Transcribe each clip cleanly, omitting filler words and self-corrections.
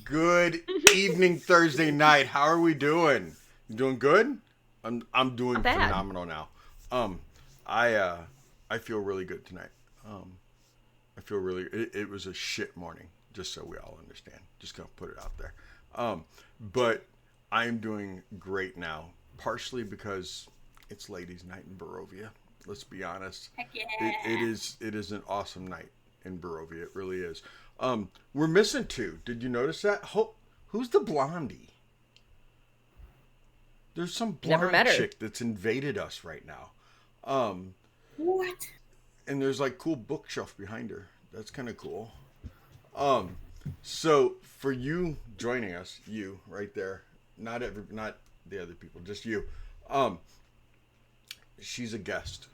Good evening, Thursday night. How are we doing? You doing good? I'm doing phenomenal now. I feel really good tonight. I feel really. It was a shit morning, just so we all understand. Just gonna put it out there. But I am doing great now, partially because it's ladies' night in Barovia. Let's be honest. Heck yeah. It is an awesome night in Barovia. It really is. We're missing two. Did you notice that? Who's the blondie? There's some blonde chick that's invaded us right now. What? And there's like cool bookshelf behind her. That's kind of cool. So for you joining us, you right there, not the other people, just you. She's a guest.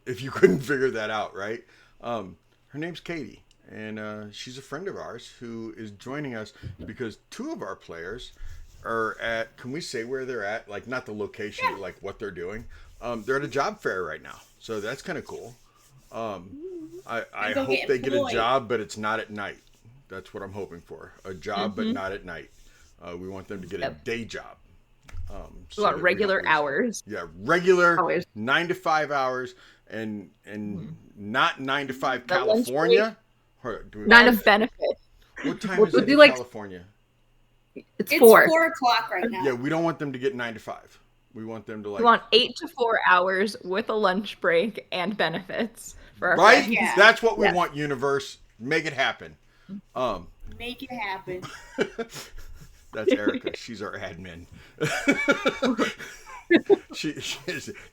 If you couldn't figure that out, right? Her name's Katie. And she's a friend of ours who is joining us because two of our players are at, can we say where they're at? Like, not the location, but like what they're doing. They're at a job fair right now. So that's kind of cool. I hope they get a job, but it's not at night. That's what I'm hoping for. A job, but not at night. We want them to get a day job. We want regular hours. Yeah, regular hours. 9 to 5 hours and not 9 to 5 California. 9 of benefit. What time is it in California? It's 4 o'clock right now. Yeah, we don't want them to get 9 to 5. We want them to We want 8 to 4 hours with a lunch break and benefits for our right? friends. Yeah. That's what we want, universe. Make it happen. Make it happen. That's Erica. She's our admin.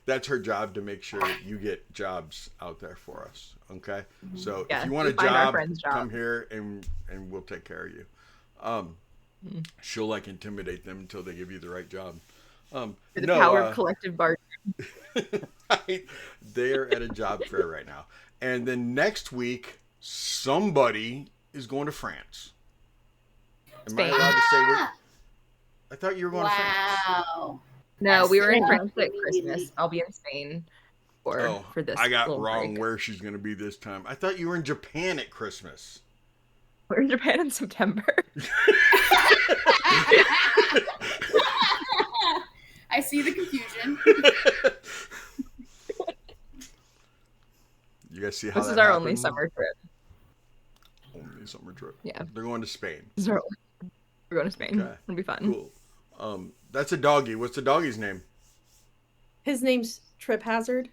That's her job to make sure you get jobs out there for us. Okay, so if you want a job, come here and we'll take care of you. She'll like intimidate them until they give you the right job. For the power of collective bargaining. Right? They're at a job fair right now, and then next week somebody is going to France. Am I allowed to say what? I thought you were going to France. Wow. No, we were in France at Christmas. I'll be in Spain for this. I got wrong where she's going to be this time. I thought you were in Japan at Christmas. We're in Japan in September. I see the confusion. You guys see how this is our only summer trip. Only summer trip. Yeah. They're going to Spain. We're going to Spain. Okay. It'll be fun. Cool. That's a doggy. What's the doggy's name? His name's Trip Hazard.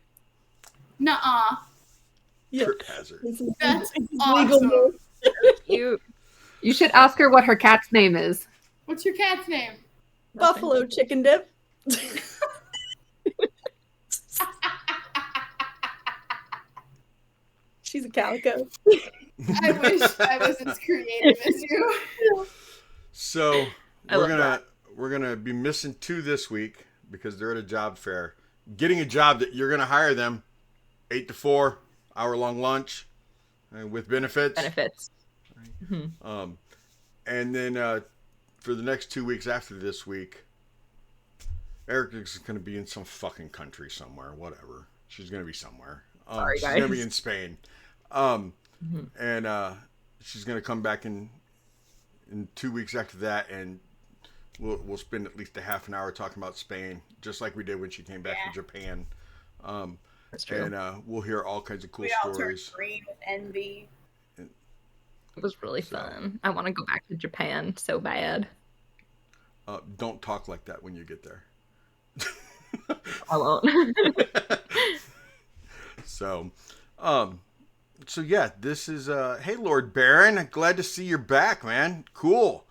Nuh-uh. Yeah. Trip Hazard. That's awesome. Cute. You should ask her what her cat's name is. What's your cat's name? Buffalo Chicken Dip. She's a calico. I wish I was as creative as you. So we're gonna be missing two this week because they're at a job fair. Getting a job that you're gonna hire them 8 to 4 hour-long lunch with benefits. Mm-hmm. And then for the next 2 weeks after this week, Erica's gonna be in some fucking country somewhere. Whatever. She's gonna be somewhere. Sorry, she's guys. gonna be in Spain. And she's gonna come back in 2 weeks after that, and we'll spend at least a half an hour talking about Spain, just like we did when she came back from Japan. That's true. And we'll hear all kinds of cool We all stories. turned green with envy. It was really fun. I want to go back to Japan so bad. Don't talk like that when you get there. I won't. So yeah, this is hey Lord Baron, glad to see you're back, man. Cool.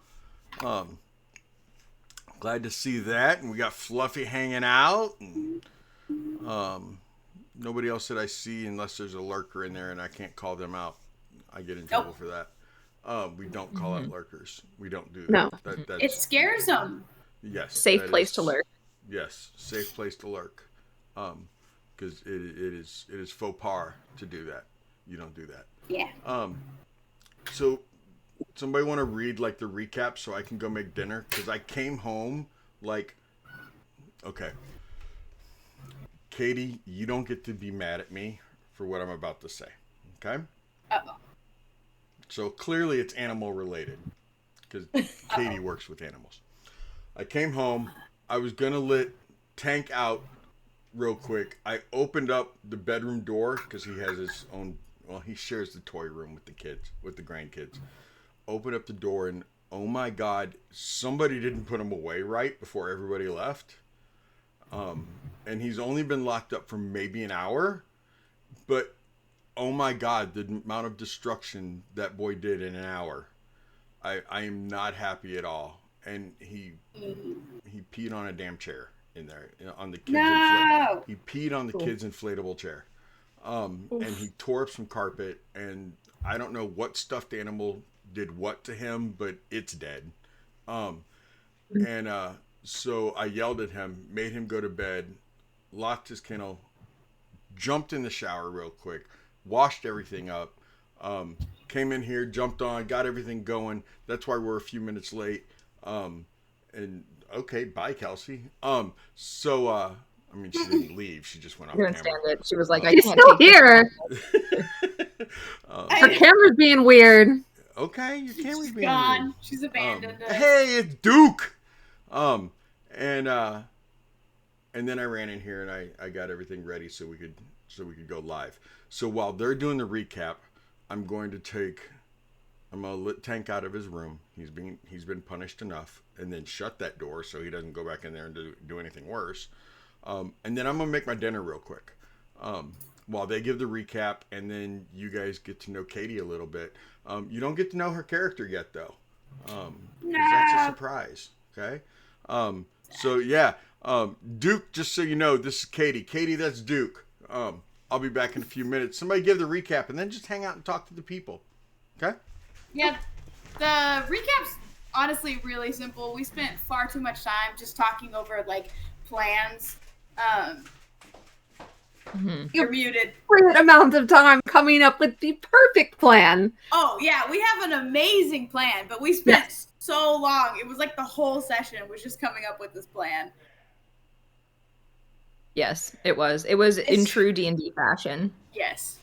Glad to see that, and we got Fluffy hanging out, and nobody else that I see unless there's a lurker in there and I can't call them out. I get in trouble for that. We don't call out lurkers. We don't do that. No. It scares them. Yes. Safe place to lurk. Yes, safe place to lurk. Because it is faux pas to do that. You don't do that. Yeah. So somebody want to read like the recap so I can go make dinner? Because I came home like, okay, Katie, you don't get to be mad at me for what I'm about to say. Okay? Uh-oh. So clearly it's animal related. because Katie works with animals. I came home. I was gonna let Tank out real quick. I opened up the bedroom door because he has his own. Well, he shares the toy room with the kids, with the grandkids. Opened up the door and oh my God, somebody didn't put him away right before everybody left. And he's only been locked up for maybe an hour, but oh my God, the amount of destruction that boy did in an hour. I am not happy at all. And he peed on a damn chair in there on the kids. No. He peed on the kids' inflatable chair. And he tore up some carpet, and I don't know what stuffed animal did what to him, but it's dead. So I yelled at him, made him go to bed, locked his kennel, jumped in the shower real quick, washed everything up, came in here, jumped on, got everything going. That's why we're a few minutes late. And okay, bye, Kelsey. I mean, she didn't leave. She just went off Couldn't camera. stand it. She was like, I She's can't still take this. here. Her camera's being weird. Okay, your camera's She's being gone. weird. She's abandoned us. Hey, it's Duke. And then I ran in here and I got everything ready so we could go live. So while they're doing the recap, I'm gonna let Tank out of his room. He's been punished enough, and then shut that door so he doesn't go back in there and do anything worse. And then I'm gonna make my dinner real quick. While they give the recap, and then you guys get to know Katie a little bit. You don't get to know her character yet, though. 'Cause that's a surprise. Okay. So yeah, Duke. Just so you know, this is Katie. Katie, that's Duke. I'll be back in a few minutes. Somebody give the recap, and then just hang out and talk to the people. Okay. Yeah, the recap's honestly really simple. We spent far too much time just talking over like plans. You're muted. Great amount of time coming up with the perfect plan. Oh yeah, we have an amazing plan, but we spent so long. It was like the whole session was just coming up with this plan. Yes, it was. It was in true D&D fashion. Yes.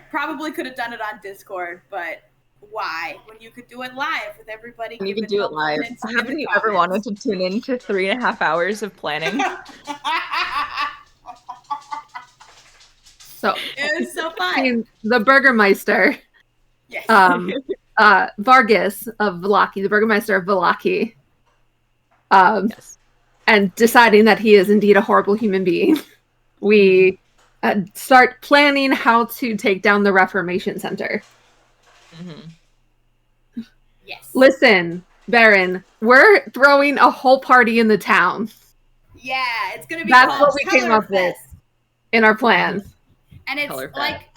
Probably could have done it on Discord, but why? When you could do it live with everybody. You could giving do it live. comments in Haven't the you ever comments. wanted to tune in to 3.5 hours of planning? So It was so fun. the Burgermeister, Yes. Vargas of Vallaki, the Burgermeister of Vallaki, Yes. and deciding that he is indeed a horrible human being, we start planning how to take down the Reformation Center. Yes. Listen, Baron, we're throwing a whole party in the town. Yeah, it's gonna be. That's called what we came Color up with Fest. in our plans. And it's Color like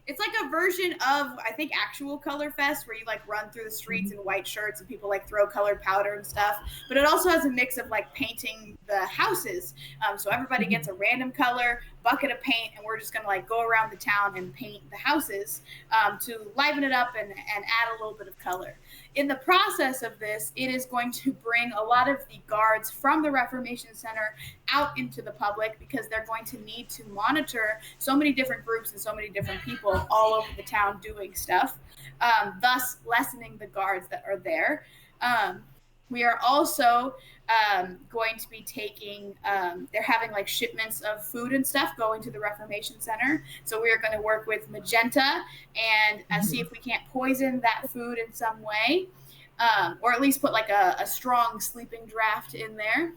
it's like a version of I think actual Color Fest where you like run through the streets in white shirts and people like throw colored powder and stuff. But it also has a mix of like painting the houses. So everybody gets a random color, bucket of paint, and we're just gonna like go around the town and paint the houses to liven it up and add a little bit of color. In the process of this, it is going to bring a lot of the guards from the Reformation Center out into the public because they're going to need to monitor so many different groups and so many different people all over the town doing stuff, thus lessening the guards that are there. We are also going to be taking, they're having like shipments of food and stuff going to the Reformation Center. So we are going to work with Magenta and see if we can't poison that food in some way, or at least put like a strong sleeping draft in there.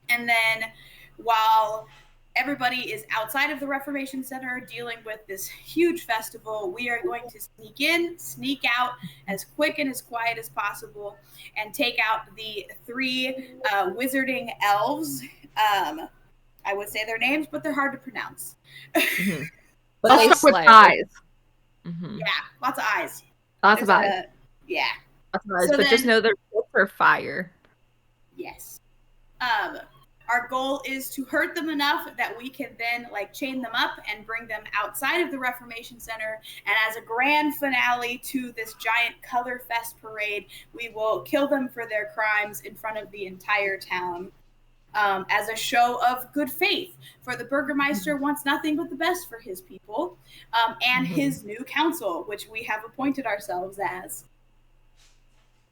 And then while everybody is outside of the Reformation Center dealing with this huge festival, we are going to sneak in, sneak out as quick and as quiet as possible and take out the 3 wizarding elves. I would say their names, but they're hard to pronounce. But Let's they start with slay. eyes. Yeah, lots of eyes. Lots of There's eyes. Yeah. Otherwise, So but just then- know they're good for fire. Yes. Our goal is to hurt them enough that we can then like chain them up and bring them outside of the Reformation Center. And as a grand finale to this giant Color Fest parade, we will kill them for their crimes in front of the entire town. As a show of good faith, for the Burgermeister wants nothing but the best for his people and his new council, which we have appointed ourselves as.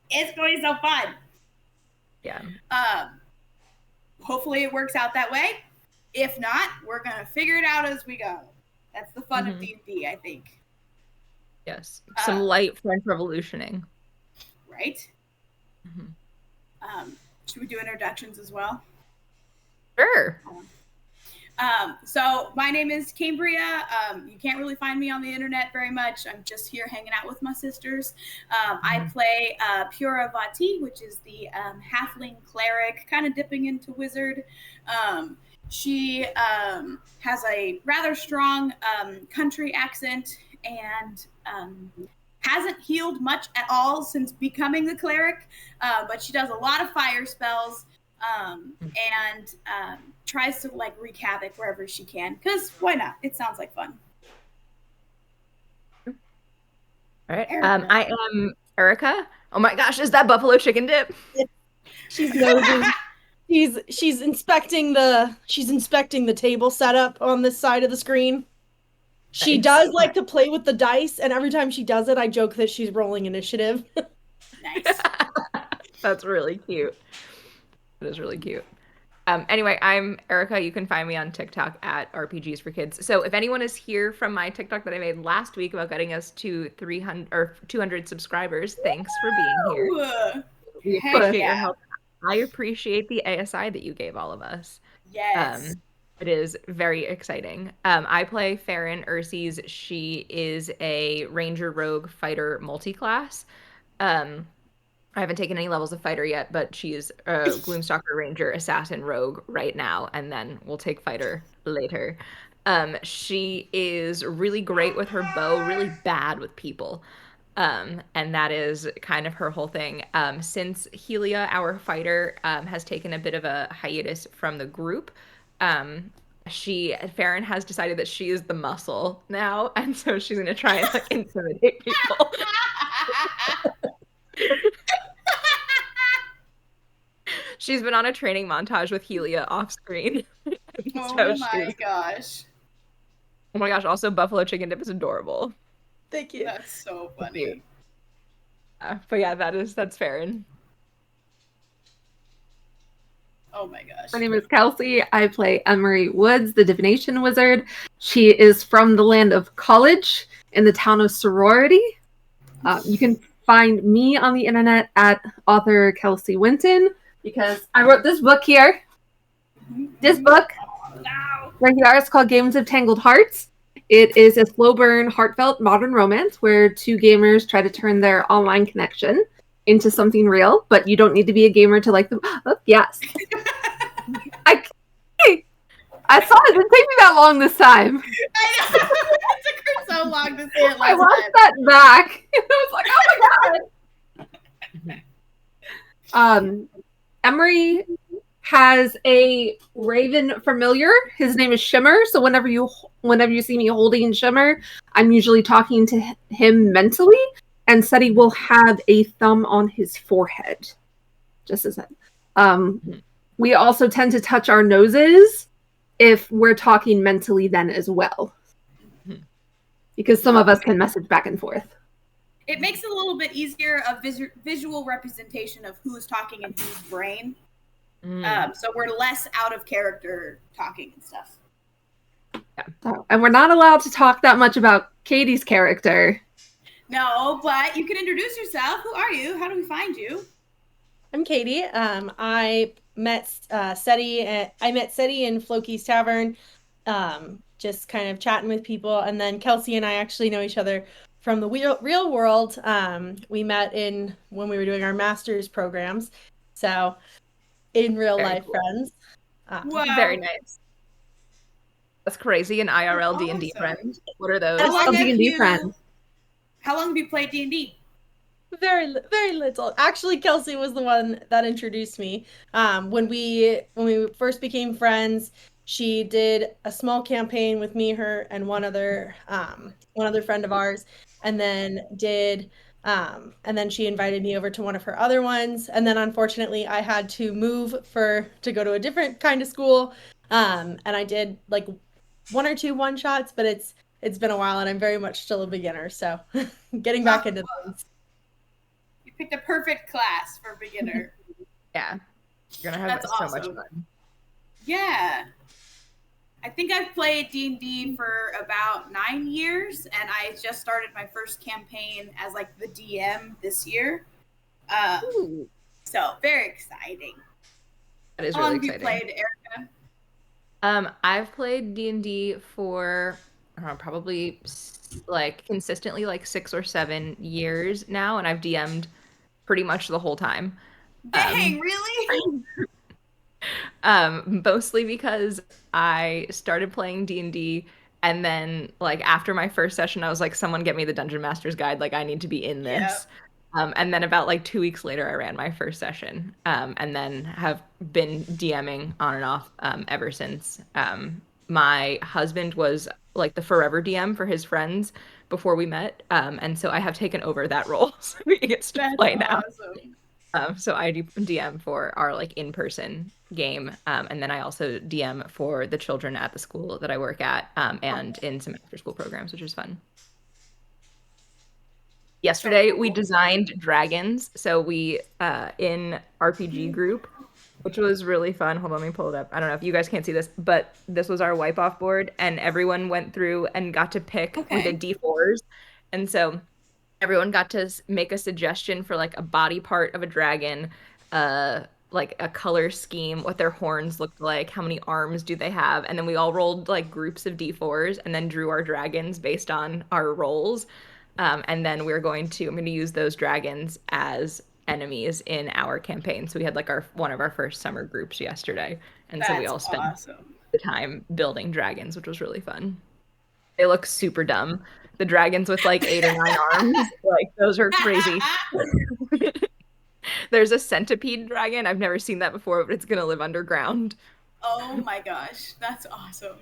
It's going to be so fun. Yeah. Hopefully it works out that way. If not, we're going to figure it out as we go. That's the fun of D&D, I think. Yes. Some light French revolutioning. Right? Should we do introductions as well? Sure. So my name is Cambria. You can't really find me on the internet very much. I'm just here hanging out with my sisters. I play Pura Vati, which is the halfling cleric, kind of dipping into wizard. She has a rather strong country accent and hasn't healed much at all since becoming the cleric, but she does a lot of fire spells and tries to like wreak havoc wherever she can, because why not? It sounds like fun. All right. I am Erica. Oh my gosh, is that buffalo chicken dip? She's nosing. She's inspecting the table setup on this side of the screen. She does like to play with the dice, and every time she does it, I joke that she's rolling initiative. Nice. That's really cute. That is really cute. Anyway, I'm Erica. You can find me on TikTok at RPGs for Kids. So if anyone is here from my TikTok that I made last week about getting us to 300 or 200 subscribers, thanks for being here. We appreciate your help. I appreciate the ASI that you gave all of us. Yes. It is very exciting. I play Farron Urses. She is a Ranger Rogue Fighter multi-class. I haven't taken any levels of Fighter yet, but she's a Gloomstalker Ranger Assassin Rogue right now, and then we'll take Fighter later. She is really great with her bow, really bad with people. And that is kind of her whole thing. Since Helia, our fighter, has taken a bit of a hiatus from the group, Farron has decided that she is the muscle now, and so she's gonna try and like intimidate people. She's been on a training montage with Helia off screen. Oh my gosh. Oh my gosh, also buffalo chicken dip is adorable. Thank you. That's so funny. But yeah, that's Farron. Oh my gosh. My name is Kelsey. I play Emery Woods, the divination wizard. She is from the land of College in the town of Sorority. You can find me on the internet at author Kelsey Winton, because I wrote this book here. This book right here is called Games of Tangled Hearts. It is a slow burn, heartfelt modern romance where two gamers try to turn their online connection into something real, but you don't need to be a gamer to like them. Oh, yes. I saw it. It didn't take me that long this time. I know. It took her so long to see it last I watched time. that back. I was like, oh my god. Emery has a raven familiar. His name is Shimmer. So whenever you see me holding Shimmer, I'm usually talking to him mentally. And Seti will have a thumb on his forehead, just as that. We also tend to touch our noses if we're talking mentally then as well, because some of us can message back and forth. It makes it a little bit easier of visual representation of who's talking in whose brain. So we're less out of character talking and stuff. Yeah. And we're not allowed to talk that much about Katie's character. No, but you can introduce yourself. Who are you? How do we find you? I'm Katie. I met Seti in Floki's Tavern, just kind of chatting with people, and then Kelsey and I actually know each other from the real world. We met when we were doing our master's programs, so in real Very life cool. friends. Wow. Very nice. That's crazy. An IRL Awesome. D&D friend. What are those? How long have D&D friend. How long have you played D&D? Very, very little. Actually, Kelsey was the one that introduced me. When we first became friends, she did a small campaign with me, her, and one other friend of ours, and then she invited me over to one of her other ones, and then unfortunately I had to move to go to a different kind of school, and I did like one or two one-shots, but it's been a while and I'm very much still a beginner, so getting back into things. picked a perfect class for beginner. Yeah. You're gonna have That's so awesome. much fun. Yeah. I think I've played D&D for about 9 years, and I just started my first campaign as like the DM this year. Ooh, So very exciting. that is How really long have you exciting. played, Erica? I've played D&D for probably like consistently like 6 or 7 years now, and I've DM'd pretty much the whole time. Dang, really? Mostly because I started playing D&D, and then like after my first session I was like, someone get me the Dungeon Master's Guide, like I need to be in this. And then about like 2 weeks later I ran my first session, and then have been DMing on and off ever since. My husband was like the forever DM for his friends before we met, and so I have taken over that role, so he gets to That's play now. awesome. So I do DM for our like in-person game, and then I also DM for the children at the school that I work at, and in some after-school programs, which is fun. Yesterday we designed dragons, so we in RPG group, which was really fun. Hold on, let me pull it up. I don't know if you guys can't see this, but this was our wipe-off board, and everyone went through and got to pick. We did D4s, and so everyone got to make a suggestion for like a body part of a dragon, like a color scheme, what their horns looked like, how many arms do they have, and then we all rolled like groups of D4s and then drew our dragons based on our rolls. And then I'm going to use those dragons as enemies in our campaign. So we had like one of our first summer groups yesterday, and so we all spent the time building dragons, which was really fun. They look super dumb. The dragons with like 8 or 9 arms, like those are crazy. There's a centipede dragon. I've never seen that before, but it's gonna live underground. Oh my gosh, that's awesome.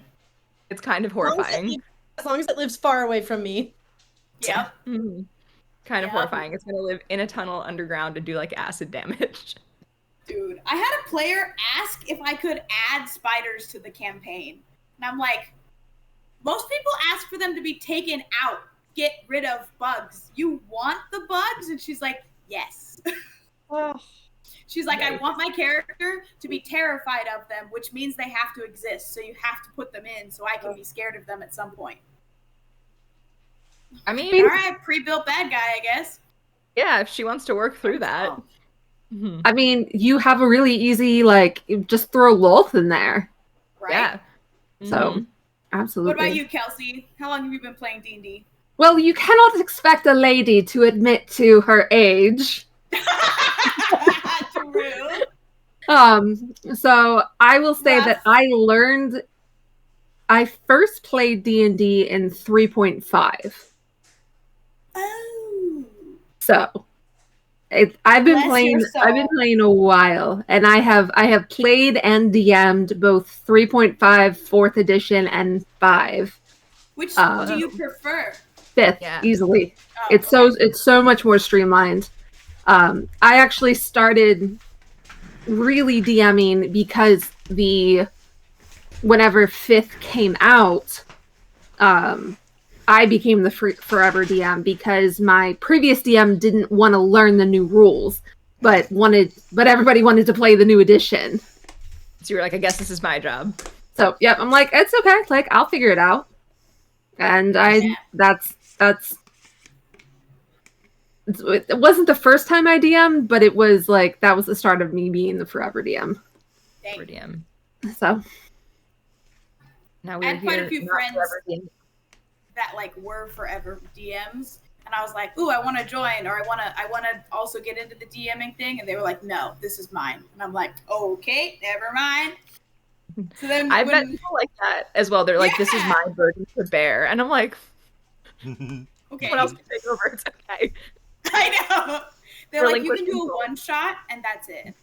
It's kind of horrifying. As long as it lives far away from me. Yep. Mm-hmm. Kind of horrifying. It's gonna live in a tunnel underground and do like acid damage. Dude, I had a player ask if I could add spiders to the campaign. And I'm like, most people ask for them to be taken out, get rid of bugs. You want the bugs? And she's like, yes. Oh. She's like, I want my character to be terrified of them, which means they have to exist. So you have to put them in so I can be scared of them at some point. I mean, all right, pre-built bad guy, I guess. Yeah, if she wants to work through that. Mm-hmm. I mean, you have a really easy, like, just throw Lolth in there. Right? Yeah. So, absolutely. What about you, Kelsey? How long have you been playing D&D? Well, you cannot expect a lady to admit to her age. True. So I will say that I first played D&D in 3.5. Oh. So I've been playing a while, and I have played and DM'd both 3.5, 4th edition, and 5. Which do you prefer? 5th, easily. Oh, it's so much more streamlined. I actually started really DMing because whenever 5th came out, I became the forever DM because my previous DM didn't want to learn the new rules, but everybody wanted to play the new edition. So you were like, I guess this is my job. So yep, I'm like, it's okay, like I'll figure it out. And it wasn't the first time I DM'd, but it was like that was the start of me being the forever DM. Forever DM. So now I had quite a few friends that like were forever DMs, and I was like, "Ooh, I want to join, or I want to also get into the DMing thing," and they were like, "No, this is mine," and I'm like, "Okay, never mind." So then I bet people like that as well. They're like, "This is my burden to bear," and I'm like, "Okay, what else can take over? It's okay." I know. They're like, "You can do a one shot, and that's it."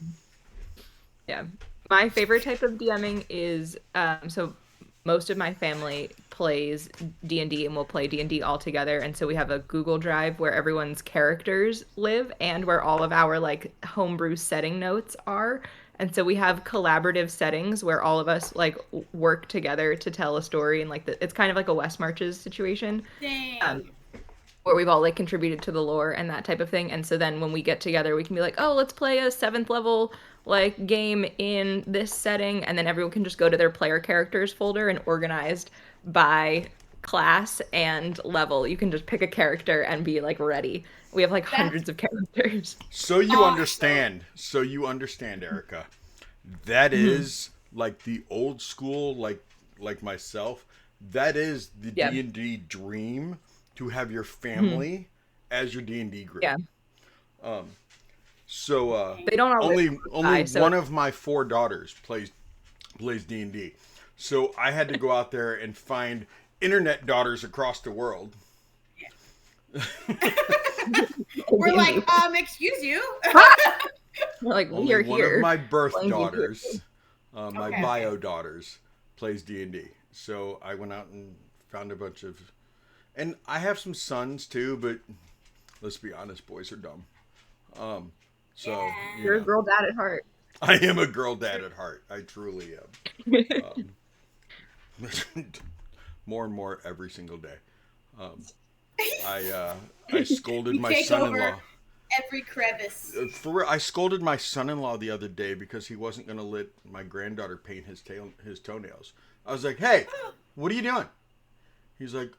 Yeah, my favorite type of DMing is so. Most of my family plays D&D and will play D&D all together, and so we have a Google Drive where everyone's characters live and where all of our like homebrew setting notes are. And so we have collaborative settings where all of us like work together to tell a story, and like it's kind of like a West Marches situation. where we've all like contributed to the lore and that type of thing. And so then when we get together, we can be like, oh, let's play a 7th level like game in this setting, and then everyone can just go to their player characters folder and organized by class and level. You can just pick a character and be like ready. We have like hundreds of characters. So you understand. So you understand, Erica. That is like the old school, like myself. That is the D&D dream, to have your family as your D&D group. Yeah. So they don't only one of my 4 daughters plays D&D. So I had to go out there and find internet daughters across the world. We're like, excuse you. We're like, only we're one here. of my birth daughters, my bio daughters, plays D&D. So I went out and found a bunch of, and I have some sons too, but let's be honest, boys are dumb. So you're a girl dad at heart. I am a girl dad at heart. I truly am. More and more every single day. I scolded my son-in-law. Every crevice. I scolded my son-in-law the other day because he wasn't going to let my granddaughter paint his toenails. I was like, "Hey, what are you doing?" He's like,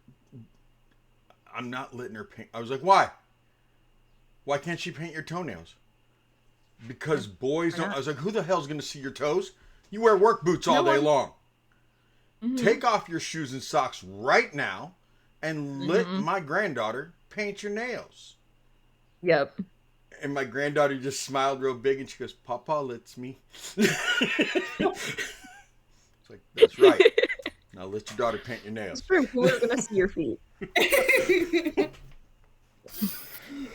"I'm not letting her paint." I was like, "Why? Why can't she paint your toenails?" Because boys don't. I was like, "Who the hell's going to see your toes? You wear work boots all day long. Take off your shoes and socks right now, and let my granddaughter paint your nails." Yep. And my granddaughter just smiled real big and she goes, "Papa lets me." It's like, that's right. Now let your daughter paint your nails. It's true. We're going to see your feet.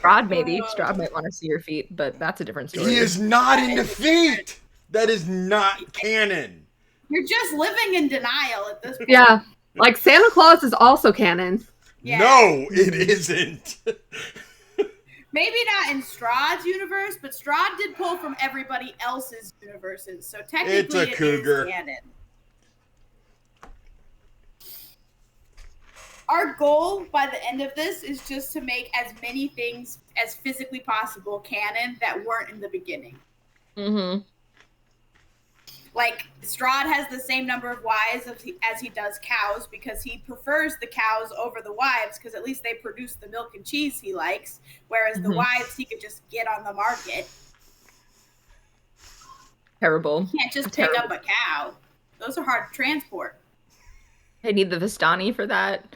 Strahd maybe. Strahd might want to see your feet, but that's a different story. He is not into feet. That is not canon. You're just living in denial at this point. Yeah. Like Santa Claus is also canon. Yeah. No, it isn't. Maybe not in Strahd's universe, but Strahd did pull from everybody else's universes. So technically It's a cougar. It is canon. Our goal by the end of this is just to make as many things as physically possible canon that weren't in the beginning. Mm-hmm. Like, Strahd has the same number of wives as he does cows because he prefers the cows over the wives because at least they produce the milk and cheese he likes, whereas the wives he could just get on the market. Terrible. You can't just pick up a cow. Those are hard to transport. I need the Vistani for that.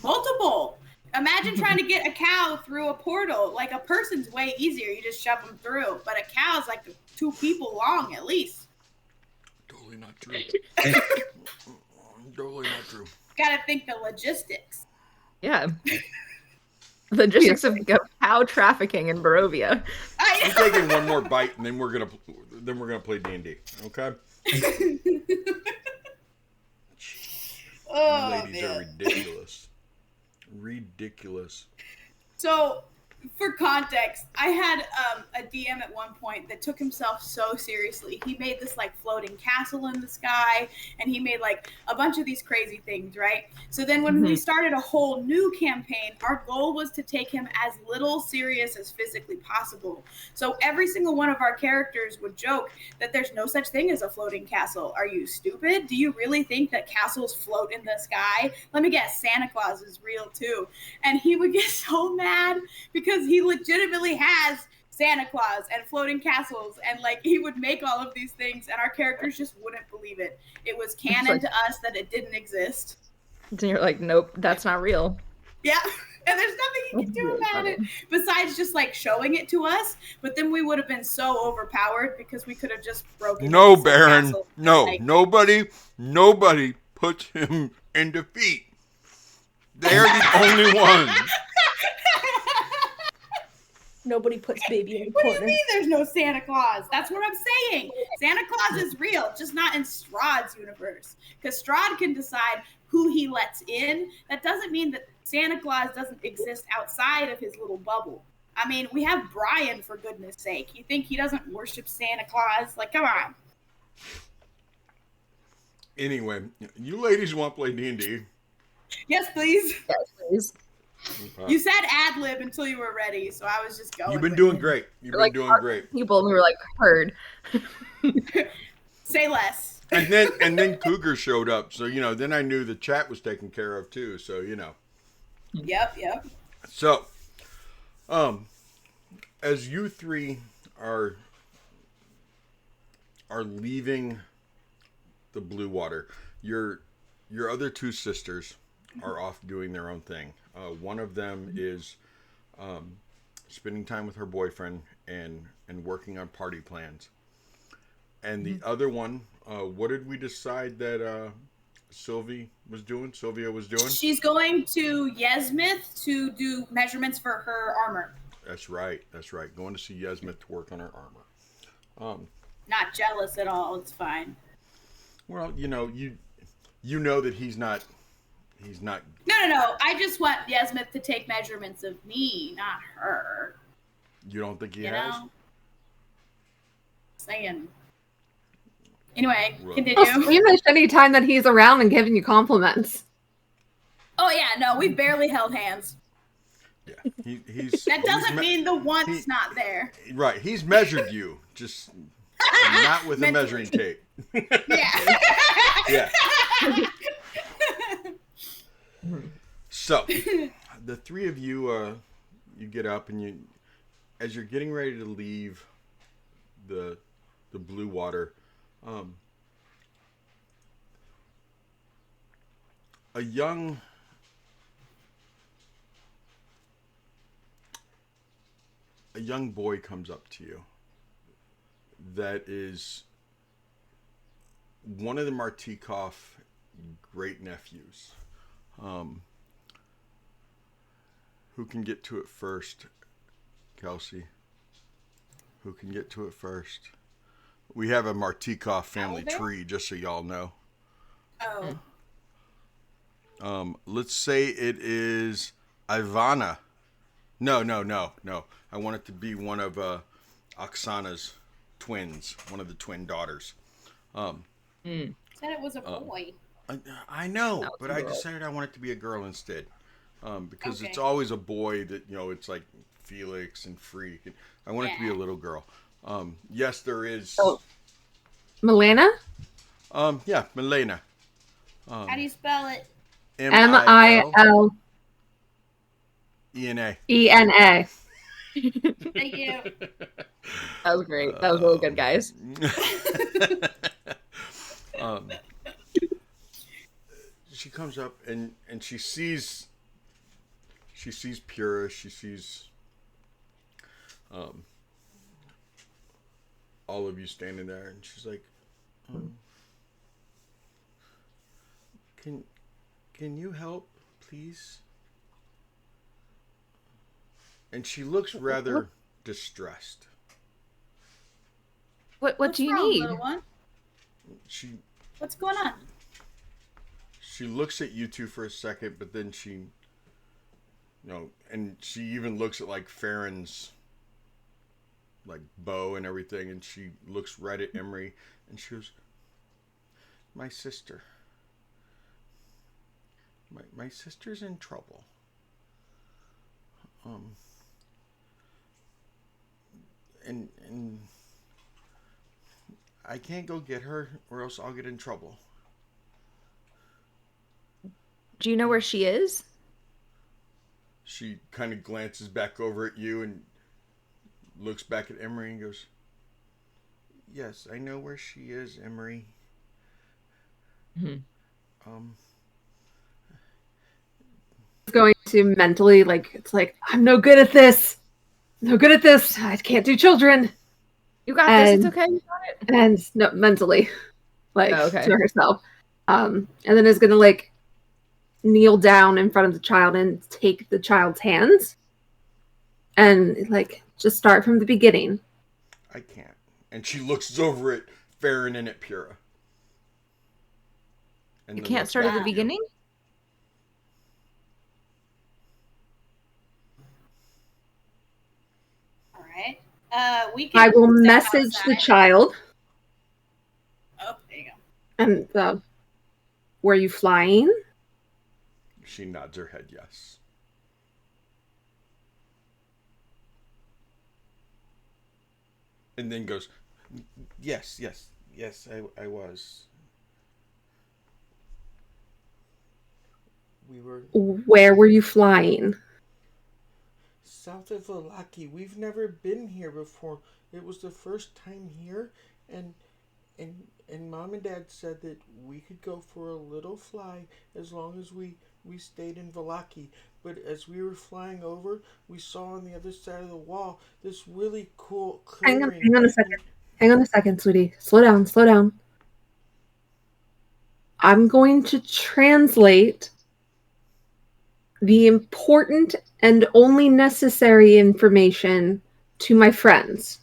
Multiple. Imagine trying to get a cow through a portal. Like, a person's way easier. You just shove them through. But a cow's like 2 people long at least. Totally not true. Totally not true. Gotta think the logistics. Yeah. Logistics of cow trafficking in Barovia. I'm taking one more bite and then we're gonna play D&D. Okay? Oh, you ladies man. are ridiculous. Ridiculous. So, for context, I had a DM at one point that took himself so seriously. He made this like floating castle in the sky, and he made like a bunch of these crazy things, right? So then when we started a whole new campaign, our goal was to take him as little serious as physically possible. So every single one of our characters would joke that there's no such thing as a floating castle. Are you stupid? Do you really think that castles float in the sky? Let me guess, Santa Claus is real too. And he would get so mad because he legitimately has Santa Claus and floating castles, and like he would make all of these things and our characters just wouldn't believe it. It was canon to us that it didn't exist. And you're like, nope, that's not real. Yeah. And there's nothing you can do about it besides just like showing it to us. But then we would have been so overpowered because we could have just broken. No, Baron. Castle. No, like, nobody puts him in defeat. They're the only ones. Nobody puts baby in the What do corner. you mean there's no Santa Claus? That's what I'm saying. Santa Claus is real, just not in Strahd's universe. Because Strahd can decide who he lets in. That doesn't mean that Santa Claus doesn't exist outside of his little bubble. I mean, we have Brian, for goodness sake. You think he doesn't worship Santa Claus? Like, come on. Anyway, you ladies want to play D&D? Yes, please. Yes, please. You said ad lib until you were ready, so I was just going. You've been with doing it. great. You've We're been doing great. People, and we were like, heard. Say less. And then Cougar showed up, so then I knew the chat was taken care of too. So Yep. So, as you three are leaving the Blue Water, your other two sisters are off doing their own thing. One of them is spending time with her boyfriend and working on party plans. And the other one, what did we decide that Sylvia was doing? She's going to Yesmith to do measurements for her armor. That's right. Going to see Yesmith to work on her armor. Not jealous at all. It's fine. Well, you know that he's not. No. I just want Yesmith to take measurements of me, not her. You don't think he You has? know? Saying. Anyway, Right. continue. Squeamish anytime that he's around and giving you compliments. Oh yeah, no, we've barely held hands. Yeah, he's. That doesn't he's mean the one's not there. Right, he's measured you, just not with a measuring tape. Yeah. Yeah. So, the three of you, you get up and as you're getting ready to leave the Blue Water, a young boy comes up to you that is one of the Martikov great nephews. Who can get to it first? Kelsey. Who can get to it first? We have a Martikov family tree, just so y'all know. Oh. Let's say it is Ivana. No. I want it to be one of Oksana's twins, one of the twin daughters. Said it was a boy. I know, No, but it's a I girl. decided I want it to be a girl instead. Because Okay. it's always a boy that, it's like Felix and Freak. And I want it to be a little girl. Yes, there is. Oh. Milena? Yeah, Milena. How do you spell it? Milena. ENA. Thank you. That was great. That was really good, guys. She comes up and she sees Pura. She sees all of you standing there, and she's like, can you help, please? And she looks rather distressed. What What's do you wrong, need? little one? What's going on? She looks at you two for a second, but then she, and she even looks at like Farron's like bow and everything, and she looks right at Emery, and she goes, "My sister. My sister's in trouble. And I can't go get her, or else I'll get in trouble." Do you know where she is? She kind of glances back over at you and looks back at Emery and goes, "Yes, I know where she is, Emery. It's going to mentally, it's like, I'm no good at this. I can't do children. You got this. It's okay. You got it. And no, mentally, okay. to herself. And then is going to, kneel down in front of the child and take the child's hands. And, just start from the beginning. I can't." And she looks over at Farron and at Pura. And You then can't looks start at back the at you. beginning? All right. We can I will step message the outside. child. Oh, there you go. And, were you flying? She nods her head yes. and then goes, yes, I was. We were Where were you flying? south of Valaki. We've never been here before. It was the first time here, and and Mom and Dad said that we could go for a little fly as long as we stayed in Valaki. But as we were flying over, we saw on the other side of the wall this really cool clearing. Hang on a second. Hang on a second, sweetie. Slow down, slow down. I'm going to translate the important and only necessary information to my friends.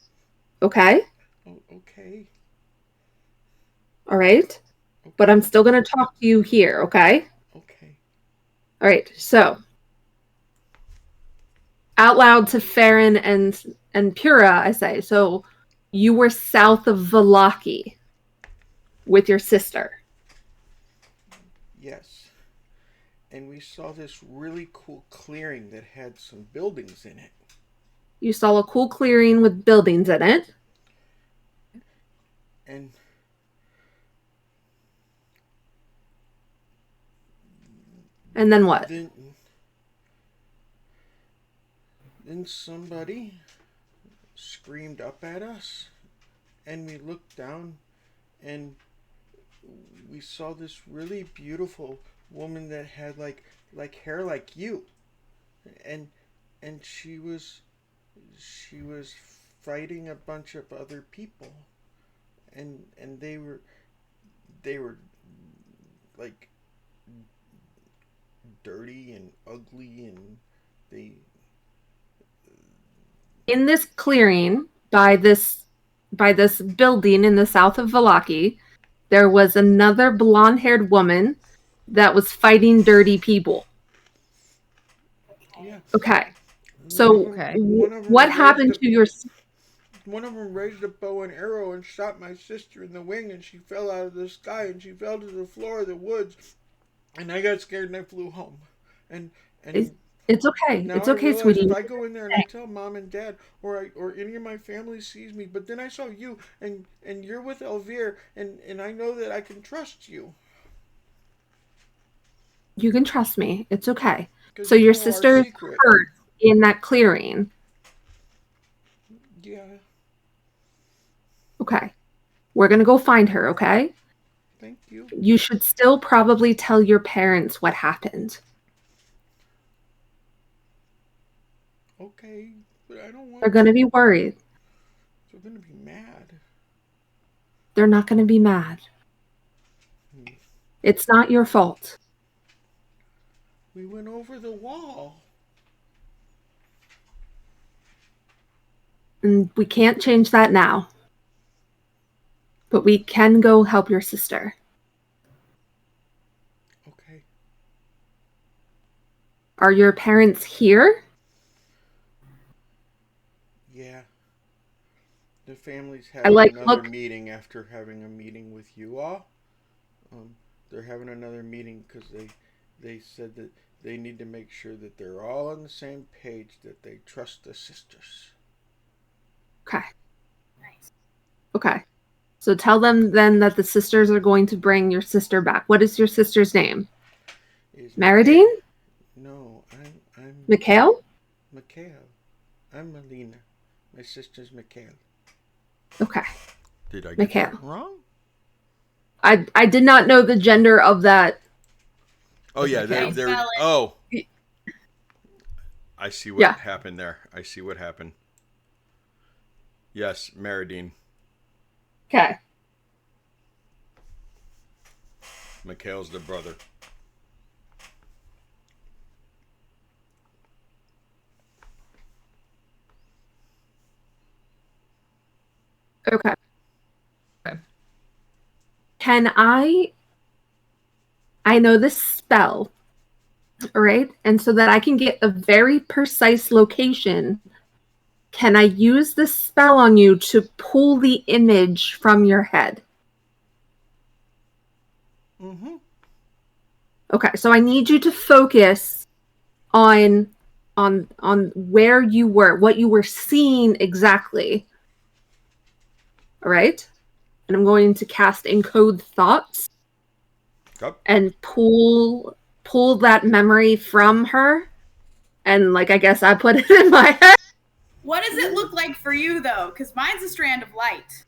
Okay? Oh, okay. All right? But I'm still going to talk to you here, okay? Okay. All right. So, out loud to Farron and Pura, I say, so you were south of Valaki with your sister. Yes. And we saw this really cool clearing that had some buildings in it. You saw a cool clearing with buildings in it. And then what? Then somebody screamed up at us, and we looked down, and we saw this really beautiful woman that had like hair like you, and she was fighting a bunch of other people, and they were like dirty and ugly, and they in this clearing by this building in the south of Valaki, there was another blonde-haired woman that was fighting dirty people. Yeah. Okay. So what happened to your... One of them raised a bow and arrow and shot my sister in the wing, and she fell out of the sky, and she fell to the floor of the woods, and I got scared and I flew home. And it's okay. It's okay, sweetie. If I go in there and I tell Mom and Dad, or any of my family sees me, but then I saw you, and you're with Elvire, and I know that I can trust you. You can trust me. It's okay. So your sister is hurt in that clearing. Yeah. Okay. We're going to go find her, okay? Thank you. You should still probably tell your parents what happened. Okay, but I don't want... They're going to be worried. They're going to be mad. They're not going to be mad. It's not your fault. We went over the wall. And we can't change that now. But we can go help your sister. Okay. Are your parents here? Yeah. The family's having another meeting after having a meeting with you all. They're having another meeting because they said that they need to make sure that they're all on the same page, that they trust the sisters. Okay. Nice. Okay. So tell them then that the sisters are going to bring your sister back. What is your sister's name? Maridine? No, I'm Mikhail? Mikhail. I'm Melina. My sister's Mikhail. Okay. Did I get that wrong? I did not know the gender of that. Oh yeah, they're oh. I see what happened there. I see what happened. Yes, Maridine. Okay. Mikhail's the brother. Okay. Can I know this spell, right? And so that I can get a very precise location, can I use this spell on you to pull the image from your head? Mm-hmm. Okay, so I need you to focus on where you were, what you were seeing exactly. All right. And I'm going to cast Encode Thoughts Yep. and pull that memory from her. And like I guess I put it in my head. What does it look like for you though? Because mine's a strand of light.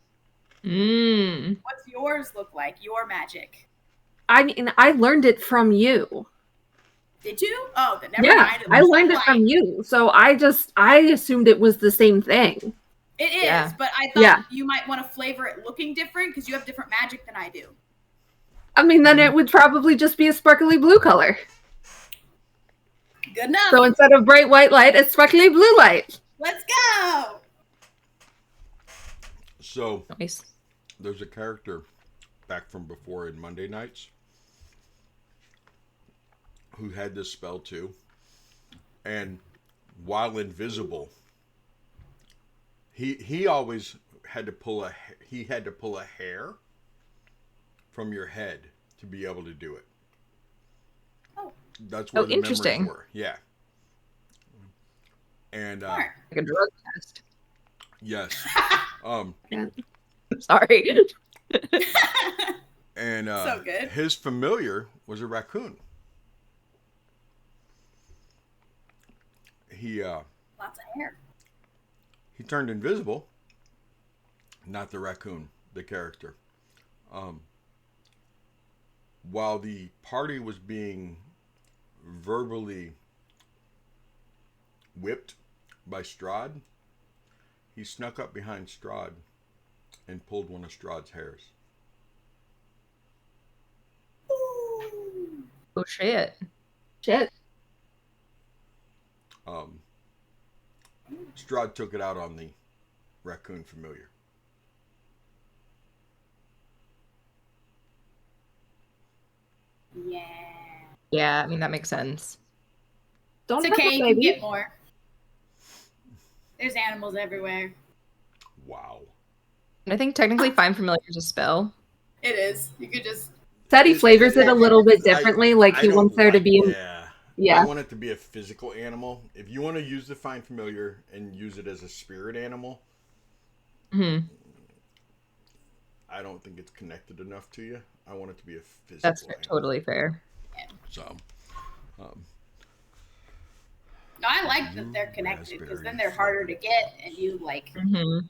What's yours look like? Your magic. I mean, I learned it from you. Did you? Oh, then never Yeah, mind. I learned it from you. So I assumed it was the same thing. It is, Yeah. but I thought you might want to flavor it looking different because you have different magic than I do. I mean, then it would probably just be a sparkly blue color. Good enough. So instead of bright white light, it's sparkly blue light. Let's go. So Nice. there's a character back from before in Monday nights who had this spell too, and while invisible, he always had to pull a hair from your head to be able to do it. Oh, that's where the interesting. memories were. Yeah. And smart. Like a drug test. yes, Sorry. and So good. his familiar was a raccoon. He Lots of hair. he turned invisible. Not the raccoon, the character. While the party was being verbally whipped by Strahd, he snuck up behind Strahd and pulled one of Strahd's hairs. Ooh. Oh shit. Shit. Strahd took it out on the raccoon familiar. Yeah. Yeah, I mean that makes sense. Don't It's hurt okay, the you can baby. get more. There's animals everywhere. Wow. And I think technically Find Familiar is a spell. It is. You could just. Teddy flavors it a little bit differently. Like I he don't wants there to like- be. Yeah. I want it to be a physical animal. If you want to use the Find Familiar and use it as a spirit animal, Mm-hmm. I don't think it's connected enough to you. I want it to be a physical That's animal. totally fair. So, No, I like that they're connected because then they're harder to get, and you like Mm-hmm.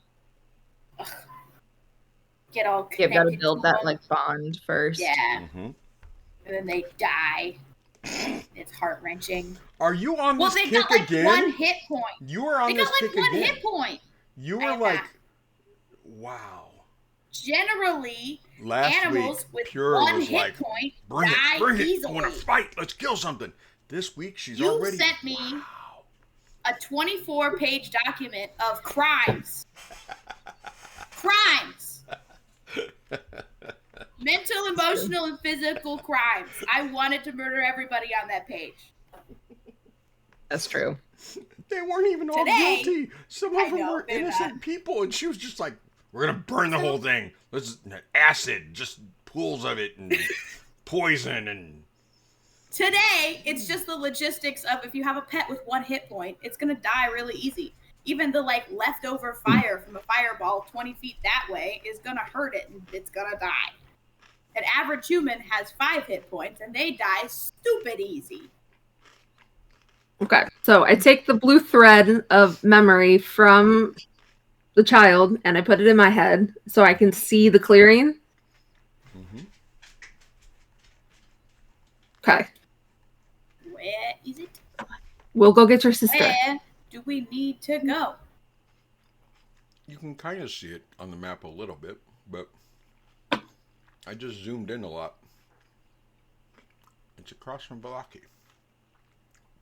get all You've connected. got to build to that them. like bond first. Yeah, mhm. and then they die. It's heart wrenching. Are you on Well, this they kick got like again? one hit point. You were on They this got like kick one again. hit point. You were And, like, wow. Generally, Last animals week, with Pure one was hit like, point bring die it, bring it. I easily. want to fight. Let's kill something. This week, she's You already. sent me Wow. a 24-page document of crimes. Crimes. Mental, emotional, and physical crimes. I wanted to murder everybody on that page. That's true. They weren't even all Today, guilty. Some I of them know, were they're innocent not. people, and she was just like, "We're gonna burn the whole thing. Let's acid, just pools of it, and poison, and." Today, it's just the logistics of if you have a pet with one hit point, it's gonna die really easy. Even the like leftover fire from a fireball 20 feet that way is gonna hurt it, and it's gonna die. An average human has 5 hit points, and they die stupid easy. Okay, so I take the blue thread of memory from the child and I put it in my head so I can see the clearing. Mm-hmm. Okay, Where is it? we'll go get your sister. Where do we need to go? You can kind of see it on the map a little bit, but I just zoomed in a lot. It's across from Valaki.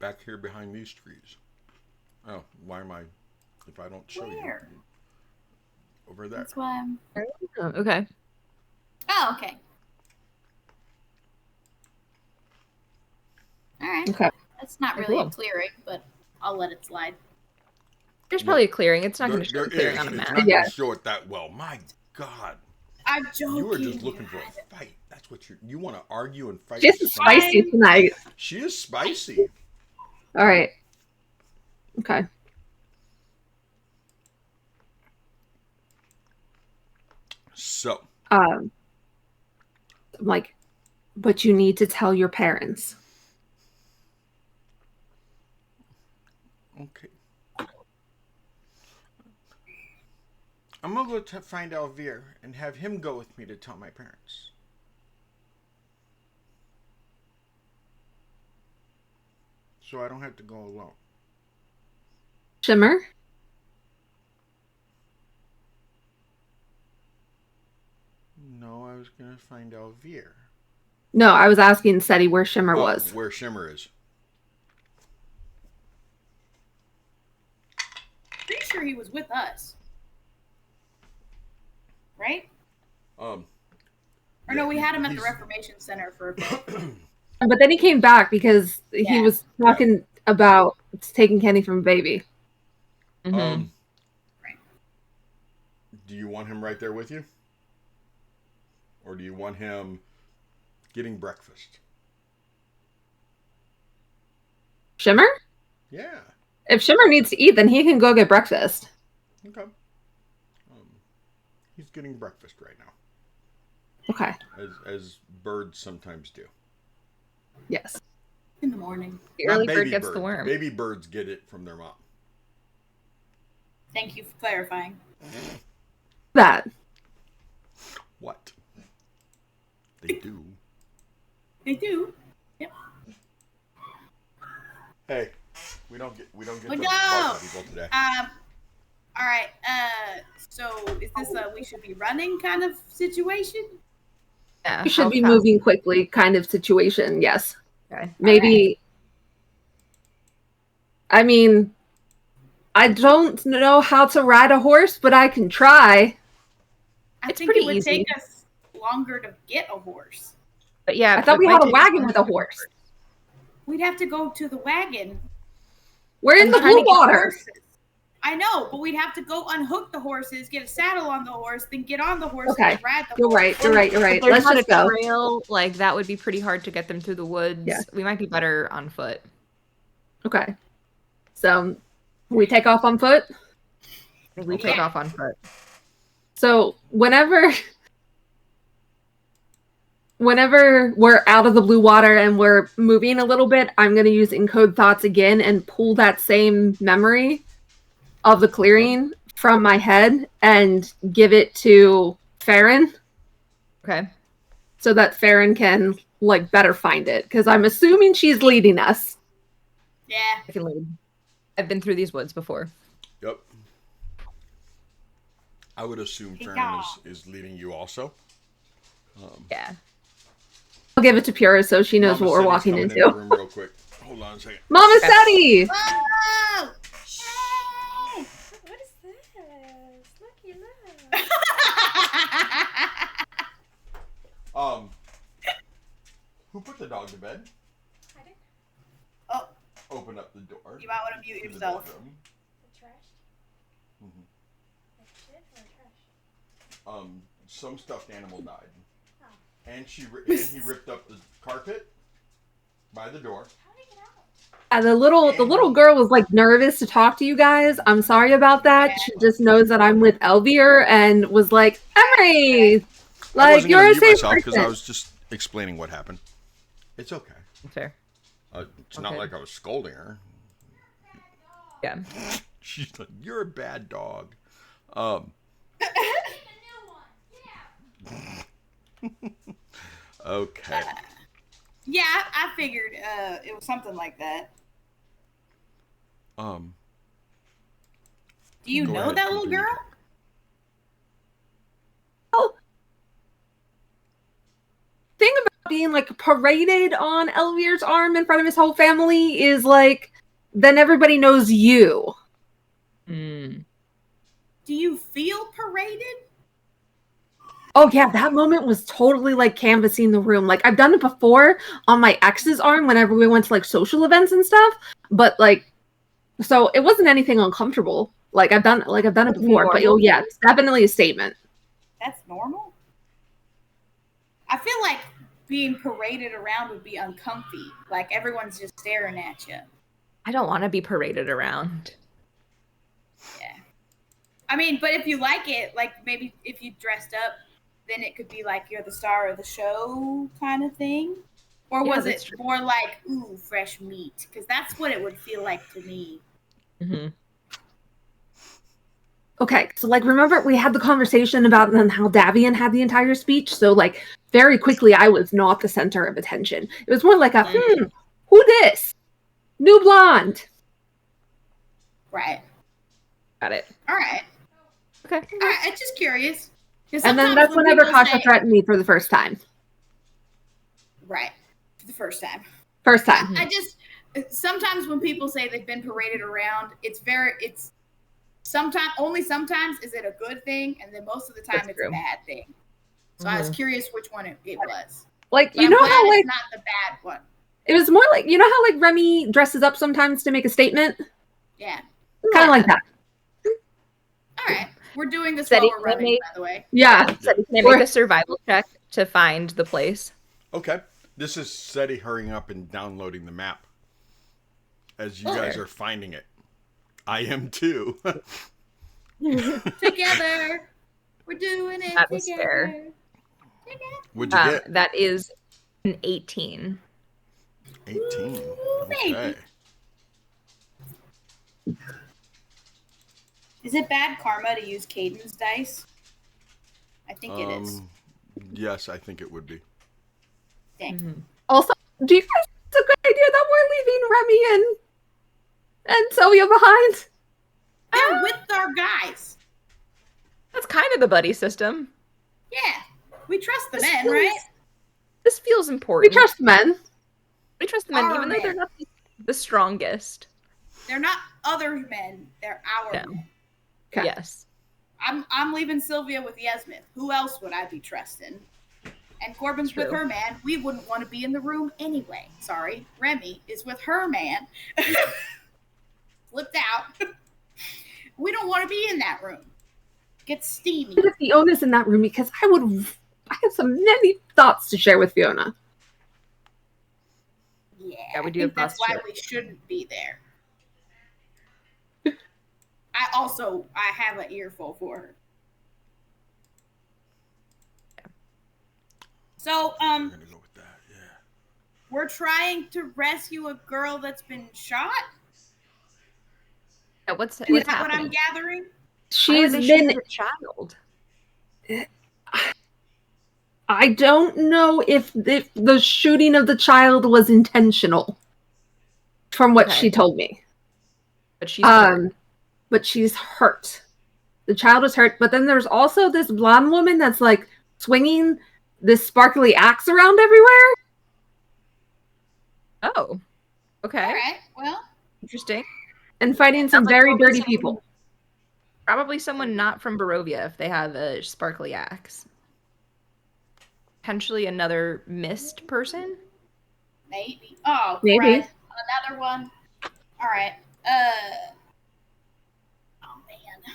Back here behind these trees. Oh, why am I, if I don't show Where? you? Over there. That's why I'm. Oh, okay. Oh, okay. All right. Okay. That's not Okay, really cool. a clearing, but I'll let it slide. There's probably a clearing. It's not going to show There the clearing is. on a It's map. not Yeah. going to show it that well. My God. I'm joking. You were just looking for a fight. That's what you want to argue and fight. She's with spicy somebody. tonight. She is spicy. All right. Okay. So, I'm like, but you need to tell your parents. okay. I'm gonna go find Alvear and have him go with me to tell my parents. So I don't have to go alone. Shimmer? No, I was gonna find Alvear. No, I was asking Seti where Shimmer was. Where Shimmer is. Pretty sure he was with us. Right? Or no, we had him at the Reformation Center for a bit. But then he came back because he was talking about taking candy from a baby. Mm-hmm. Right. Do you want him right there with you? Or do you want him getting breakfast? Shimmer? Yeah. If Shimmer needs to eat, then he can go get breakfast. Okay. He's getting breakfast right now. Okay. As birds sometimes do. Yes. In the morning. The early Not bird baby gets birds. the worm. Baby birds get it from their mom. Thank you for clarifying. That. What? They do. They do. Yep. Hey, we don't get We to go. talk to people today. All right. So is this a we should be running kind of situation? Yeah. You should how be fast- moving quickly kind of situation, yes. Okay. Maybe. I mean, I don't know how to ride a horse, but I can try. I It's think pretty it would easy. take us longer to get a horse. But yeah, I thought it we might had a take us wagon longer with a to- horse. We'd have to go to the wagon. We're in and the try to blue get water. horses. I know, but we'd have to go unhook the horses, get a saddle on the horse, then get on the horse Okay. and ride the You're horse. right. You're right. You're right. If there's Let's not just a go. trail, like that would be pretty hard to get them through the woods. Yeah. We might be better on foot. Okay. So we take off on foot. I think we take Yeah. off on foot. So whenever we're out of the blue water and we're moving a little bit, I'm going to use encode thoughts again and pull that same memory of the clearing from my head and give it to Farron Okay. so that Farron can like better find it, because I'm assuming she's leading us. Yeah. I can lead. I've been through these woods before. Yep. I would assume Hey, Farron y'all. is leading you also. Yeah. I'll give it to Pura so she knows Mama what we're Seti's walking coming into. in the room real quick. Hold on a second. Mama Okay. Seti! Whoa! What is this? Looky, look. Who put the dog to bed? I did. Oh, Open up the door. you might want to mute to the yourself. bedroom. The trash? Mhm. Like shit or trash? Some stuffed animal died, Oh. and he ripped up the carpet by the door. How did it get out? And the little girl was like nervous to talk to you guys. I'm sorry about that. She just knows that I'm with Elvier and was like, Emery, I like wasn't you're gonna a mute safe myself because person. I was just explaining what happened. It's okay. Fair. It's not Okay. like I was scolding her. Yeah. She's like, "You're a bad dog." Okay. Yeah, I figured it was something like that. Um. Do you Go know ahead, that little continue. girl? Thing about being like paraded on Elvier's arm in front of his whole family is like, then everybody knows you. Mm. Do you feel paraded? Oh yeah, that moment was totally like canvassing the room. Like I've done it before on my ex's arm whenever we went to like social events and stuff, but like, so it wasn't anything uncomfortable. Like I've done it before, but oh yeah, it's definitely a statement. That's normal. I feel like being paraded around would be uncomfy. Like everyone's just staring at you. I don't want to be paraded around. Yeah. I mean, but if you like it, like maybe if you dressed up then it could be like you're the star of the show kind of thing? Or Yeah, was that's it true. more like, ooh, fresh meat? Because that's what it would feel like to me. Mm-hmm. Okay, so like remember we had the conversation about then how Davian had the entire speech, so like very quickly I was not the center of attention. It was more like a who this? New blonde. Right. Got it. All right. Okay. All right. I'm just curious. 'Cause And then sometimes that's when whenever people Kasha say- threatened me for the first time. Right. For the first time. First time. I just sometimes when people say they've been paraded around, it's only sometimes is it a good thing, and then most of the time That's it's true. a bad thing. So I was curious which one it was. Like But you I'm know glad how like it's not the bad one. it was more like you know how like Remy dresses up sometimes to make a statement? Yeah. Kind of like that. All right. We're doing this Steady, while we're running, Amy. by the way. Yeah. So can I make a survival check to find the place? Okay. This is SETI hurrying up and downloading the map as you guys are finding it. I am too. Together. We're doing it That was together. fair. What'd you get? That is an 18. 18. Ooh, Okay. baby. Is it bad karma to use Caden's dice? I think it is. Yes, I think it would be. Dang. Also, do you guys think it's a good idea that we're leaving Remy and Sylvia behind? They're with our guys. That's kind of the buddy system. Yeah. We trust the This men, feels- right? This feels We important. trust men. We trust the men, Our even though men. they're not the strongest. They're not other men. They're our No. men. Okay. Yes. I'm leaving Sylvia with Yasmin. Who else would I be trusting? And Corbin's with True. her man. We wouldn't want to be in the room anyway. Sorry. Remy is with her man. Flipped out. We don't want to be in that room. Get steamy. If Fiona's in that room because I have so many thoughts to share with Fiona. Yeah, we I do think have that's why posture. we shouldn't be there. I have an earful for her. So, I'm gonna go with that. Yeah. we're trying to rescue a girl that's been shot. Yeah, what's Is that what happening? I'm gathering? Why would She's they shoot been. at a child? I don't know if the shooting of the child was intentional, from what Okay. she told me. But she's hurt. But she's hurt. The child is hurt. But then there's also this blonde woman that's like swinging this sparkly axe around everywhere. Oh. Okay. All right. Well, Interesting. And fighting some Sounds like very probably dirty someone- people. Probably someone not from Barovia if they have a sparkly axe. Potentially another mist person? maybe. Oh, Maybe. right. Another one. All right. Oh man.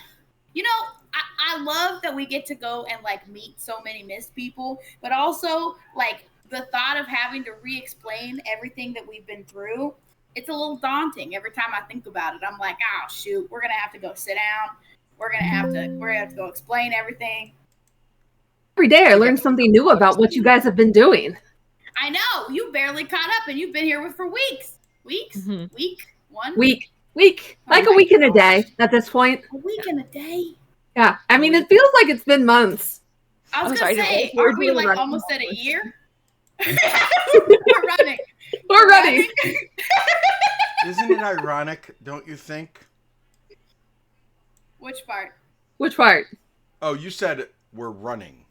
You know, I love that we get to go and like meet so many mist people, but also like the thought of having to re-explain everything that we've been through. It's a little daunting every time I think about it. I'm like, oh shoot, we're gonna have to go sit down. We're gonna have to go explain everything. Every day I learn something new about what you guys have been doing. I know you barely caught up, and you've been here for weeks. Weeks, Mhm. week, 1 Week. Oh Like a my week and a gosh. day at this point. a week and a day. Yeah. I mean, it feels like it's been months. I was Oh, gonna sorry, say, we're aren't we doing like running almost at a backwards. year? We're running. We're ready. Isn't it ironic, don't you think? Which part? Which part? Oh, you said we're running.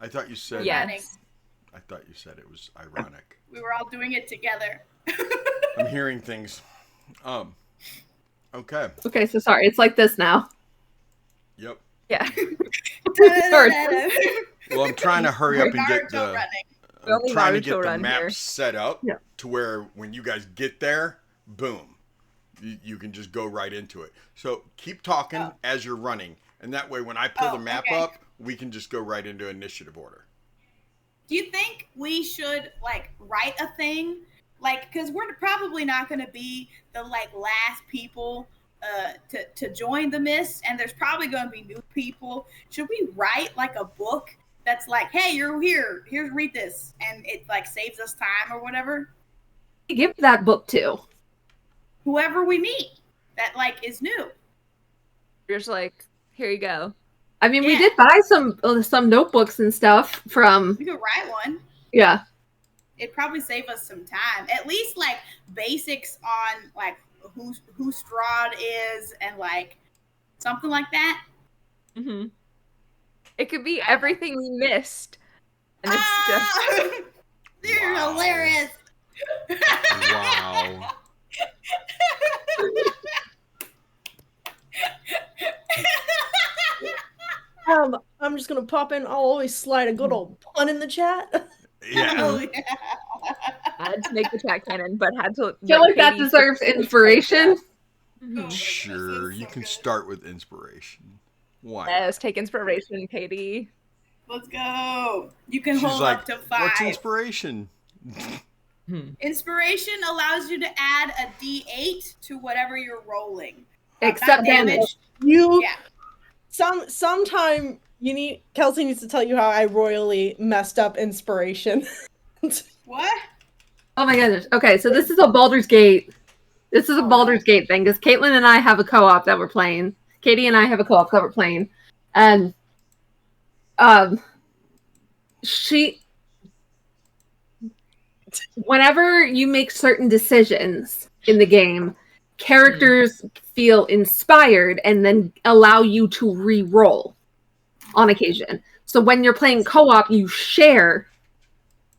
I thought you said. Yes. I thought you said it was ironic. We were all doing it together. I'm hearing things. Okay. Okay, so sorry. It's like this now. Yep. Yeah. Well, I'm trying to hurry up and get Naruto the. running. I'm Only trying to Naruto get the run map here. set up Yeah. to where when you guys get there, boom, you can just go right into it. So keep talking Oh. as you're running, and that way when I pull Oh, the map okay. up, we can just go right into initiative order. Do you think we should like write a thing? Like, because we're probably not going to be the like last people to join the Mist, and there's probably going to be new people. Should we write like a book that's like, hey, you're here. Here's read this, and it like saves us time or whatever. Give that book to Whoever we meet that like is new. You're just like, here you go. I mean, we Yeah. did buy some notebooks and stuff from. We could write one. Yeah. It'd probably save us some time. At least like basics on like who Strahd is and like something like that. Mm-hmm. It could be everything we missed. And it's just You're hilarious. Wow. I'm just gonna pop in. I'll always slide a good old pun in the chat. Yeah. Oh, yeah. I had to make the chat canon, but had to. I feel like that Katie deserves inspiration. Mhm. Sure, you can start with inspiration. Why? Yes, take inspiration, Katie. Let's go. You can She's hold like, up to 5. what's inspiration? Inspiration allows you to add a D8 to whatever you're rolling. Except Not damage. You Yeah. sometime you need Kelsey needs to tell you how I royally messed up inspiration. What? Oh my goodness. Okay, so this is a Baldur's Gate. This is a Baldur's Gate thing because Caitlin and I have a co-op that we're playing. Katie and I have a co-op that we're playing, and whenever you make certain decisions in the game, characters feel inspired and then allow you to re-roll on occasion. So when you're playing co-op, you share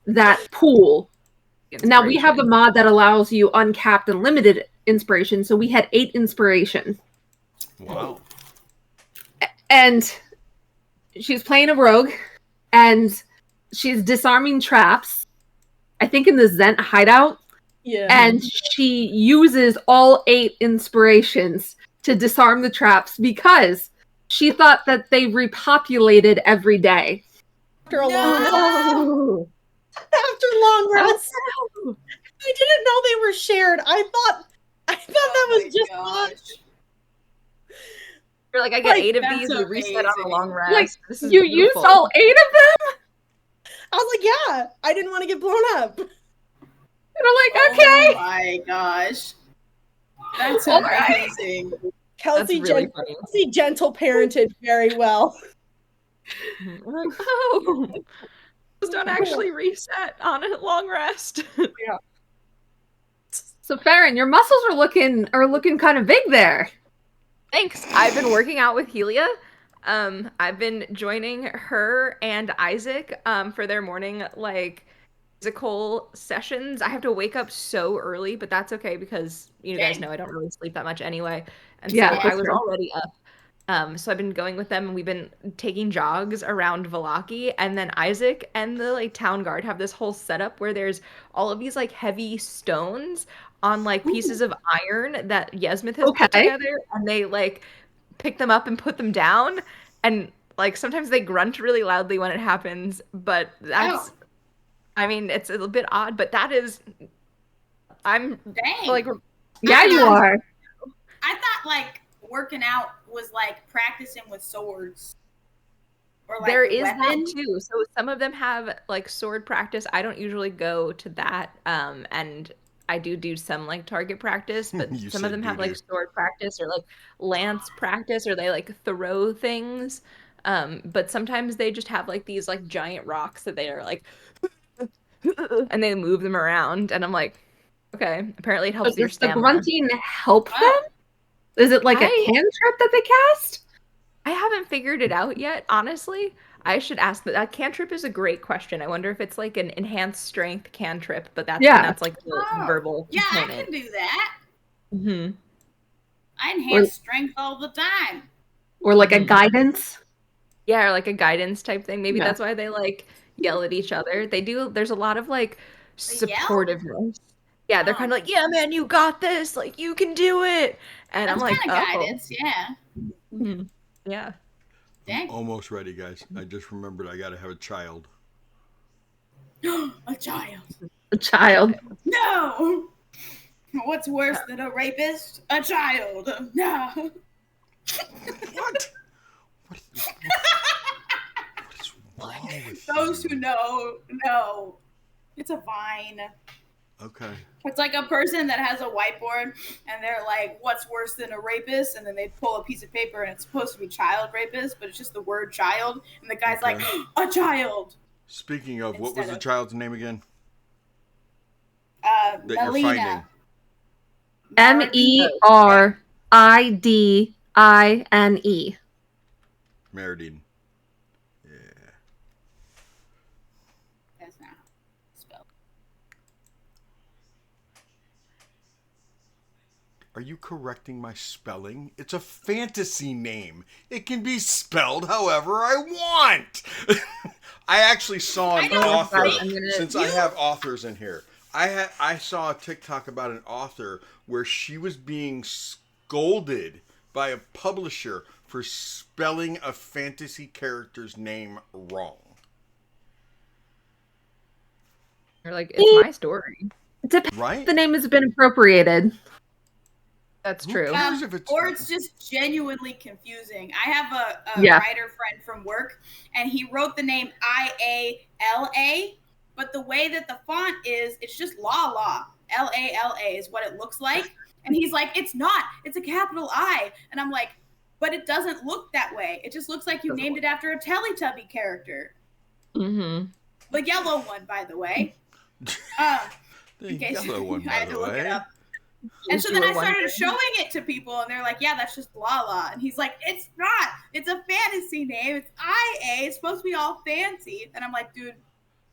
that pool. Now we have a mod that allows you uncapped and limited inspiration, so we had 8 inspiration. Wow. And she's playing a rogue, and she's disarming traps, I think in the Zent hideout. Yeah. And she uses all 8 inspirations to disarm the traps because she thought that they repopulated every day. After a long No! after long rest. I didn't know they were shared. I thought that was just gosh. You're like, I get Like, 8 of that's these, we reset on a amazing. long rest. Like, This is you beautiful. used all 8 of them? I was like, yeah, I didn't want to get blown up. And I'm like, okay. Oh my gosh. That's All right. amazing. Kelsey, That's really funny. Kelsey gentle parented very well. I'm like, oh, those don't actually reset on a long rest. So Farron, your muscles are looking kind of big there. Thanks. I've been working out with Helia. I've been joining her and Isaac for their morning like physical sessions. I have to wake up so early, but that's okay because you guys know I don't really sleep that much anyway. And so Yeah, I that's was true. already up. So I've been going with them and we've been taking jogs around Vallaki, and then Isaac and the like town guard have this whole setup where there's all of these like heavy stones on like pieces of iron that Yesmith has put Okay. together, and they like pick them up and put them down, and like sometimes they grunt really loudly when it happens, but that's I mean it's a little bit odd, but that is I'm Dang. like Yeah, you are. I thought like working out was like practicing with swords. Or like there the is weapon. that too. So some of them have like sword practice. I don't usually go to that. And I do some like target practice, but You some of said them have doo-doo. like sword practice or like lance practice, or they like throw things. But sometimes they just have like these like giant rocks that they are like and they move them around, and I'm like, okay, apparently it helps Does your the stamina. grunting help them? Wow. Is it like a I- cantrip that they cast? I haven't figured it out yet, honestly. I should ask that. Cantrip is a great question. I wonder if it's like an enhanced strength cantrip, but that's like the Oh, verbal Yeah, I component. can do that. Hmm. I enhance strength all the time. Or like a Mhm. guidance? Yeah, or like a guidance type thing. Maybe Yeah. that's why they like yell at each other. They do. There's a lot of like They yell? supportiveness. Yeah, they're Oh. kind of like, yeah, man, you got this. Like, you can do it. And That's I'm like, kind of oh. guidance, yeah. Mhm. Yeah. Dang. Almost ready, guys. I just remembered I gotta have a child. A child. A child. No. What's worse than a rapist? A child. No. What? What is Those who know. It's a vine. Okay. It's like a person that has a whiteboard and they're like, what's worse than a rapist? And then they pull a piece of paper and it's supposed to be child rapist, but it's just the word child. And the guy's like, a child. Speaking of, what was the child's name again? That Melina. Meridine. Meridine. Yeah. That's not spelled. Are you correcting my spelling? It's a fantasy name. It can be spelled however I want. I actually saw an author, since I have authors in here. I saw a TikTok about an author where she was being scolded by a publisher for spelling a fantasy character's name wrong. You're like, it's my story. Right? The name has been appropriated. That's true. Or it's just genuinely confusing. I have a writer friend from work, and he wrote the name I-A-L-A, but the way that the font is, it's just Lala. L-A-L-A is what it looks like. And he's like, it's not. It's a capital I. And I'm like, but it doesn't look that way. It just looks like you named it after a Teletubby character. Mm-hmm. The yellow one, by the way. The yellow one, by the way. Look it up. And so then I started showing it to people, and they're like, yeah, that's just Lala. And he's like, it's not. It's a fantasy name. It's IA. It's supposed to be all fancy. And I'm like, dude,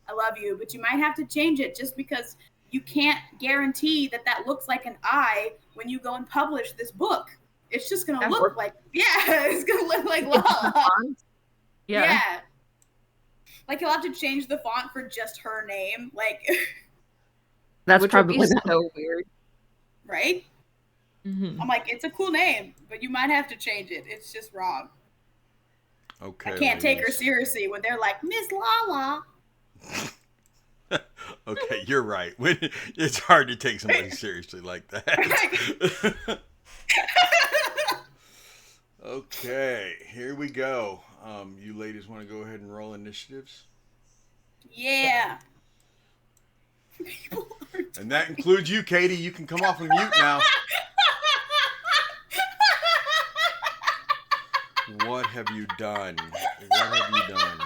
I love you, but you might have to change it just because you can't guarantee that that looks like an I when you go and publish this book. It's just going to look like, it's going to look like Lala. Yeah. Like, he'll have to change the font for just her name. Like, that's probably so weird. Right? Mm-hmm. I'm like, it's a cool name, but you might have to change it. It's just wrong. Okay. I can't take her seriously when they're like, Miss Lala. Okay, you're right. It's hard to take somebody seriously like that. Okay, here we go. You ladies want to go ahead and roll initiatives? Yeah. And that includes you, Katie. You can come off of mute now. What have you done? What have you done?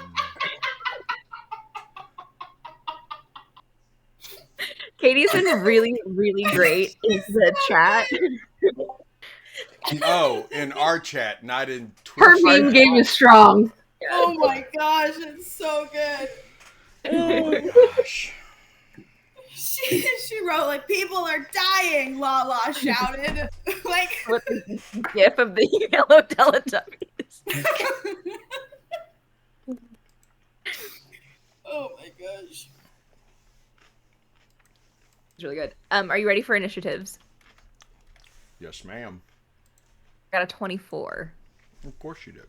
Katie's been really, really great in the chat. Oh, in our chat, not in Twitch. Her meme game is strong. Oh my gosh, it's so good. Oh my gosh. She wrote, like, people are dying, Lala shouted. Like, with the gif of the yellow Teletubbies. Oh my gosh. It's really good. Are you ready for initiatives? Yes, ma'am. I got a 24. Of course you did.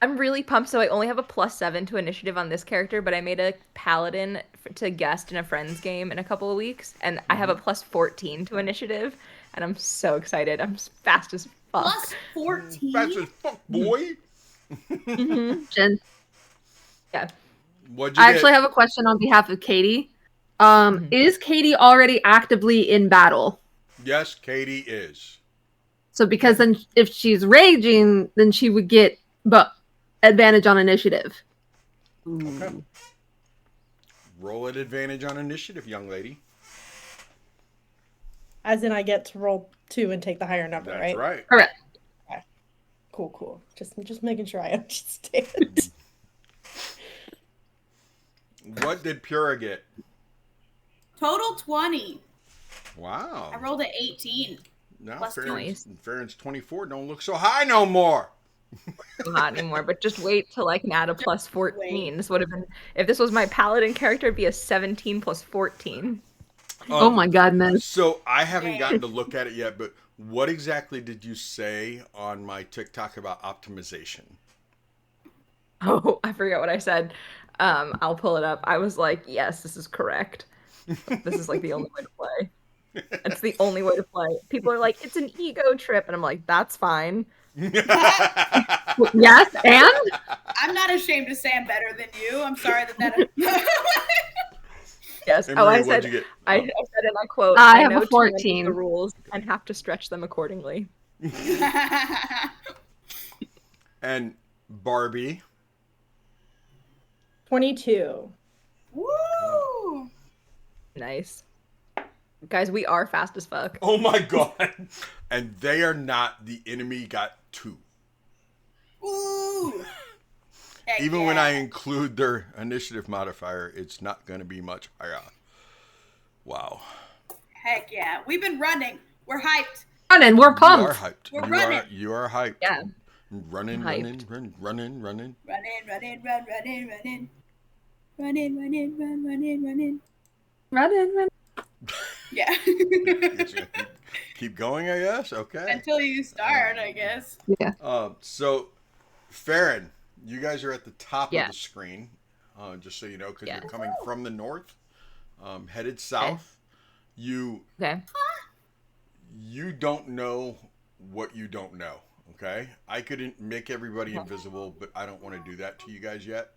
I'm really pumped. So I only have a +7 to initiative on this character, but I made a paladin to guest in a friend's game in a couple of weeks, and I have a +14 to initiative, and I'm so excited. I'm fast as fuck. +14? Fast as fuck, boy. Mm-hmm. Jen, What'd you I get? actually have a question on behalf of Katie. Is Katie already actively in battle? Yes, Katie is. So because then if she's raging, then she would get advantage on initiative. Okay. Roll at advantage on initiative, young lady. As in I get to roll 2 and take the higher number, That's right? right. Correct. Okay. Cool. Just making sure I understand. What did Pura get? Total 20. Wow. I rolled an 18. Now Plus Farron's 24 don't look so high no more. Not anymore, but just wait till I can add a +14. This would have been, if this was my paladin character, it'd be a 17 + 14. Oh my goodness. So I haven't gotten to look at it yet, but what exactly did you say on my TikTok about optimization? Oh, I forget what I said. I'll pull it up. I was like, yes, this is correct. This is like the only way to play. It's the only way to play. People are like, it's an ego trip. And I'm like, that's fine. Yes, and? I'm not ashamed to say I'm better than you. I'm sorry that. Yes. And Oh, Marie, I what'd said, you get? I said in my quote, I I have a know too many of 14. the rules and have to stretch them accordingly. And Barbie. 22. Woo! Nice. Guys, we are fast as fuck. Oh my god. And they are not. The enemy got 2. Ooh. Heck Even when yeah. I include their initiative modifier, it's not going to be much higher. Wow. Heck yeah. We've been running. We're hyped. Running, we're You are pumped. hyped. We're you running. you are hyped. Yeah. Running, I'm hyped. running. Running, running, running. Running, running. Running. Yeah. Keep going, I guess. Okay. Until you start, I guess. Yeah. So, Farron, you guys are at the top Yeah. of the screen, just so you know, because Yeah. you're coming from the north, headed south. You Okay. you don't know what you don't know. Okay, I couldn't make everybody invisible, but I don't want to do that to you guys yet.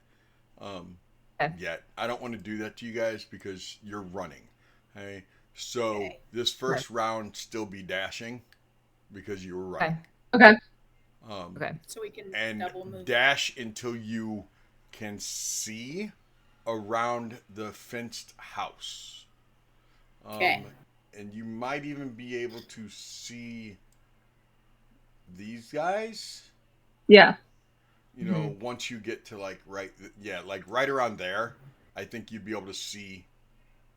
Okay. Yet I don't want to do that to you guys because you're running. Okay, so Okay. this first round still be dashing because you were running. Okay. Um, Okay. So we can and double move. dash until you can see around the fenced house. Okay. And you might even be able to see these guys. Yeah. You know, once you get to like right around there, I think you'd be able to see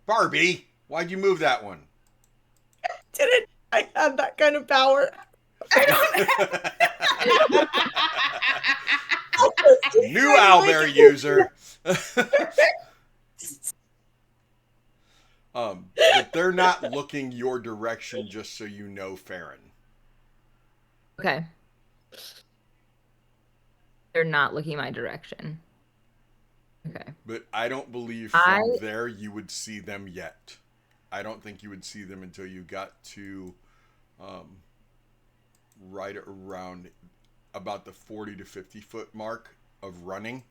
Barbie. Why'd you move that one? Didn't I have that kind of power? New owlbear user. But they're not looking your direction, just so you know, Farron. Okay. They're not looking my direction. Okay. But I don't believe from there you would see them yet. I don't think you would see them until you got to right around about the 40 to 50 foot mark of running.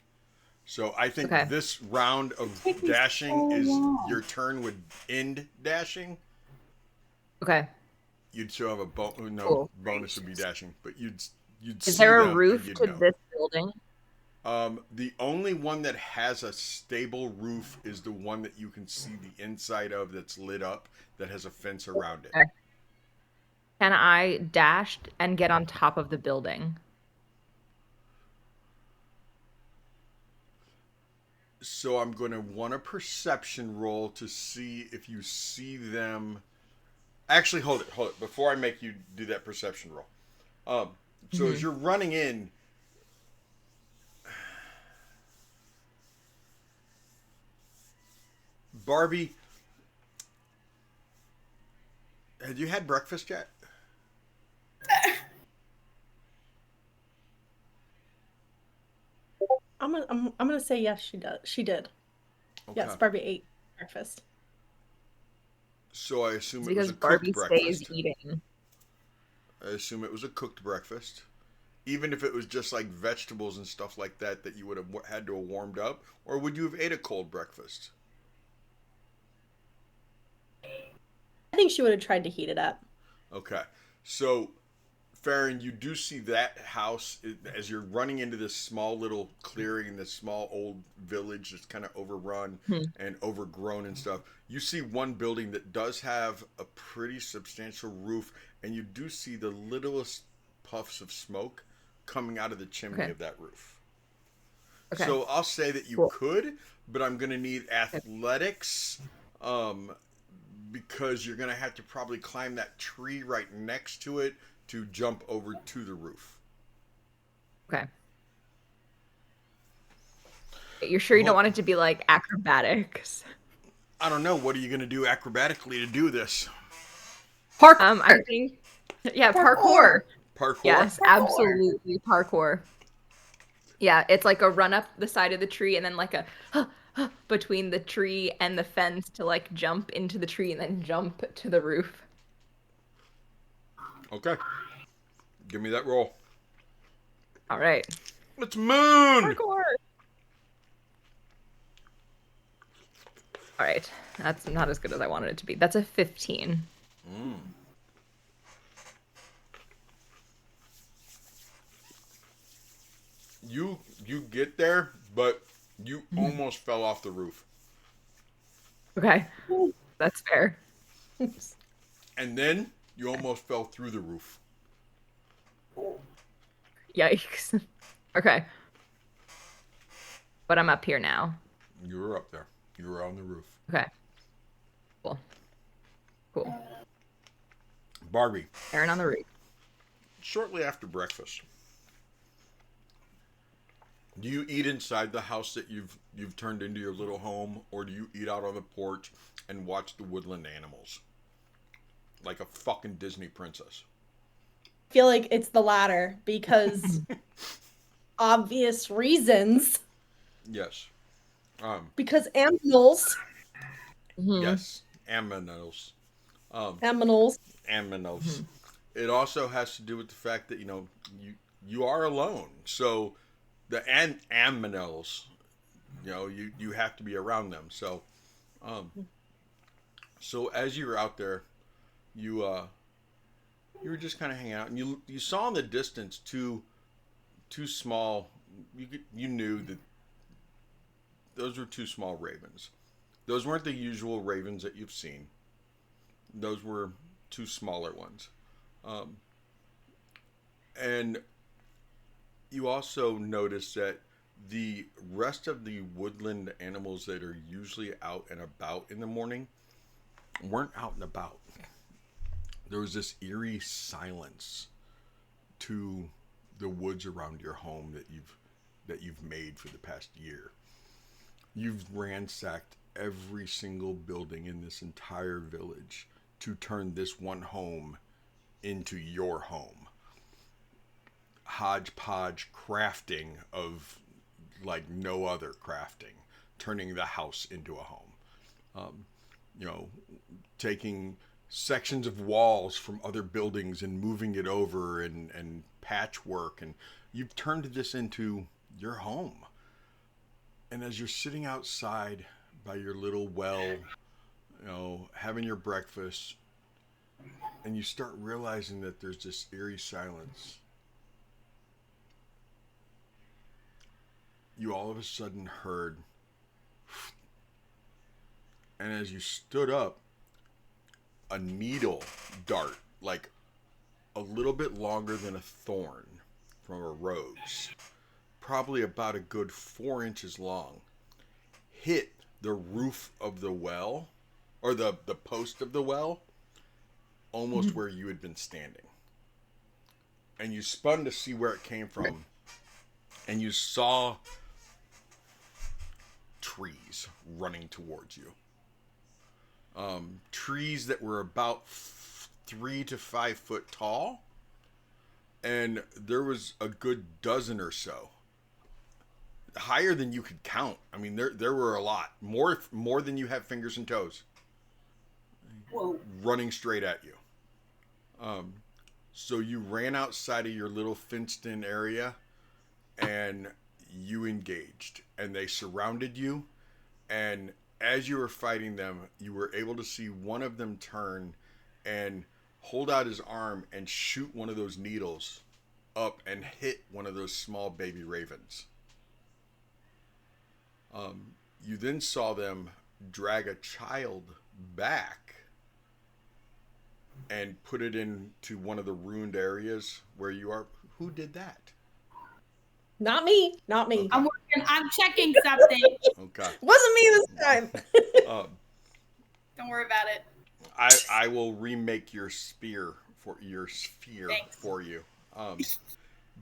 So I think this round of dashing is your turn would end dashing. Okay. You'd still have a bonus would be dashing, but you'd Is see there a them roof and to you'd know. this building? The only one that has a stable roof is the one that you can see the inside of that's lit up that has a fence around it. Okay. Can I dash and get on top of the building? So I'm going to want a perception roll to see if you see them. Actually, hold it. Before I make you do that perception roll. So as you're running in, Barbie, had you had breakfast yet? I'm gonna say yes. She did. Okay. Yes, Barbie ate breakfast. So I assume It's it was because a Barbie cooked stays breakfast. eating. I assume it was a cooked breakfast. Even if it was just like vegetables and stuff like that you would have had to have warmed up, or would you have ate a cold breakfast? I think she would have tried to heat it up. Okay. So, Farron, you do see that house as you're running into this small little clearing in this small old village that's kind of overrun and overgrown and stuff. You see one building that does have a pretty substantial roof, and you do see the littlest puffs of smoke coming out of the chimney of that roof. Okay. So I'll say that you could, but I'm going to need athletics because you're going to have to probably climb that tree right next to it to jump over to the roof. Okay. You're sure you don't want it to be like acrobatics? I don't know. What are you going to do acrobatically to do this? Parkour. I think, parkour. Parkour? Yes, absolutely parkour. Yeah, it's like a run up the side of the tree and then like a between the tree and the fence to like jump into the tree and then jump to the roof. Okay. Give me that roll. All right. It's Moon. Parkour. All right, that's not as good as I wanted it to be. That's a 15. You get there, but you almost fell off the roof. Okay, that's fair. And then you almost fell through the roof. Yikes. Okay. But I'm up here now. You were up there. You were on the roof. Okay. Cool. Cool. Barbie, Aaron on the roof. shortly after breakfast, do you eat inside the house that you've turned into your little home, or do you eat out on the porch and watch the woodland animals? Like a fucking Disney princess. I feel like it's the latter because obvious reasons. Yes. Because aminals. Yes. Aminals. Aminals. Aminals. It also has to do with the fact that, you are alone. So the aminals, you have to be around them. So so as you were out there, you were just kind of hanging out, and you saw in the distance two small. You knew that those were two small ravens. Those weren't the usual ravens that you've seen. Those were two smaller ones, and you also noticed that the rest of the woodland animals that are usually out and about in the morning weren't out and about. There was this eerie silence to the woods around your home that you've made for the past year. You've ransacked every single building in this entire village to turn this one home into your home. Hodgepodge crafting of like no other crafting, turning the house into a home. Taking sections of walls from other buildings and moving it over and patchwork, and you've turned this into your home. And as you're sitting outside by your little well, having your breakfast, and you start realizing that there's this eerie silence, you all of a sudden heard, and as you stood up, a needle dart, like a little bit longer than a thorn from a rose, probably about a good 4 inches long, hit the roof of the well, or the post of the well, almost where you had been standing. And you spun to see where it came from, and you saw trees running towards you. Trees that were about 3 to 5 foot tall, and there was a good dozen or so, higher than you could count. I mean, there were a lot more than you have fingers and toes. Whoa. Running straight at you. So you ran outside of your little fenced-in area, and you engaged, and they surrounded you, and as you were fighting them, you were able to see one of them turn and hold out his arm and shoot one of those needles up and hit one of those small baby ravens. You then saw them drag a child back and put it into one of the ruined areas where you are. Who did that? Not me. Not me. I'm working. I'm checking something. Okay. Wasn't me this time. Don't worry about it. I will remake your sphere Thanks. for you.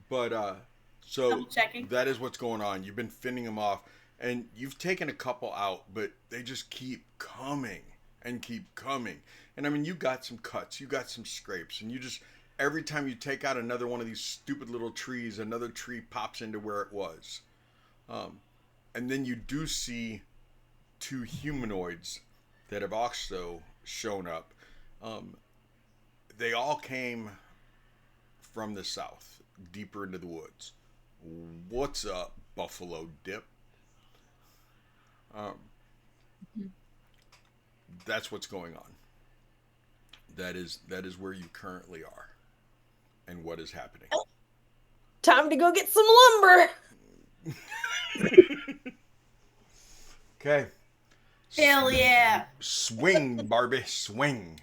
But so I'm checking. that is what's going on. You've been fending them off, and you've taken a couple out, but they just keep coming and keep coming. And I mean, you got some cuts, you got some scrapes, and you just, every time you take out another one of these stupid little trees, another tree pops into where it was. And then you do see two humanoids that have also shown up. They all came from the south, deeper into the woods. What's up, Buffalo Dip? That's what's going on. That is where you currently are, and what is happening. Time to go get some lumber. Okay. Hell yeah. Swing, Barbie, swing.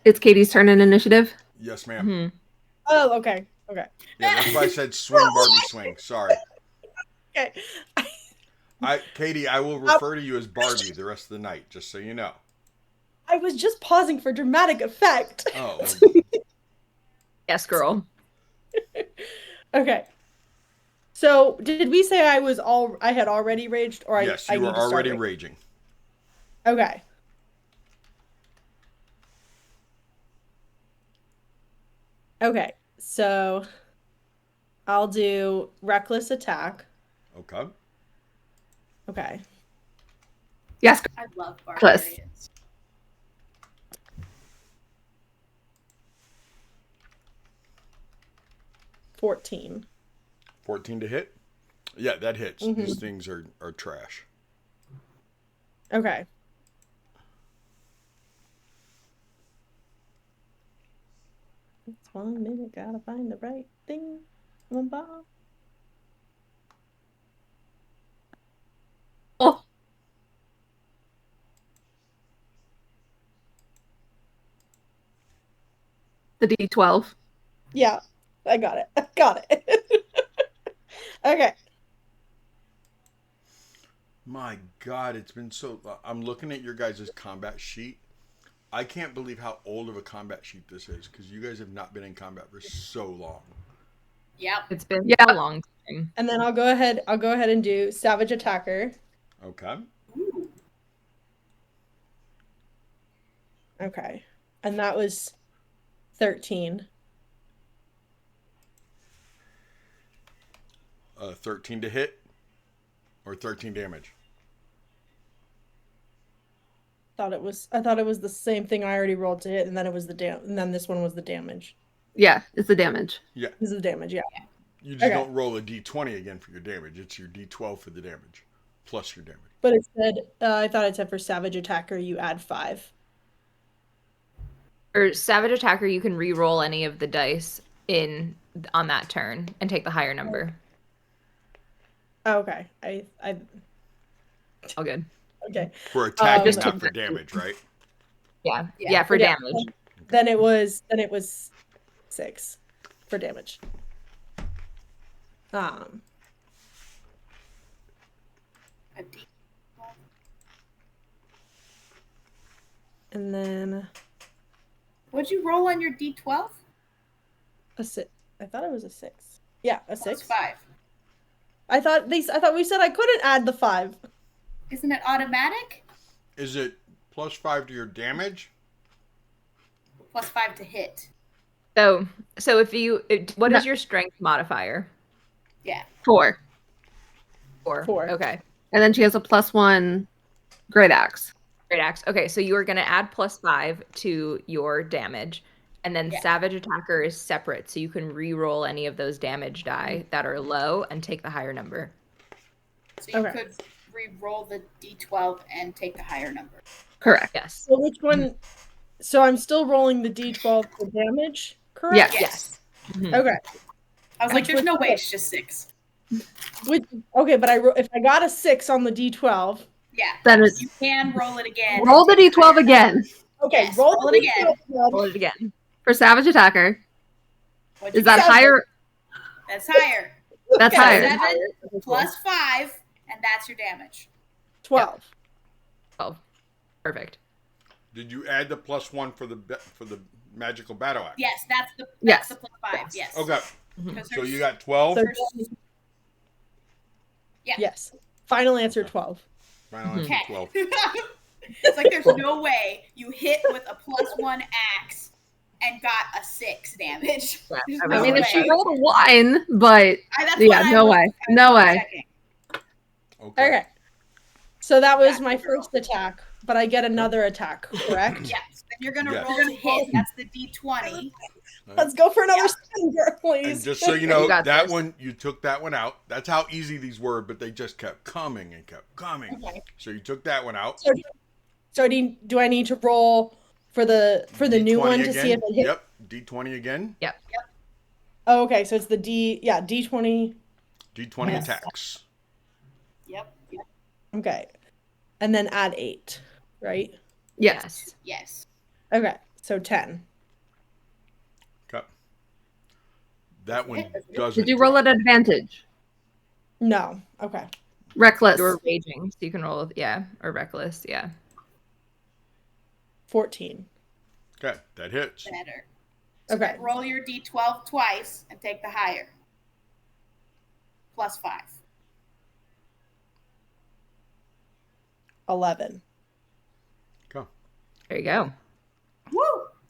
It's Katie's turn in initiative. Yes, ma'am. Mm-hmm. Oh, okay. Okay. Yeah, that's why I said swing, Barbie, swing. Sorry. Okay. Katie, I will refer to you as Barbie the rest of the night, just so you know. I was just pausing for dramatic effect. Oh. Yes, girl. Okay. So, did we say I had already raged, or Yes, I you need were to start already raging? raging. Okay. Okay. So, I'll do reckless attack. Okay. Okay. Yes. I love Plus. barbarians. $14. 14 to hit? Yeah, that hits. Mhm. These things are trash. Okay. It's 1 minute. Gotta find the right thing. Come on, Bob. Oh. The D12. Yeah, I got it. I got it. Okay. My God, it's been so... I'm looking at your guys' combat sheet. I can't believe how old of a combat sheet this is, because you guys have not been in combat for so long. Yep. It's been Yeah. a long time. And then I'll go ahead and do Savage Attacker. Okay. Ooh. Okay. And that was 13. 13 to hit? Or 13 damage? I thought it was the same thing I already rolled to hit, and then it was and then this one was the damage. Yeah, it's the damage. Yeah. This is damage, yeah. You just Okay. don't roll a d20 again for your damage. It's your d12 for the damage. Plus your damage. But it said, I thought it said for Savage Attacker, you add 5. For Savage Attacker, you can re-roll any of the dice on that turn and take the higher number. Oh, okay. All good. Okay. For attacking, Just not for damage, right? Yeah. Yeah. Yeah, for Yeah. damage. Then it was 6 for damage. A D. And then What'd you roll on your D12? a 6. I thought it was a 6. Yeah, a Plus 6. 5. I thought we said I couldn't add the 5. Isn't it automatic? Is it plus 5 to your damage? Plus 5 to hit. So what is your strength modifier? Yeah. 4. 4. 4. Okay. And then she has a +1 great axe. Great axe. Okay, so you are going to add +5 to your damage. And then Yeah. Savage Attacker is separate, so you can re-roll any of those damage die that are low and take the higher number. So you Okay. could re-roll the D12 and take the higher number. Correct. Yes. So which one? So I'm still rolling the D12 for damage, correct? Yes. Mhm. Okay. I was like, Which there's was no way good. it's just 6. Okay, but if I got a 6 on the D12, Yeah. Then it's You can roll it again. roll the D12 again okay, Yes, roll roll the it again. D12 Roll it again. for Savage Attacker. What'd you Is that get? higher? That's higher. That's Okay. higher. 7 plus 5, and that's your damage. 12. 12. Perfect. Did you add the +1 for the magical battle axe? Yes, that's the Yes. plus 5. Yes. Okay. Mhm. 'Cause So hers- you got 12. So, Yeah. yes. Final answer 12. Final answer Okay. 12. It's like there's no way you hit with a +1 axe and got a 6 damage. Yeah, There's I no I mean, way. if she rolled a 1, but That's yeah, what I no was- way. I was No way. checking. Okay. Okay. So that was Yeah, my girl. first attack, but I get another attack, correct? Yes. Then you're gonna Yes. roll to hit. That's the D20. Let's go for another spin, girl, And please. just so you You know, got that this. one, you took that one out. That's how easy these were, but they just kept coming and kept coming. Okay. So you took that one out. So do I need to roll for the new D20 one to again. see if it hits? Yep. D20 again. Oh, okay, so it's the D20. D20 Yes. attacks. Yep. Okay. And then add 8, right? Yes. Yes. Okay, so 10. Okay. That one doesn't. Did you roll drop. at advantage? No. Okay. Reckless. You're raging, so you can roll, or reckless, yeah. 14. Okay, that hits. Better. Okay. Roll your D12 twice and take the higher. +5. 11. Okay. There you go. Woo!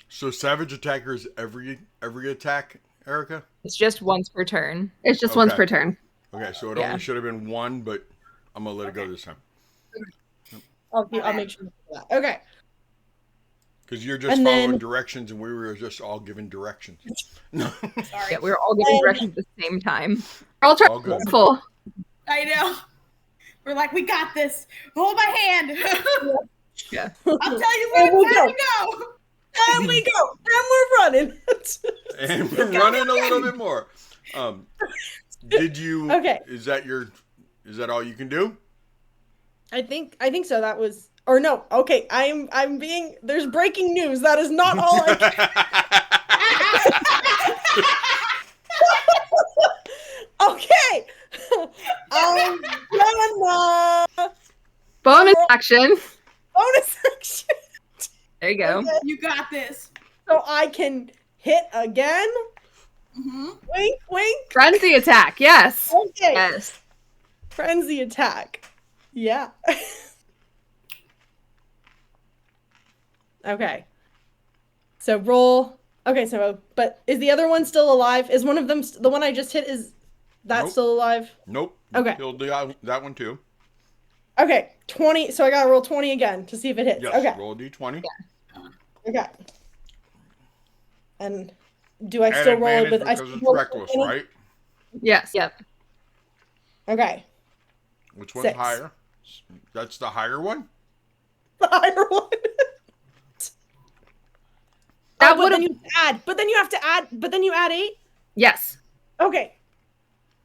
So savage attacker is every attack, Erica? It's just once per turn. It's just once Okay. per turn. Okay, so it Yeah. only should have been one, but I'm gonna let it go Okay. this time. I'll make sure of that. Okay. Because you're just And following then- directions and we were just all given directions. No. Sorry. Yeah, we were all giving And- directions at the same time. We're all trying All to good. be full. I know. We're like, we got this. Hold my hand. Yeah. I'll tell you There when we it's time go. to go. And we go. And we're running. And we're running a little bit more. Did you Okay. is that all you can do? I think so. That was, or no. Okay. There's breaking news. That is not all I can. Okay. I'm gonna Bonus action. bonus action There you go. Okay. You got this. so I can hit again. Mm-hmm. Wink, wink. Frenzy attack. Yes. Okay. Yes. Frenzy attack. Yeah. Okay. So roll. Okay, but is the other one still alive? Is one of them the one I just hit? Is that Nope. still alive? Nope. Okay. Killed that one too. Okay, 20. So I gotta roll 20 again to see if it hits. Yes. Okay. Roll a D20. Okay. And do I At still roll it advantage with? I because still it's roll reckless, with right? Yes. Yep. Okay. Which one's 6. higher? That's the higher one? The higher one. That But would then have. you add. But then you have to add. But then you add 8. Yes. Okay.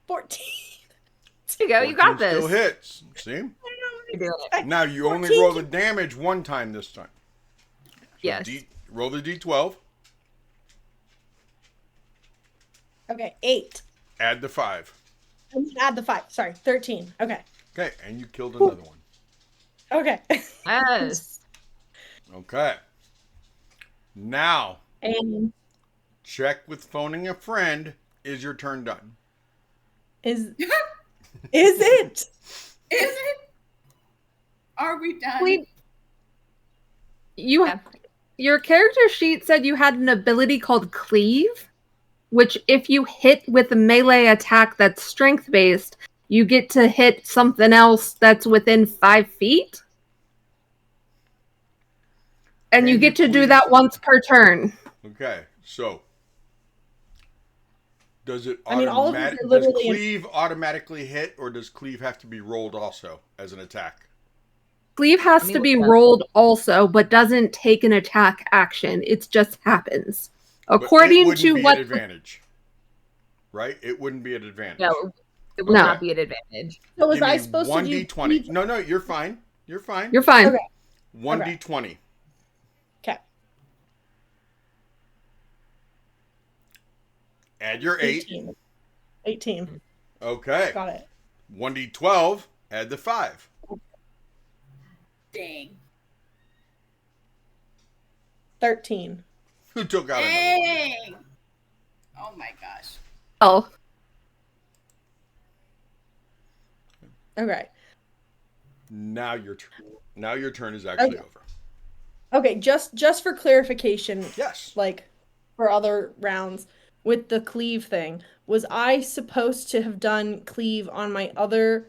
14. There you go. You got 14 this. Still hits. See? You're doing it. Now you only 14. roll the damage one time this time. So Yes. roll the D12. Okay, 8. Add the 5. And then add the 5. Sorry, 13. Okay. Okay, and you killed another one. Okay. Yes. Okay. Now, And check with phoning a friend. Is your turn done? is it? Is it? Are we done? Wait. Yeah. Your character sheet said you had an ability called Cleave, which if you hit with a melee attack that's strength based, you get to hit something else that's within 5 feet. And you Can get you to do please- that once per turn. Okay, so does it I mean, all of these are does literally- cleave automatically hit, or does cleave have to be rolled also as an attack? Cleave has Let me to be look it up. rolled also, but doesn't take an attack action. It just happens. But it According wouldn't to be what an advantage, right? It wouldn't be an advantage. No, it will No. not be an advantage. So was Give I me supposed one to do D20. No, you're fine. You're fine. you're fine. Okay. One Okay. D20. Okay. Add your 8. 18. 18. Okay. Got it. 1D12. Add the 5. Dang. 13. Who took out another one? Dang. Oh my gosh. Oh, Okay. Now your turn is actually Okay. over. Okay, just for clarification, Yes. like for other rounds with the cleave thing, was I supposed to have done cleave on my other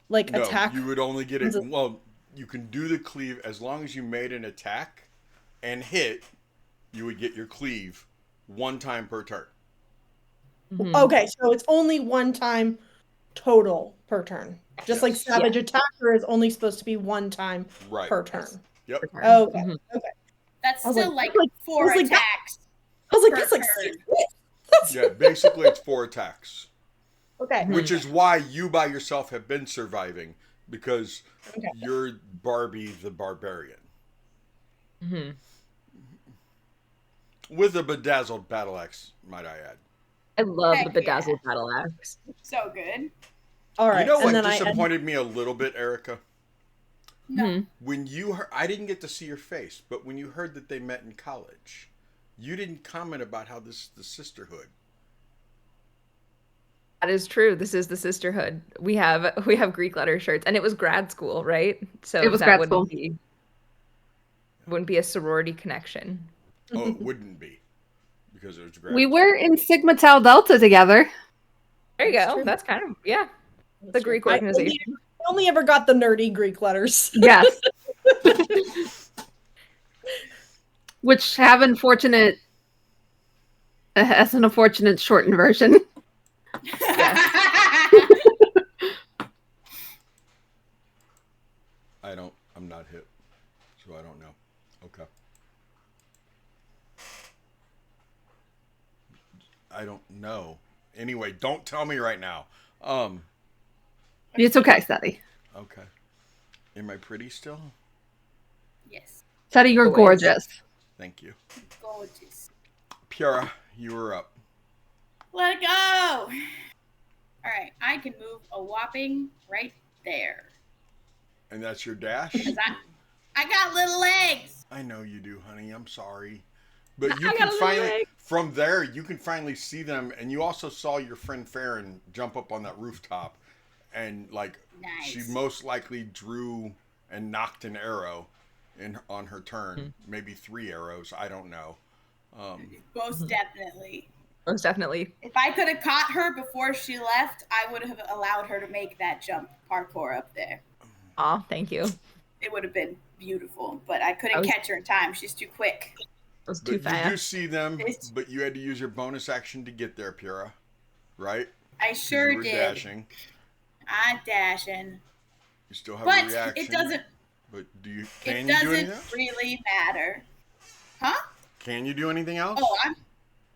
like No, attack? you would only get it. Well, you can do the cleave as long as you made an attack and hit. You would get your cleave one time per turn. Okay, so it's only one time total per turn. Just like Yes. Savage Attacker is only supposed to be one time Right. per turn. Yep. Okay. Okay. That's I was still like- like 4 I was like, attacks. I was like, per that's like turn. Yeah, basically it's 4 attacks. Okay. Which is why you by yourself have been surviving, because Okay. you're Barbie the Barbarian. Mm-hmm. With a bedazzled battle axe, might I add. I love Heck the bedazzled battle axe. So good. All right. You know and what then disappointed me a little bit, Erica? No. Mhm. When you heard, I didn't get to see your face, but when you heard that they met in college, you didn't comment about how this is the Sisterhood. That is true. This is the Sisterhood. We have Greek letter shirts, and it was grad school, right? So It was that grad school. wouldn't be a sorority connection. Oh, it wouldn't be, because it was grad. We were in Sigma Tau Delta together. There you That's go. true. That's kind of the That's Greek true. organization. I only ever got the nerdy Greek letters. Yes. Which have unfortunate has an unfortunate shortened version. I'm not hit, so I don't know. Okay. I don't know. Anyway, don't tell me right now. It's okay, Sadie. Okay. Am I pretty still? Yes. Sadie, you're Always. gorgeous. Thank you. Gorgeous. Pura, you were up. Let it go. All right. I can move a whopping right there. And that's your dash? 'Cause I got little legs. I know you do, honey. I'm sorry. But you I got can a little finally, leg. from there, you can finally see them. And you also saw your friend Farron jump up on that rooftop. And, like, she Nice. most likely drew and knocked an arrow on her turn. Maybe 3 arrows. I don't know. Most definitely. Most definitely. If I could have caught her before she left, I would have allowed her to make that jump parkour up there. Aw, thank you. It would have been beautiful, but I couldn't catch her in time. She's too quick. It was But too you do fast. see them, but you had to use your bonus action to get there, Pura. Right? I sure You were did. dashing. I'm dashing. You still have But a reaction. it doesn't But it you do anything doesn't else? really matter. Huh? Can you do anything else? Oh, I'm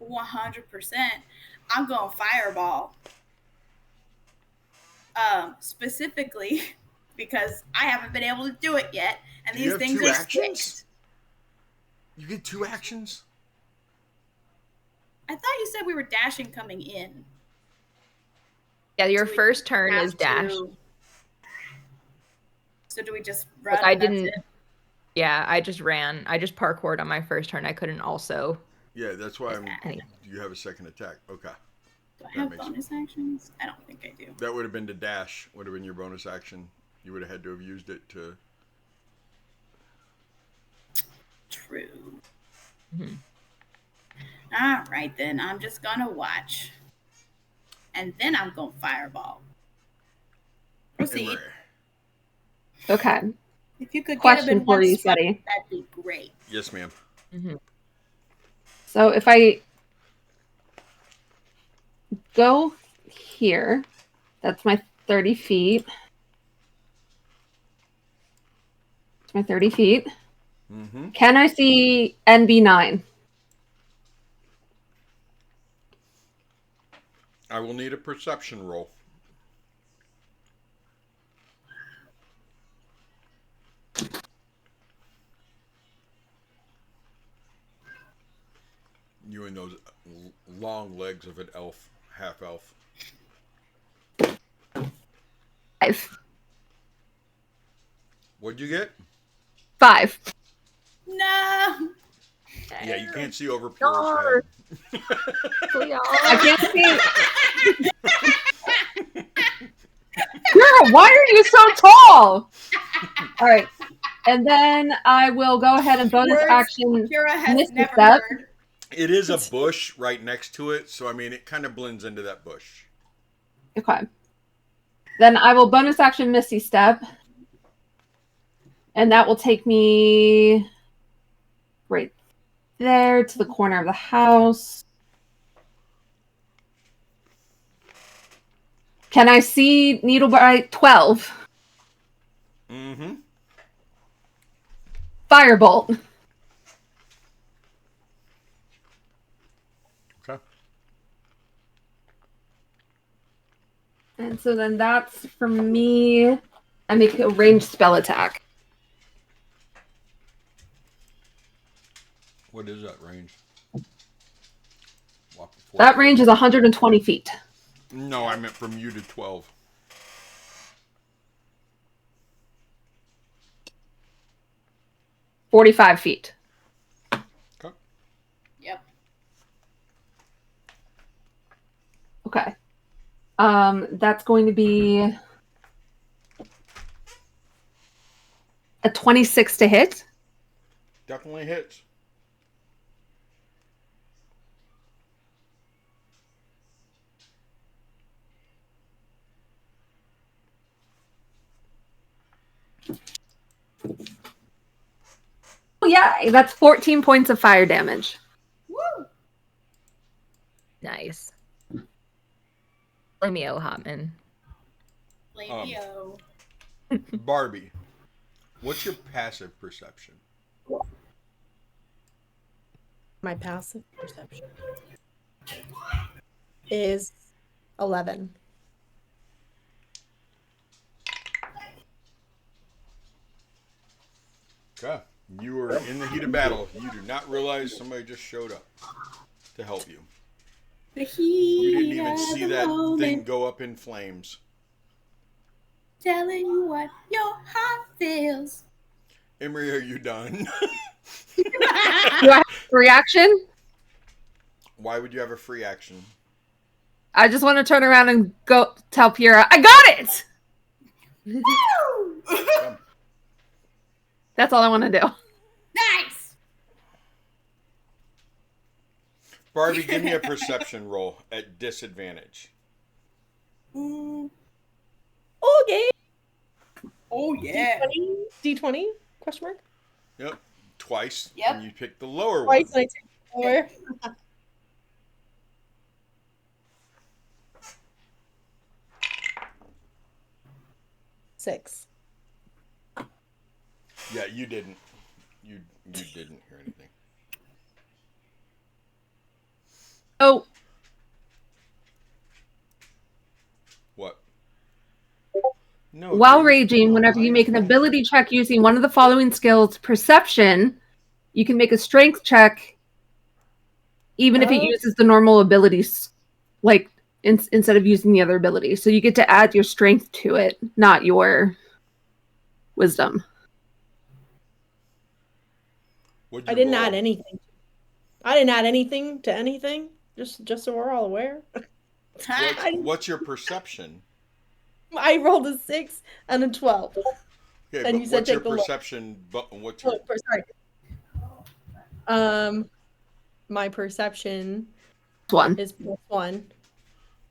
100%. I'm going fireball. Specifically because I haven't been able to do it yet, and Do you these have things 2 are actions? sticks. You get 2 actions? I thought you said we were dashing coming in. Yeah, your So we first turn have is dash. So do we just run? Like, I and that's didn't. it? Yeah, I just ran. I just parkoured on my first turn. I couldn't also. Yeah, that's why Any- you have a second attack. Okay. Do I have makes bonus actions? I don't think I do. That would have been to dash, would have been your bonus action. You would have had to have used it to... True. Mhm. All right, then. I'm just going to watch. And then I'm going to fireball. Proceed. Okay. If you could get Question them in for one you, spot, Sadie. that'd be great. Yes, ma'am. Mhm. So if I go here, that's my 30 feet. It's my 30 feet. Mm-hmm. Can I see NB9? I will need a perception roll. You and those long legs of an elf, half elf. 5. What'd you get? 5. No. Yeah, you can't see over Darn. Pura's I can't see. Girl, why are you so tall? All right. And then I will go ahead and bonus Words action. Kira has Misty never Step. heard. It is a bush right next to it, so I mean, it kind of blends into that bush. Okay. Then I will bonus action Misty Step. And that will take me right there to the corner of the house. Can I see Needlebright 12? Mm-hmm. Firebolt. Okay. And so then that's for me. I make a ranged spell attack. What is that range? Walk before That range is 120 feet. No, I meant from you to 12. $45 Okay. Yep. Okay. That's going to be a 26 to hit. Definitely hits. Oh yeah, that's 14 points of fire damage. Woo! Nice. Flameo Hotman. Flavio. Barbie, what's your passive perception? My passive perception is 11. Okay. You are in the heat of battle. You do not realize somebody just showed up to help you. The heat You didn't even of see the that moment, thing go up in flames. telling you what your heart feels. Emery, are you done? Do I have a reaction? Why would you have a free action? I just want to turn around and go tell Pyrrha, I got it! Come. That's all I want to do. Nice. Barbie, give me a perception roll at disadvantage. Mm, Okay. oh yeah. D20? Question mark? Yep. Twice. Yep. And you pick the lower Twice one. I take 4. 6. Yeah, you didn't. You didn't hear anything. Oh, What? No. while dude. raging, whenever you make an ability check using one of the following skills, perception, you can make a strength check even if it Oh. uses the normal abilities, like instead of using the other ability. So you get to add your strength to it, not your wisdom. What'd I you didn't roll? add anything. I didn't add anything to anything. Just so we're all aware. What's your perception? I rolled a 6 and a 12. Okay, And but you said what's your take the look. perception? What's your Sorry. My perception One. is +1.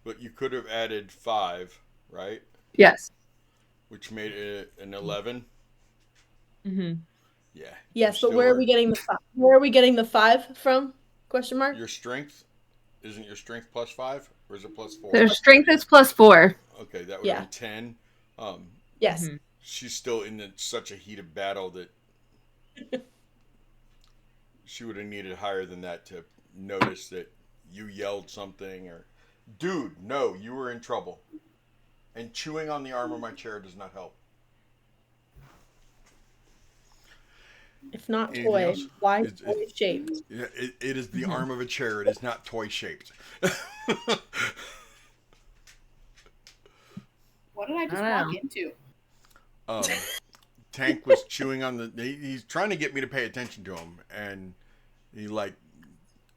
But you could have added 5, right? Yes. Which made it an 11. Mm-hmm. Yeah. Yes, you but where are still we getting the 5? Where are we getting the 5 from? Question mark. Your strength? Isn't your strength +5? Or is it +4? Their strength is +4. Okay, that would Yeah. have been 10. Yes. Mhm. She's still in such a heat of battle that she would have needed higher than that to notice that you yelled something or, dude, no, you were in trouble. And chewing on the arm of my chair does not help. If not Anything toy, else? why It's- toy shaped? Yeah, it is the arm of a chair. It is not toy shaped. What did I just I don't walk know. into? Tank was chewing on the. He's trying to get me to pay attention to him, and he like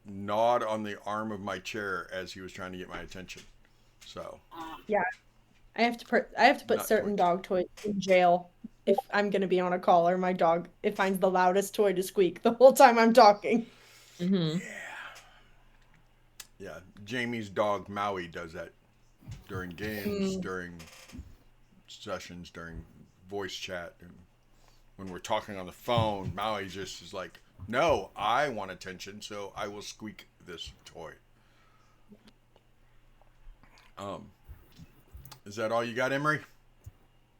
gnawed on the arm of my chair as he was trying to get my attention. So I have to put Not certain toy. dog toys in jail if I'm gonna be on a call or my dog it finds the loudest toy to squeak the whole time I'm talking. Mm-hmm. yeah, Jamie's dog Maui does that during games, during sessions during voice chat, and when we're talking on the phone, Maui just is like, "No, I want attention, so I will squeak this toy." Is that all you got, Emery?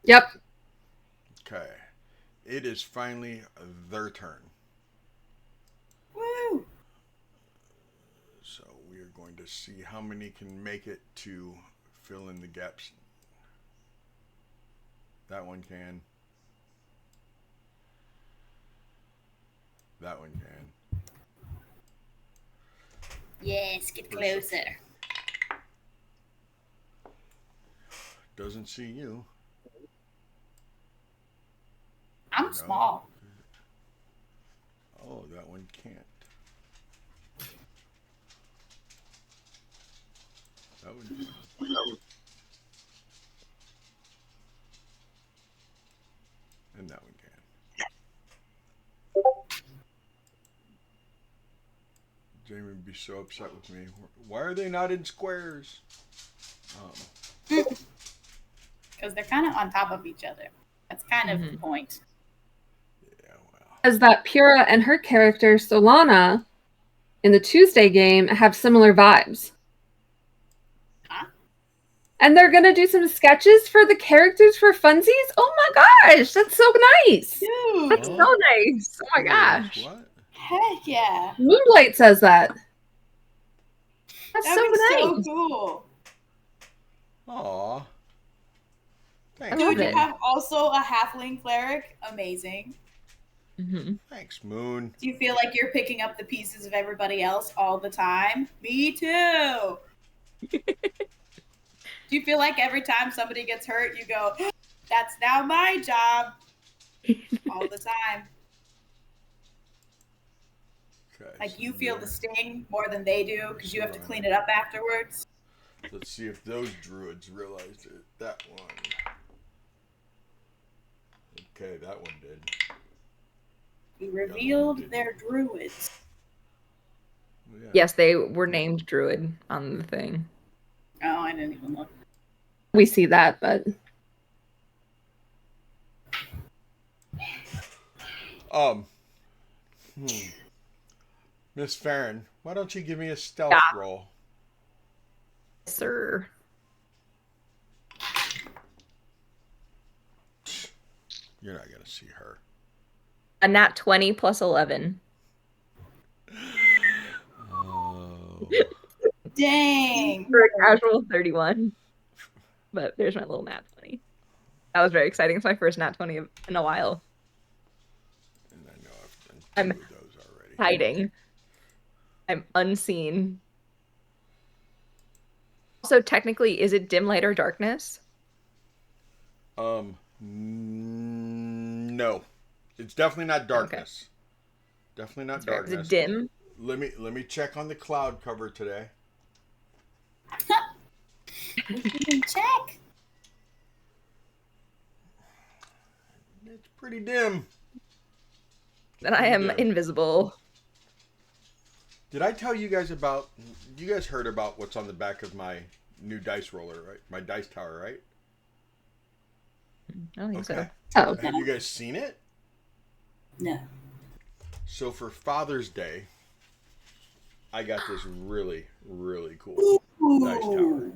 Yep. Okay. It is finally their turn. Woo! So we are going to see how many can make it to fill in the gaps. That one can. That one can. Yes, get closer. Doesn't see you. I'm No. small. Oh, that one can't. That one can. And that one can. Jamie would be so upset with me. Why are they not in squares? Because they're kind of on top of each other. That's kind of the point. Yeah, well. As that Pura and her character, Solana, in the Tuesday game, have similar vibes. Huh? And they're going to do some sketches for the characters for funsies? Oh my gosh, that's so nice. Dude. That's so nice. Oh my gosh. What? Heck yeah. Moonlight says that. That's That so would be nice. so cool. Aw. Thanks. I love Dude, you it. have also a halfling cleric. Amazing. Thanks, Moon. Do you feel like you're picking up the pieces of everybody else all the time? Me too. Do you feel like every time somebody gets hurt, you go, "That's now my job," all the time? Okay, Like so you feel the there. sting more than they do because you have to clean it up afterwards. Let's see if those druids realized it. That one. Okay, that one did. We revealed their druids. Yeah. Yes, they were named Druid on the thing. Oh, I didn't even look. We see that, but Miss Farron, why don't you give me a stealth Yeah. roll? Sir. You're not gonna see her. A nat 20 plus 11. Oh. Dang. For a casual 31. But there's my little nat 20. That was very exciting. It's my first nat 20 in a while. And I know I've done I'm two of those already. Hiding. I'm unseen. Also, technically, is it dim light or darkness? No. It's definitely not darkness. Definitely not Is it darkness. dim? Let me check on the cloud cover today. We can check. It's pretty dim. Then I am Dim. invisible. Did I tell you guys about? You guys heard about what's on the back of my new dice roller, right? My dice tower, right? I don't think so. oh, Have you guys seen it? No. So for Father's Day, I got this really, really cool dice tower.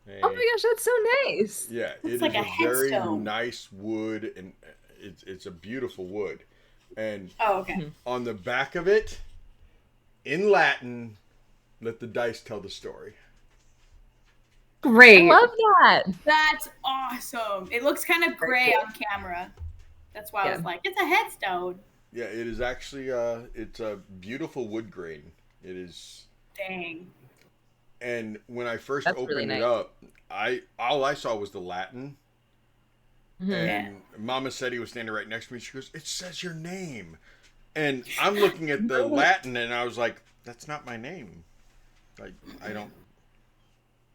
Hey. Oh my gosh, that's so nice. Yeah, it It's is like a a very headstone. nice wood, and it's a beautiful wood. And Oh, okay. on the back of it, in Latin, let the dice tell the story. I great. love that. That's awesome. It looks kind of gray on camera. That's why I was Yeah. like, it's a headstone. Yeah, it is actually it's a beautiful wood grain. It is. Dang. And when I first That's opened really it nice. up, all I saw was the Latin. Mhm. And Mama said he was standing right next to me. She goes, "It says your name," and I'm looking at the Latin, and I was like, "That's not my name. Like, I don't.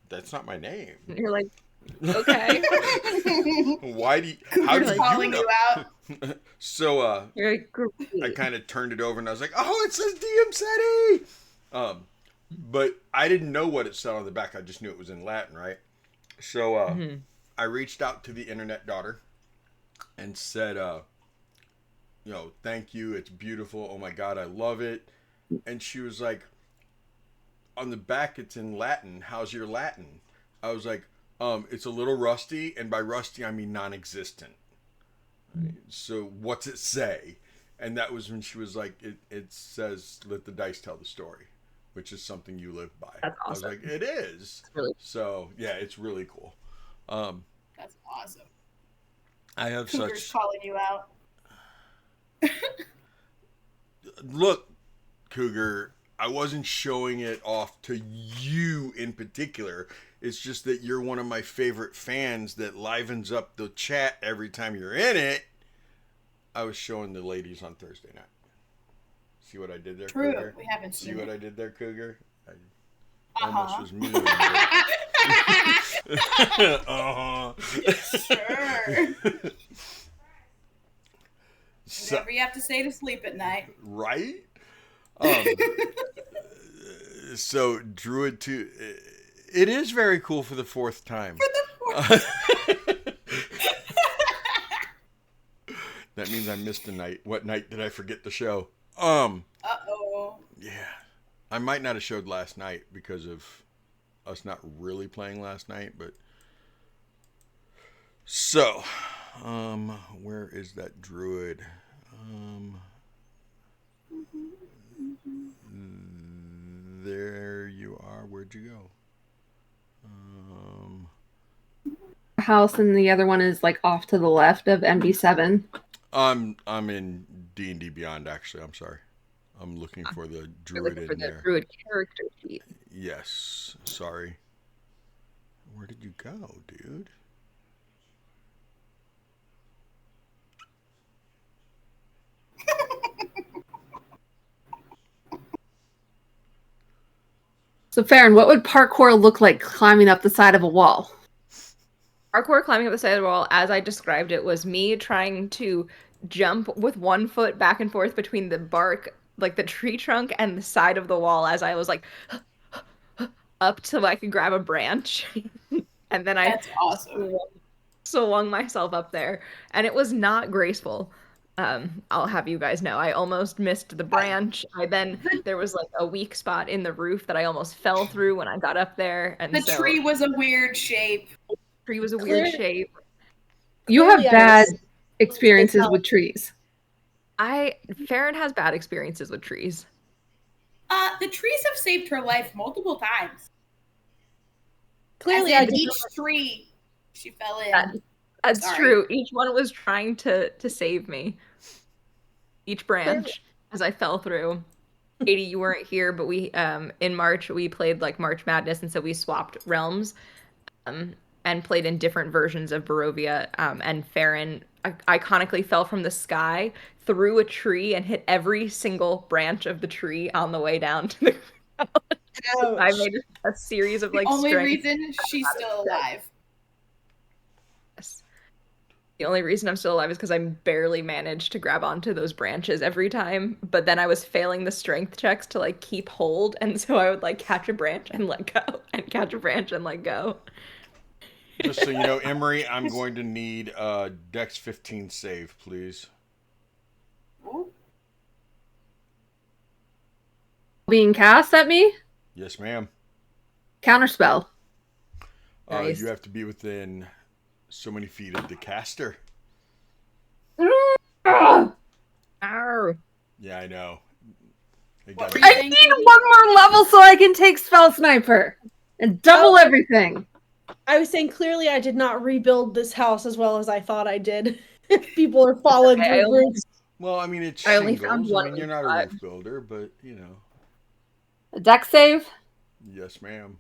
That's not my name." You're like, okay. Why do? How Cooper's do calling you you know? out. So You're like, I great. kind of turned it over, and I was like, "Oh, it says DM SETI." But I didn't know what it said on the back. I just knew it was in Latin, right? So Mhm. I reached out to the internet daughter and said, thank you. It's beautiful. Oh my God, I love it. And she was like, on the back, it's in Latin. How's your Latin? I was like, it's a little rusty. And by rusty, I mean non-existent. Right? So what's it say? And that was when she was like, it says, let the dice tell the story, which is something you live by. That's awesome. I was like, it is. Really? So, yeah, it's really cool. That's awesome. I have Cougar's such... calling you out. Look, Cougar, I wasn't showing it off to you in particular. It's just that you're one of my favorite fans that livens up the chat every time you're in it. I was showing the ladies on Thursday night. See what I did there, True. Cougar? We haven't seen See what it. I did there, Cougar? I Uh-huh. almost was mean. Uh-huh. Sure. So, Whatever you have to say to sleep at night. right? So Druid 2, it is very cool for the fourth time. That means I missed a night. What night did I forget the show? Uh-oh. Yeah. I might not have showed last night because of us not really playing last night, but so, where is that Druid? There you are. Where'd you go? House, and the other one is like off to the left of MB7. I'm in D&D Beyond, actually. I'm sorry. I'm looking for the Druid in there. Druid character sheet. Yes. Sorry. Where did you go, dude? So, Farron, what would parkour look like climbing up the side of a wall? Parkour climbing up the side of the wall, as I described it, was me trying to jump with one foot back and forth between the bark, like the tree trunk, and the side of the wall as I was like up till I could grab a branch. And then That's awesome. swung myself up there. And it was not graceful. I'll have you guys know. I almost missed the branch. There was like a weak spot in the roof that I almost fell through when I got up there. And The so, tree was a weird shape. tree was a weird shape. You have Clearly, bad experiences with trees. Farron has bad experiences with trees. The trees have saved her life multiple times. Clearly, As I in did each tree she fell in. That's Sorry. true. Each one was trying to save me. Each branch as I fell through. Katie, you weren't here, but we in March we played like March Madness, and so we swapped realms and played in different versions of Barovia. And Farron iconically fell from the sky through a tree and hit every single branch of the tree on the way down to the ground. I made a series of like The only strength. reason she's still alive. The only reason I'm still alive is because I barely managed to grab onto those branches every time. But then I was failing the strength checks to like keep hold, and so I would like catch a branch and let go, and catch a branch and let go. Just so you know, Emery, I'm going to need a Dex 15 save, please. Ooh. Being cast at me? Yes, ma'am. Counterspell. Nice. You have to be within so many feet of the caster. Arr. Yeah, I know. What were you I saying, need Katie? one more level so I can take Spell Sniper and double everything. I was saying clearly I did not rebuild this house as well as I thought I did. People are falling Okay, through roofs. Well, I mean, it's I only found shingles. I one mean, you're not a spot. roof builder, but, you know. A deck save? Yes, ma'am.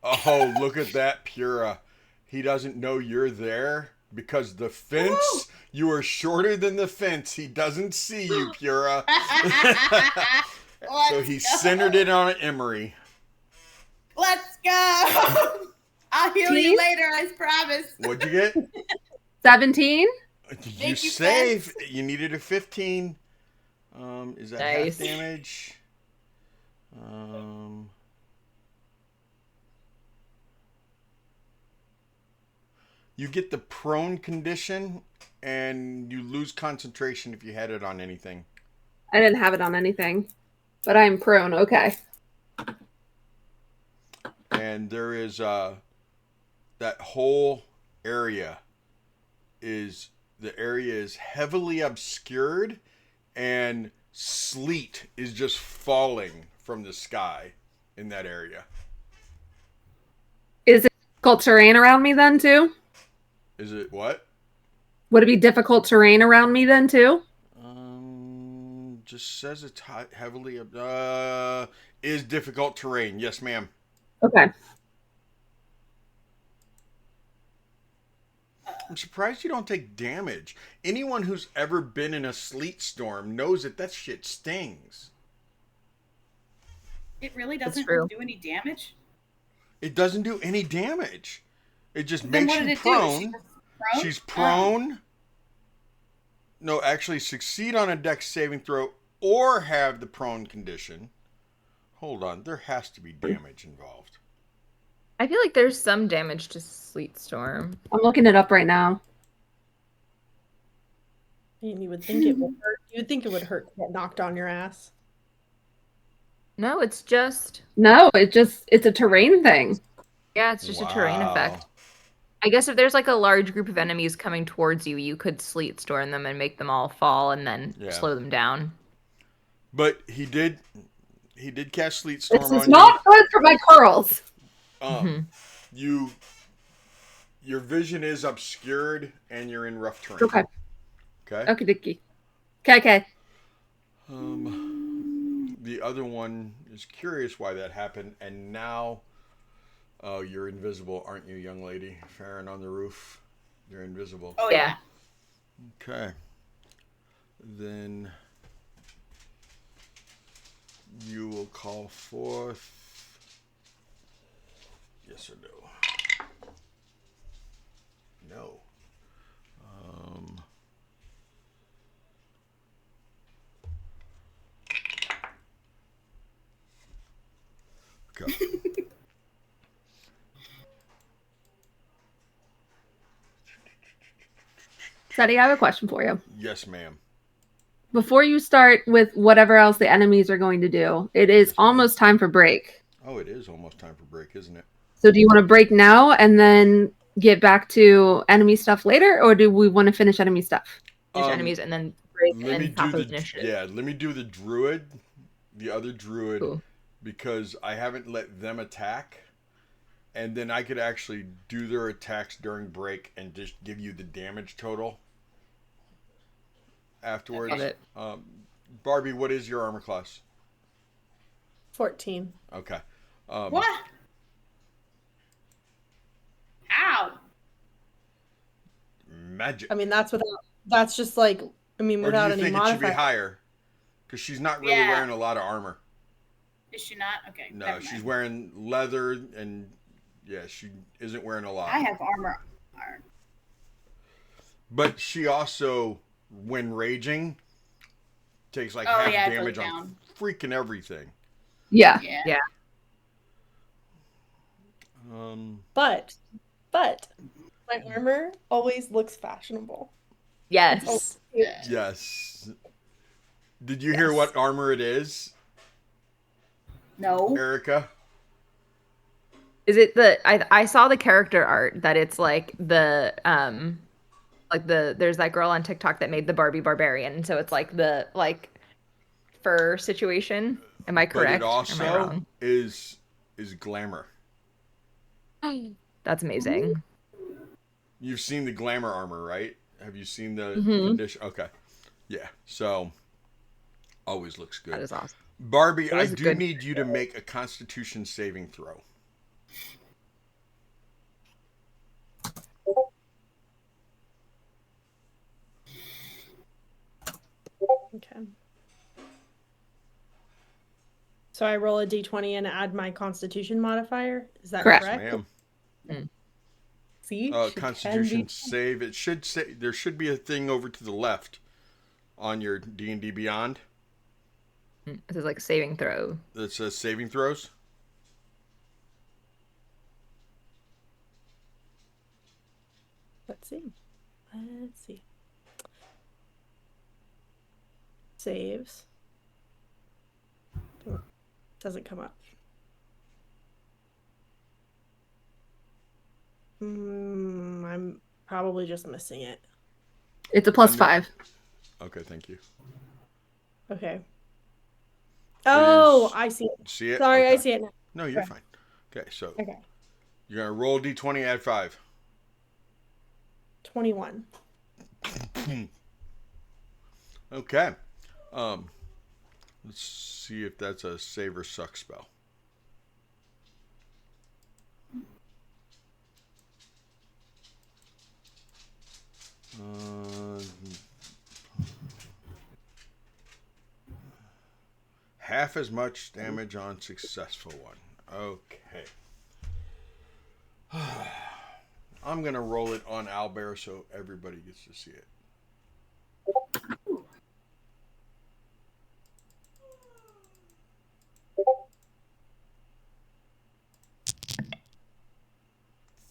Oh, look at that, Pura. He doesn't know you're there because the fence, you are shorter than the fence. He doesn't see you, Pura. So he centered it on Emery. Let's go. I'll heal you later, I promise. What'd you get? 17? You save. You needed a 15. Is that Nice. half damage? You get the prone condition, and you lose concentration if you had it on anything. I didn't have it on anything, but I'm prone. Okay. And there is that whole area is heavily obscured, and sleet is just falling from the sky in that area. Is it difficult terrain around me then too? Is it what? Would it be difficult terrain around me then too? Just says it's heavily is difficult terrain. Yes, ma'am. Okay. I'm surprised you don't take damage. Anyone who's ever been in a sleet storm knows that shit stings. It really doesn't true. do any damage? It doesn't do any damage. It just Then makes what did you it do? prone. Prone? She's prone. No, actually succeed on a dex saving throw or have the prone condition. Hold on, there has to be damage involved. I feel like there's some damage to Sleet Storm. I'm looking it up right now. You would think it would hurt. You would think it would hurt to get knocked on your ass. No, it's just No, it's a terrain thing. yeah, it's just a terrain Wow. effect. I guess if there's like a large group of enemies coming towards you, you could Sleet Storm them and make them all fall and then slow them down. But he did cast Sleet Storm This on is not good for my curls. you. Your vision is obscured and you're in rough terrain. Okay. Okay. Okay, Dicky. Okay. The other one is curious why that happened, and now, oh, you're invisible, aren't you, young lady? Farron on the roof, you're invisible. Oh, Yeah. Okay. Then you will call forth. Yes or no? No. Okay. Seti, I have a question for you. Yes, ma'am. Before you start with whatever else the enemies are going to do, it is almost time for break. Oh, it is almost time for break, isn't it? So do you want to break now and then get back to enemy stuff later, or do we want to finish enemy stuff? Finish enemies and then break Let me and top do of initiative. let me do the druid, the other druid, Cool. because I haven't let them attack, and then I could actually do their attacks during break and just give you the damage total afterwards. Love it. Barbie, what is your armor class? 14. Okay. What? Ow. Magic. I mean, that's just like, I mean, Or do without you any think it should be modifier. higher? Because she's not really Yeah. wearing a lot of armor. Is she not? Okay. No, never she's mind. wearing leather, and yeah, she isn't wearing a lot. I have armor. But she also, when raging, takes like Oh, half yeah, it goes damage on down. freaking everything. Yeah. Yeah. Yeah. But my armor always looks fashionable. Yes. Yes. Did you hear what armor it is, No. Erica? Is it I saw the character art that it's like the there's that girl on TikTok that made the Barbie Barbarian, and so it's like the fur situation. Am I correct? But it or am I also wrong? is glamour. That's amazing. You've seen the glamour armor, right? Have you seen the Mhm. condition? Okay. Yeah. So always looks good. That is awesome. Barbie, It I is do good. need you to make a Constitution saving throw. Okay. So I roll a d20 and add my constitution modifier? Is that Correct. correct? Ma'am. See? She Constitution can be- save. It should say there should be a thing over to the left on your D&D Beyond This is like saving throw. that says saving throws. see. Let's see. Saves. Doesn't come up. I'm probably just missing it. It's a +5. Okay, thank you. Okay. Oh, is- I see it. See it? Sorry, Okay. I see it now. No, you're Okay. fine. Okay, so Okay. you're gonna roll d20, add 5. 21. Okay. Let's see if that's a save or suck spell. Half as much damage on successful one. Okay. I'm gonna roll it on Owlbear so everybody gets to see it.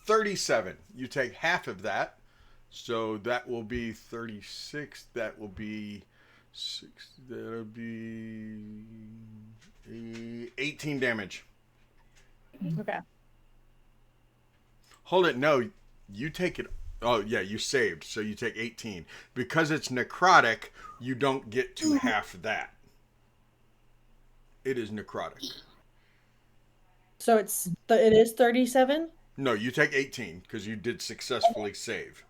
$37. You take half of that, so that will be 36. That will be 6. That'll be 18 damage. Okay. Hold it. No, you take it. Oh, yeah, you saved. So you take 18. Because it's necrotic, you don't get to half that. It is necrotic. So it is 37? No, you take 18 because you did successfully save.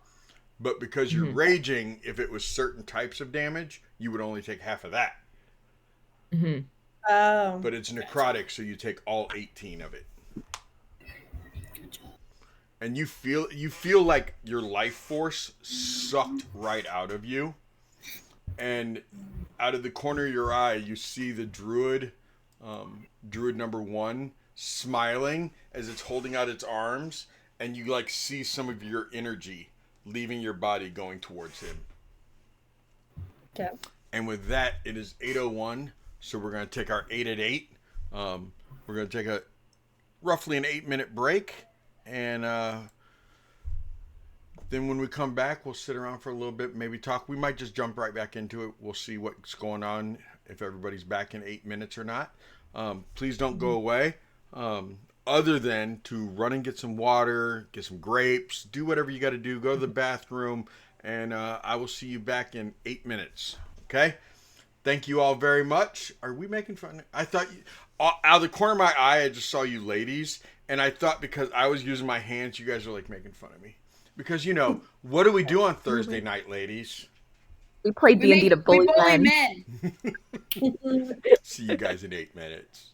But because you're raging, if it was certain types of damage, you would only take half of that. Oh. But it's necrotic, so you take all 18 of it. And you feel like your life force sucked right out of you. And out of the corner of your eye, you see the druid, druid number 1, smiling as it's holding out its arms, and you like see some of your energy leaving your body going towards him. Okay. And with that, it is 8:01, so we're going to take our 8 at 8. We're going to take a roughly an 8-minute break, and then when we come back, we'll sit around for a little bit, maybe talk. We might just jump right back into it. We'll see what's going on, if everybody's back in 8 minutes or not. Please don't go away. Other than to run and get some water, get some grapes, do whatever you got to do. Go to the bathroom, and I will see you back in 8 minutes. Okay? Thank you all very much. Are we making fun? I thought out of the corner of my eye, I just saw you ladies, and I thought because I was using my hands, you guys were like making fun of me. Because what do we do on Thursday night, ladies? We played D&D to bully men. men. See you guys in 8 minutes.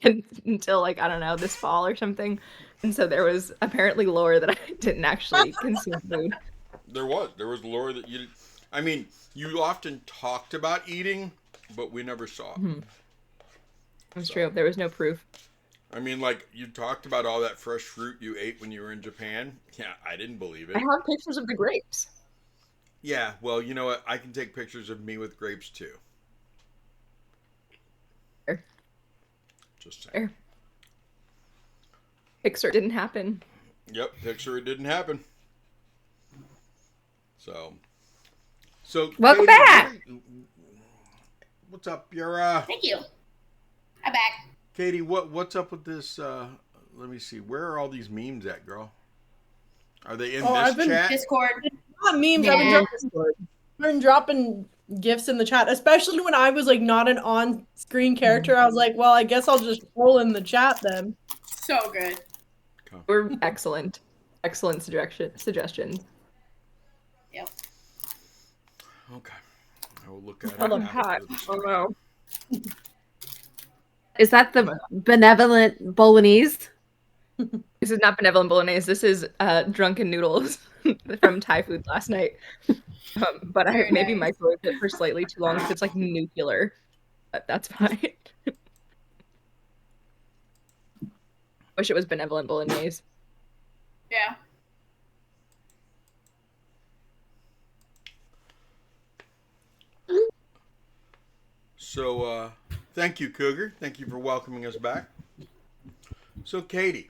until like, I don't know, this fall or something. And so there was apparently lore that I didn't actually consume food. There was lore that I mean, you often talked about eating, but we never saw it. Mm-hmm. That's true. There was no proof. I mean, like, you talked about all that fresh fruit you ate when you were in Japan. Yeah, I didn't believe it. I have pictures of the grapes. Yeah, well, you know what? I can take pictures of me with grapes too. Fair. Just saying. Fair. Pixar didn't happen. Yep, picture it didn't happen. So Welcome Katie, back. What's up? You're Thank you. I'm back. Katie, what's up with this? Let me see. Where are all these memes at, girl? Are they in I've this been chat? Discord. Not memes. Yeah. I've been dropping gifts in the chat, especially when I was like not an on-screen character. I was like, well, I guess I'll just roll in the chat then. So good. We're excellent. Excellent suggestions. Yep. Okay. I will look at it. I love after hot. this. Oh no. Is that the benevolent bolognese? This is not benevolent bolognese. This is drunken noodles from Thai food last night. But I Very maybe nice. microwaved it for slightly too long because it's like nuclear. But that's fine. Wish it was benevolent bolognese. Yeah. So, thank you, Cougar. Thank you for welcoming us back. So, Katie,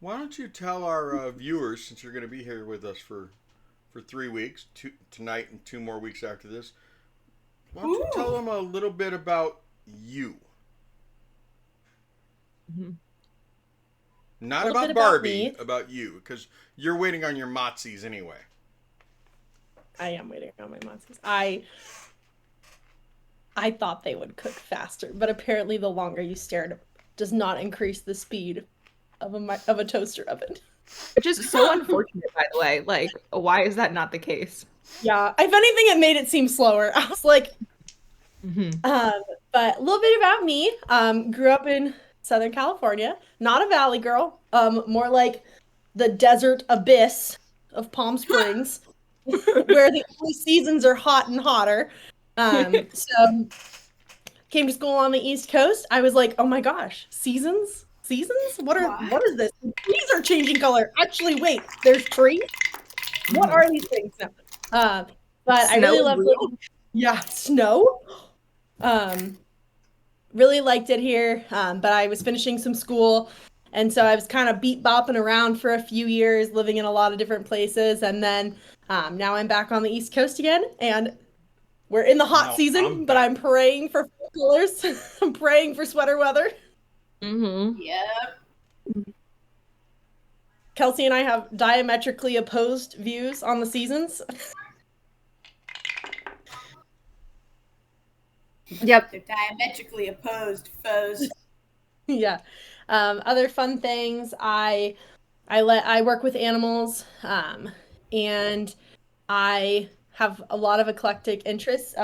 why don't you tell our viewers, since you're going to be here with us for 3 weeks, tonight and 2 more weeks after this, why don't you tell them a little bit about you? Mm-hmm. Not A little about bit about Barbie, me. about you, because you're waiting on your Motzies anyway. I am waiting on my monsters. I thought they would cook faster, but apparently the longer you stare at it does not increase the speed of a toaster oven. Which is so unfortunate, by the way. Like, why is that not the case? Yeah, if anything, it made it seem slower. I was like, Mm-hmm. but a little bit about me. Grew up in Southern California, not a valley girl. More like the desert abyss of Palm Springs, where the only seasons are hot and hotter. So came to school on the East Coast. I was like, oh my gosh, seasons? What is this? Trees are changing color. Actually, wait, there's trees? What are these things? No. But I really love living. Yeah, snow. Really liked it here. But I was finishing some school, and so I was kind of beat bopping around for a few years, living in a lot of different places, and then now I'm back on the East Coast again, and we're in the hot season, but I'm praying for fall colors. I'm praying for sweater weather. Mm-hmm. Yep. Kelsey and I have diametrically opposed views on the seasons. Yep. They're diametrically opposed foes. Yeah. Other fun things. I work with animals, and I have a lot of eclectic interests,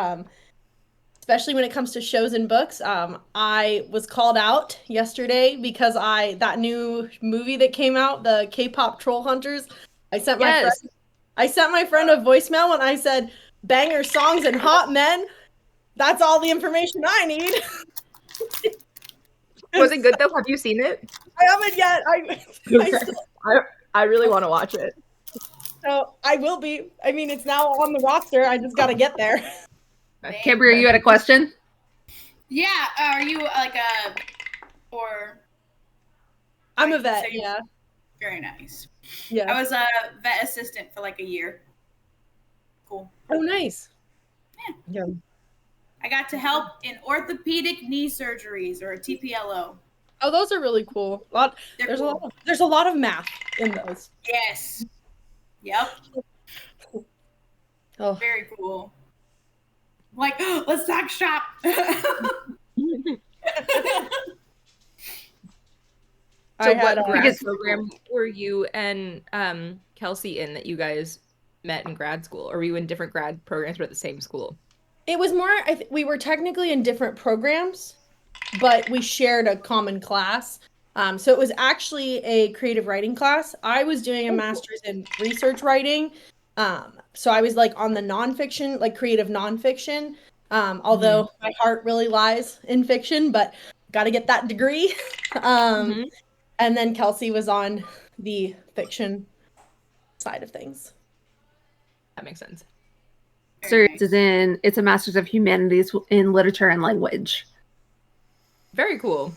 especially when it comes to shows and books. I was called out yesterday because that new movie that came out, the K-pop Troll Hunters. I sent my friend a voicemail and I said, "Banger songs and hot men. That's all the information I need." Was it good though? Have you seen it? I haven't yet. I really want to watch it. So I will be. I mean, it's now on the roster. I just got to get there. Cambria, you had a question? Yeah. Are you like or? I'm a Like, vet. so you- Yeah. Very nice. Yeah. I was a vet assistant for like a year. Cool. Oh, nice. Yeah. I got to help in orthopedic knee surgeries, or a TPLO. Oh, those are really cool. There's cool. a lot of math in those. Yes. Yep. Oh. Very cool. Like, let's talk shop. So I had, what grad because- program were you and Kelsey in that you guys met in grad school? Or were you in different grad programs but at the same school? It was more. We were technically in different programs, but we shared a common class. So it was actually a creative writing class. I was doing a master's in research writing. So I was like on the nonfiction, like creative nonfiction. Although my heart really lies in fiction, but got to get that degree. And then Kelsey was on the fiction side of things. That makes sense. Master's is in, it's a Master's of Humanities in Literature and Language. Very cool.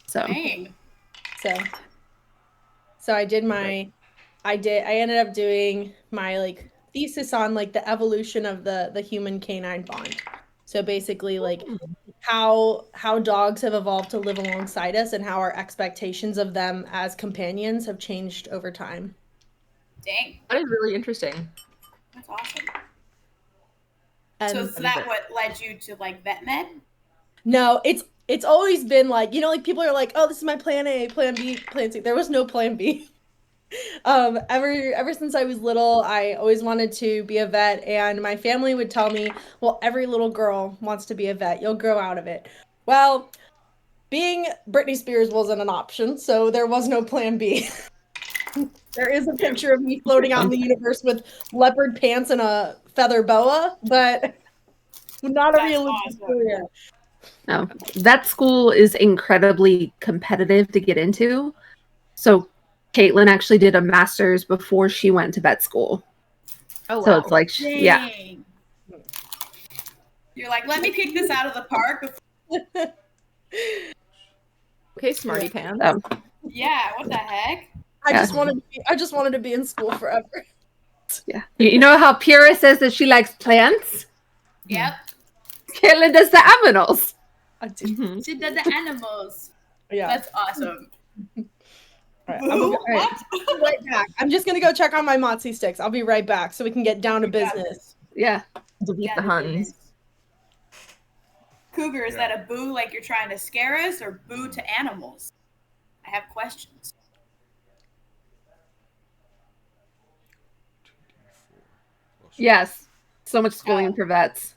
So, Dang. So I did I ended up doing my like thesis on like the evolution of the human canine bond. So basically like how dogs have evolved to live alongside us and how our expectations of them as companions have changed over time. Dang. That is really interesting. That's awesome. And so is that what led you to like vet med? No, it's always been like, you know, like people are like, oh, this is my plan A, plan B, plan C. There was no plan B. Ever since I was little, I always wanted to be a vet, and my family would tell me, well, every little girl wants to be a vet. You'll grow out of it. Well, being Britney Spears wasn't an option, so there was no plan B. There is a picture of me floating out in the universe with leopard pants and a feather boa, but not a realistic career. No, that school is incredibly competitive to get into. So Caitlin actually did a master's before she went to vet school. Oh, wow. So it's like, yeah. You're like, let me kick this out of the park. Okay, smarty pants. Yeah, what the heck? I just wanted to be in school forever. Yeah. You know how Pura says that she likes plants? Yep. Caitlin does the aminals. She does the animals. Yeah. That's awesome. All right, I'll be right back. I'm just gonna go check on my Motzi sticks. I'll be right back so we can get down to business. Yeah. Delete the Huns. Cougar, is that a boo like you're trying to scare us, or boo to animals? I have questions. Yes. So much schooling for vets.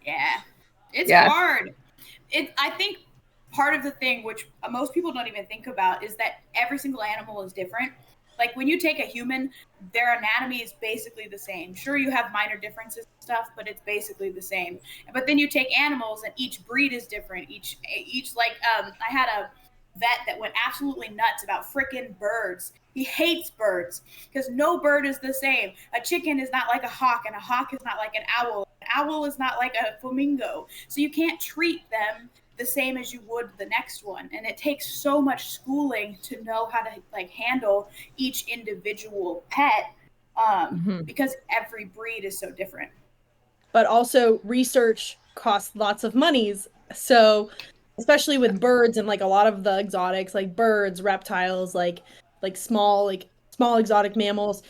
Yeah. It's hard. I think part of the thing, which most people don't even think about, is that every single animal is different. Like when you take a human, their anatomy is basically the same. Sure, you have minor differences and stuff, but it's basically the same. But then you take animals, and each breed is different. Each like I had a vet that went absolutely nuts about frickin' birds. He hates birds because no bird is the same. A chicken is not like a hawk, and a hawk is not like an owl. An owl is not like a flamingo. So you can't treat them the same as you would the next one, and it takes so much schooling to know how to like handle each individual pet because every breed is so different. But also research costs lots of monies, so especially with birds and like a lot of the exotics, like birds, reptiles, like small exotic mammals,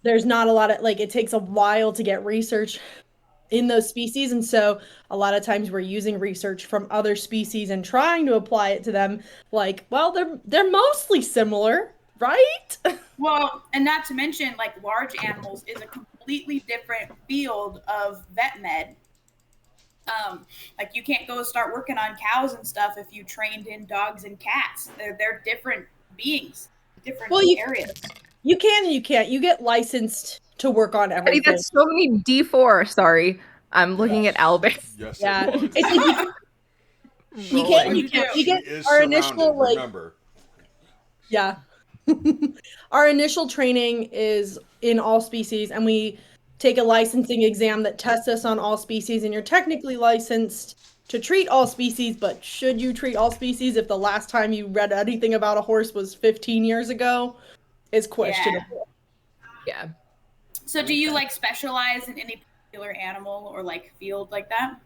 there's not a lot of it takes a while to get research in those species, and so a lot of times we're using research from other species and trying to apply it to them. Like, well, they're mostly similar, right? Well, and not to mention, like, large animals is a completely different field of vet med. Like, you can't go start working on cows and stuff if you trained in dogs and cats. They're different beings, different areas. You can and you can't. You get licensed to work on everything. That's so many D4. Sorry, I'm looking at Albert. Yes, yeah, it was. it's like you can't. You get our initial remember. Yeah, our initial training is in all species, and we take a licensing exam that tests us on all species, and you're technically licensed to treat all species. But should you treat all species if the last time you read anything about a horse was 15 years ago? Is questionable. Yeah. So do you like specialize in any particular animal or like field like that?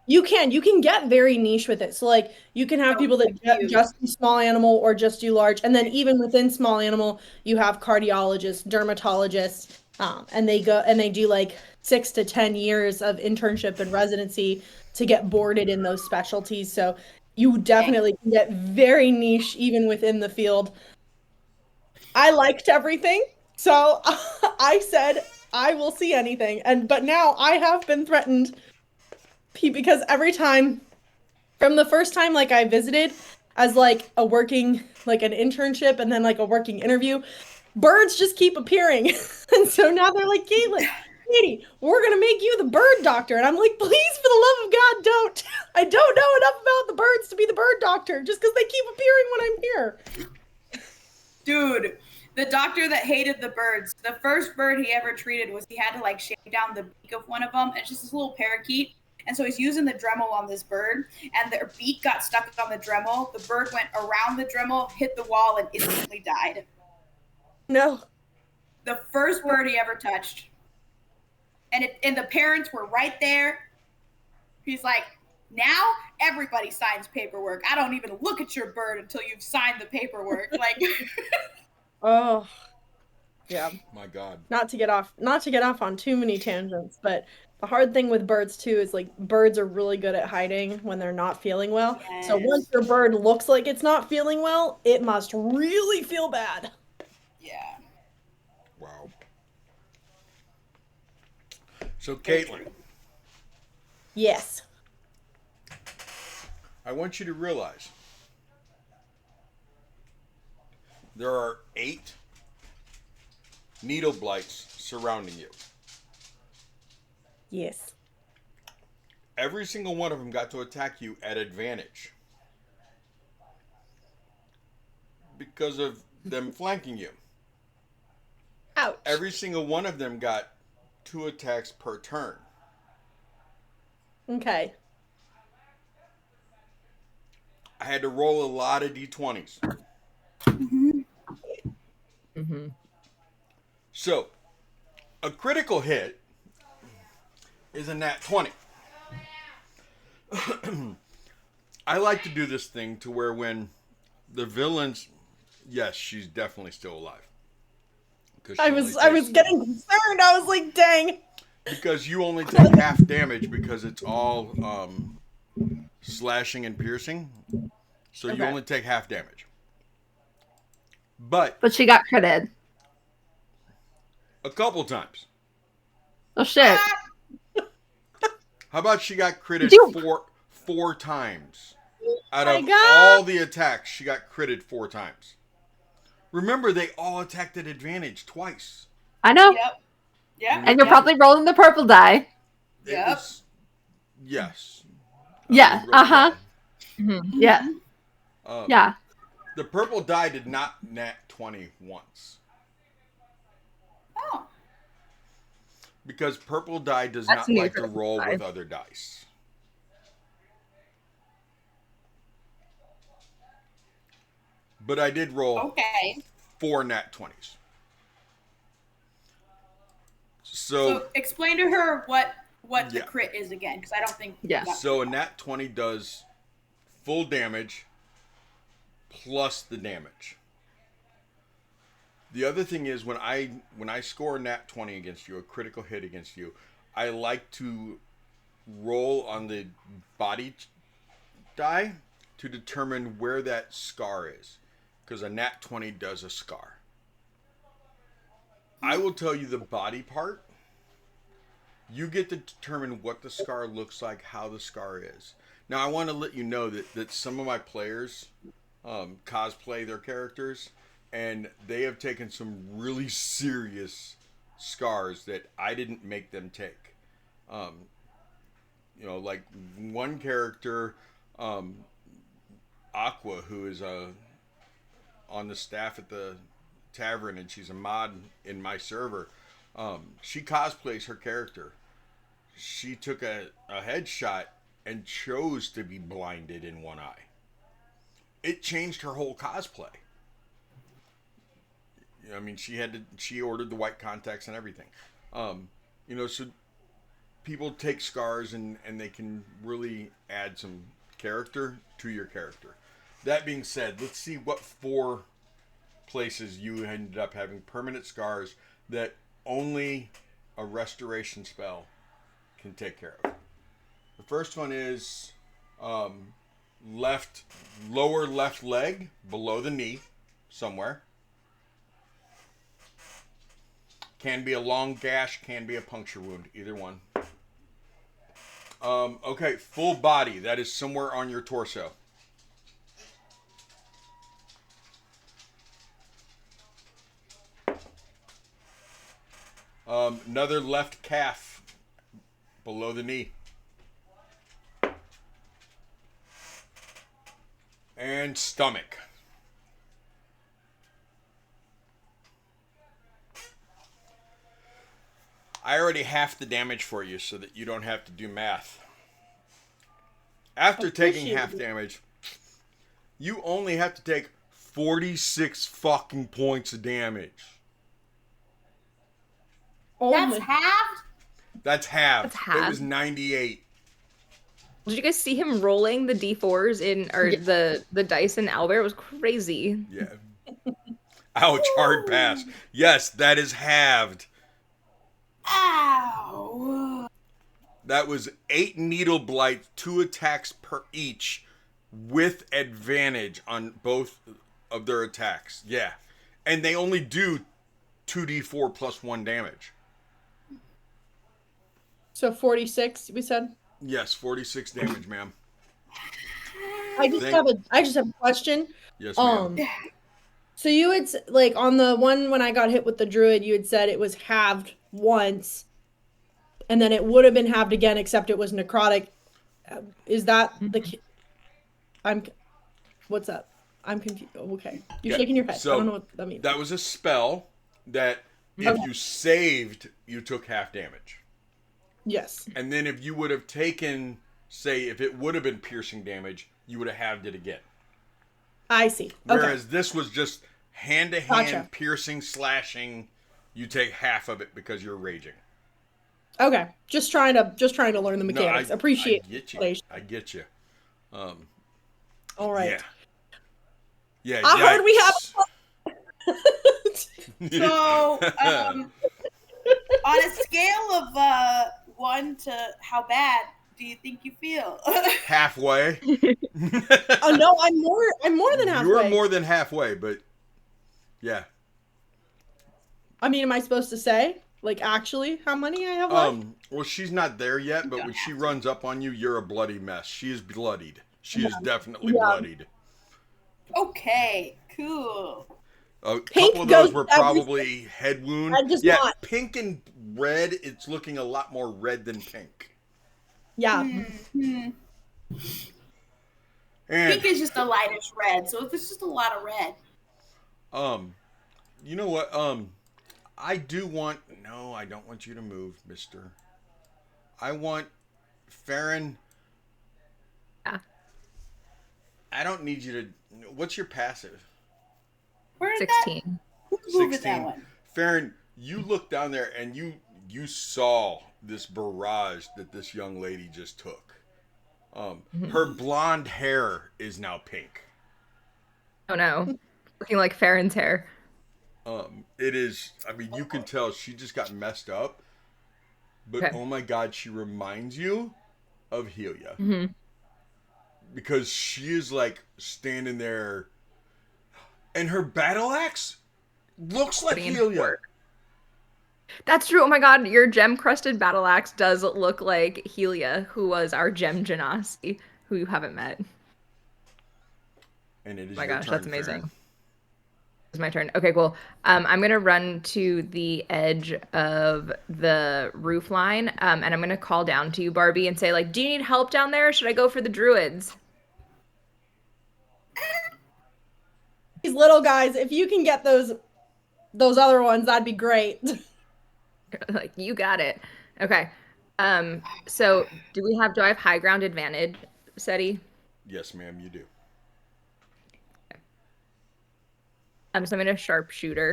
You can get very niche with it. So like you can have people that just do small animal or just do large. And then even within small animal, you have cardiologists, dermatologists, and they do like 6 to 10 years of internship and residency to get boarded in those specialties. So you definitely can get very niche even within the field. I liked everything, so I said I will see anything. But now I have been threatened because every time From the first time like I visited as like a working like an internship and then like a working interview, birds just keep appearing. And so now they're like, Caitlin, Katie, we're gonna make you the bird doctor. And I'm like, please, for the love of God, don't. I don't know enough about the birds to be the bird doctor just because they keep appearing when I'm here. Dude, the doctor that hated the birds, the first bird he ever treated was he had to like shave down the beak of one of them. It's just this little parakeet. And so he's using the Dremel on this bird, and their beak got stuck on the Dremel. The bird went around the Dremel, hit the wall, and instantly died. No. The first bird he ever touched. And the parents were right there. He's like, now everybody signs paperwork. I don't even look at your bird until you've signed the paperwork. Like, Oh, yeah. My God. Not to get off on too many tangents, but the hard thing with birds too is like birds are really good at hiding when they're not feeling well. Yes. So once your bird looks like it's not feeling well, it must really feel bad. yeah. Wow. So, Caitlin, Yes. I want you to realize there are 8 needle blights surrounding you. Yes. Every single one of them got to attack you at advantage because of them flanking you. Ouch. Every single one of them got 2 attacks per turn. Okay. I had to roll a lot of d20s. Mm-hmm. So, a critical hit is a nat 20. I like to do this thing to where when the villains, yes, she's definitely still alive. I was getting concerned. I was like, dang. Because you only take half damage because it's all slashing and piercing. So you Okay. only take half damage. But But she got critted. a couple times. Oh shit. How about she got critted You- four times? Out my of God. all the attacks, she got critted 4 times. Remember, they all attacked at advantage twice. I know. Yep. Yep. And you're probably rolling the purple die. It Yep. was- yes. Yeah. Uh-huh. Mm-hmm. Yeah. Yeah. The purple die did not nat 20 once. Oh. Because purple die does That's not new like for to the roll die. with other dice. But I did roll Okay. 4 nat 20s. So explain to her what the Yeah. crit is again, because I don't think. Yeah. that- So a nat 20 does full damage plus the damage. The other thing is when I score a nat 20 against you, a critical hit against you, I like to roll on the body die to determine where that scar is. Because a nat 20 does a scar. I will tell you the body part. You get to determine what the scar looks like, how the scar is. Now, I want to let you know that some of my players cosplay their characters, and they have taken some really serious scars that I didn't make them take. Like one character, Aqua, who is on the staff at the tavern, and she's a mod in my server. She cosplays her character. She took a headshot and chose to be blinded in one eye. It changed her whole cosplay. I mean, she ordered the white contacts and everything. So people take scars and they can really add some character to your character. That being said, let's see what 4 places you ended up having permanent scars that only a restoration spell can take care of. The first one is lower left leg, below the knee, somewhere. Can be a long gash, can be a puncture wound, either one. Okay, full body. That is somewhere on your torso. Another left calf below the knee. And stomach. I already half the damage for you so that you don't have to do math. After taking half damage, you only have to take 46 fucking points of damage. Oh That's my- halved? That's half. That's half. It was 98. Did you guys see him rolling the d4s in, or the dice in Albert? It was crazy. Yeah. Ouch, hard pass. Yes, that is halved. Ow. That was 8 needle blights, 2 attacks per each, with advantage on both of their attacks. Yeah. And they only do 2d4 plus 1 damage. So 46, we said. Yes, 46 damage, ma'am. I just have a question. Yes, ma'am. So you had like on the one when I got hit with the druid, you had said it was halved once, and then it would have been halved again, except it was necrotic. Is that the? What's up? I'm confused. Okay, you're shaking your head. So I don't know what that means. That was a spell that if you saved, you took half damage. Yes. And then if you would have taken, say, if it would have been piercing damage, you would have halved it again. I see. Whereas this was just hand-to-hand Gotcha. piercing, slashing. You take half of it because you're raging. Okay. Just trying to learn the mechanics. Appreciate I get you. it. I get you. All right. Yeah. Yeah. I heard we have. So, on a scale of 1 to how bad do you think you feel? Halfway. Oh no, I'm more than halfway. You're more than halfway, but yeah. I mean, am I supposed to say like actually how many I have left? Well, she's not there yet, but when she runs up on you, you're a bloody mess. She is bloodied. She is definitely bloodied. Okay, cool. A Pink couple of those goes were every- probably head wound. Yeah, pink and red. It's looking a lot more red than pink. Yeah. Mm-hmm. And Pink is just a lightish red, so it's just a lot of red. you know what? I do want. No, I don't want you to move, Mister. I want Farron. Yeah. I don't need you to. What's your passive? Where is 16. that? Move it 16. that one. Farron, you look down there and you saw this barrage that this young lady just took. Her blonde hair is now pink. Oh no. Looking like Farron's hair. It is. I mean, you can tell she just got messed up. But Okay. oh my God, she reminds you of Helia. Mm-hmm. Because she is like standing there, and her battle axe looks like Putting in Helia. work. That's true. Oh my god, your gem-crusted battle axe does look like Helia, who was our gem genasi, who you haven't met. And it is Oh my your gosh, turn, that's amazing. Farron. It's my turn. Okay, cool. I'm gonna run to the edge of the roof line, and I'm gonna call down to you, Barbie, and say, like, do you need help down there? Or should I go for the druids? These little guys, if you can get those other ones, that'd be great. Like, you got it. Okay. So do I have high ground advantage, Seti? Yes, ma'am, you do. So I'm gonna sharpshooter.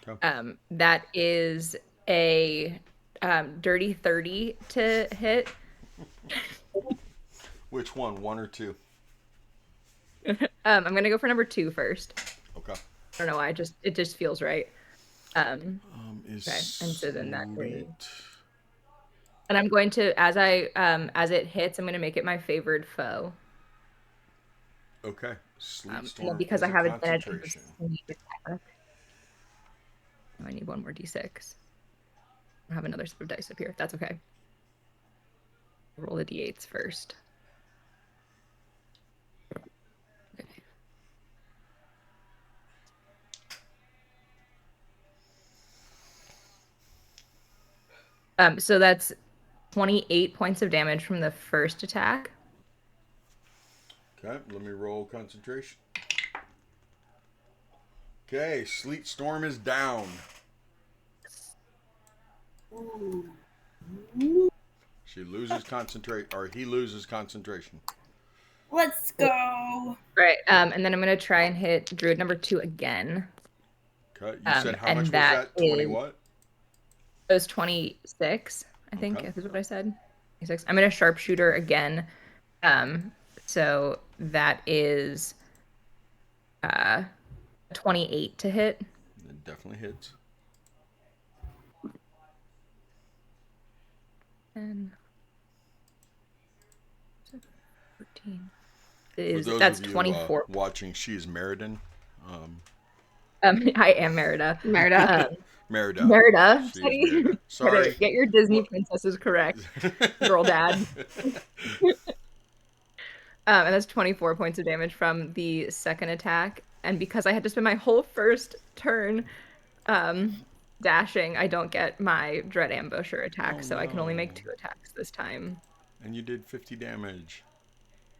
Okay. That is a dirty 30 to hit. Which one? 1 or 2? I'm gonna go for number 2 first. Okay. I don't know why. It just feels right. Is Okay, and so then that sweet. And I'm going to, as it hits, I'm gonna make it my favored foe. Okay. Sleep storm Because is I a have advantage. concentration. I need 1 more d6. I have another set of dice up here. That's okay. roll the d8s first. So that's 28 points of damage from the first attack. Okay, let me roll concentration. Okay, Sleet Storm is down. She loses concentration, or he loses concentration. Let's go. Right. And then I'm gonna try and hit Druid number 2 again. Okay, you said how and much was that that? 20 is- what? It was 26, I think, Okay. is what I said. 26. I'm gonna sharpshooter again. So that is 28 to hit. It definitely hits. And 14. That's 24. Watching, she is Meriden. I am Merida. Merida. Merida. Merida. She is Merida. Sorry. Get your Disney princesses correct, girl dad. And that's 24 points of damage from the second attack. And because I had to spend my whole first turn dashing, I don't get my Dread Ambusher attack, Oh, so I can only make no. 2 attacks this time. And you did 50 damage.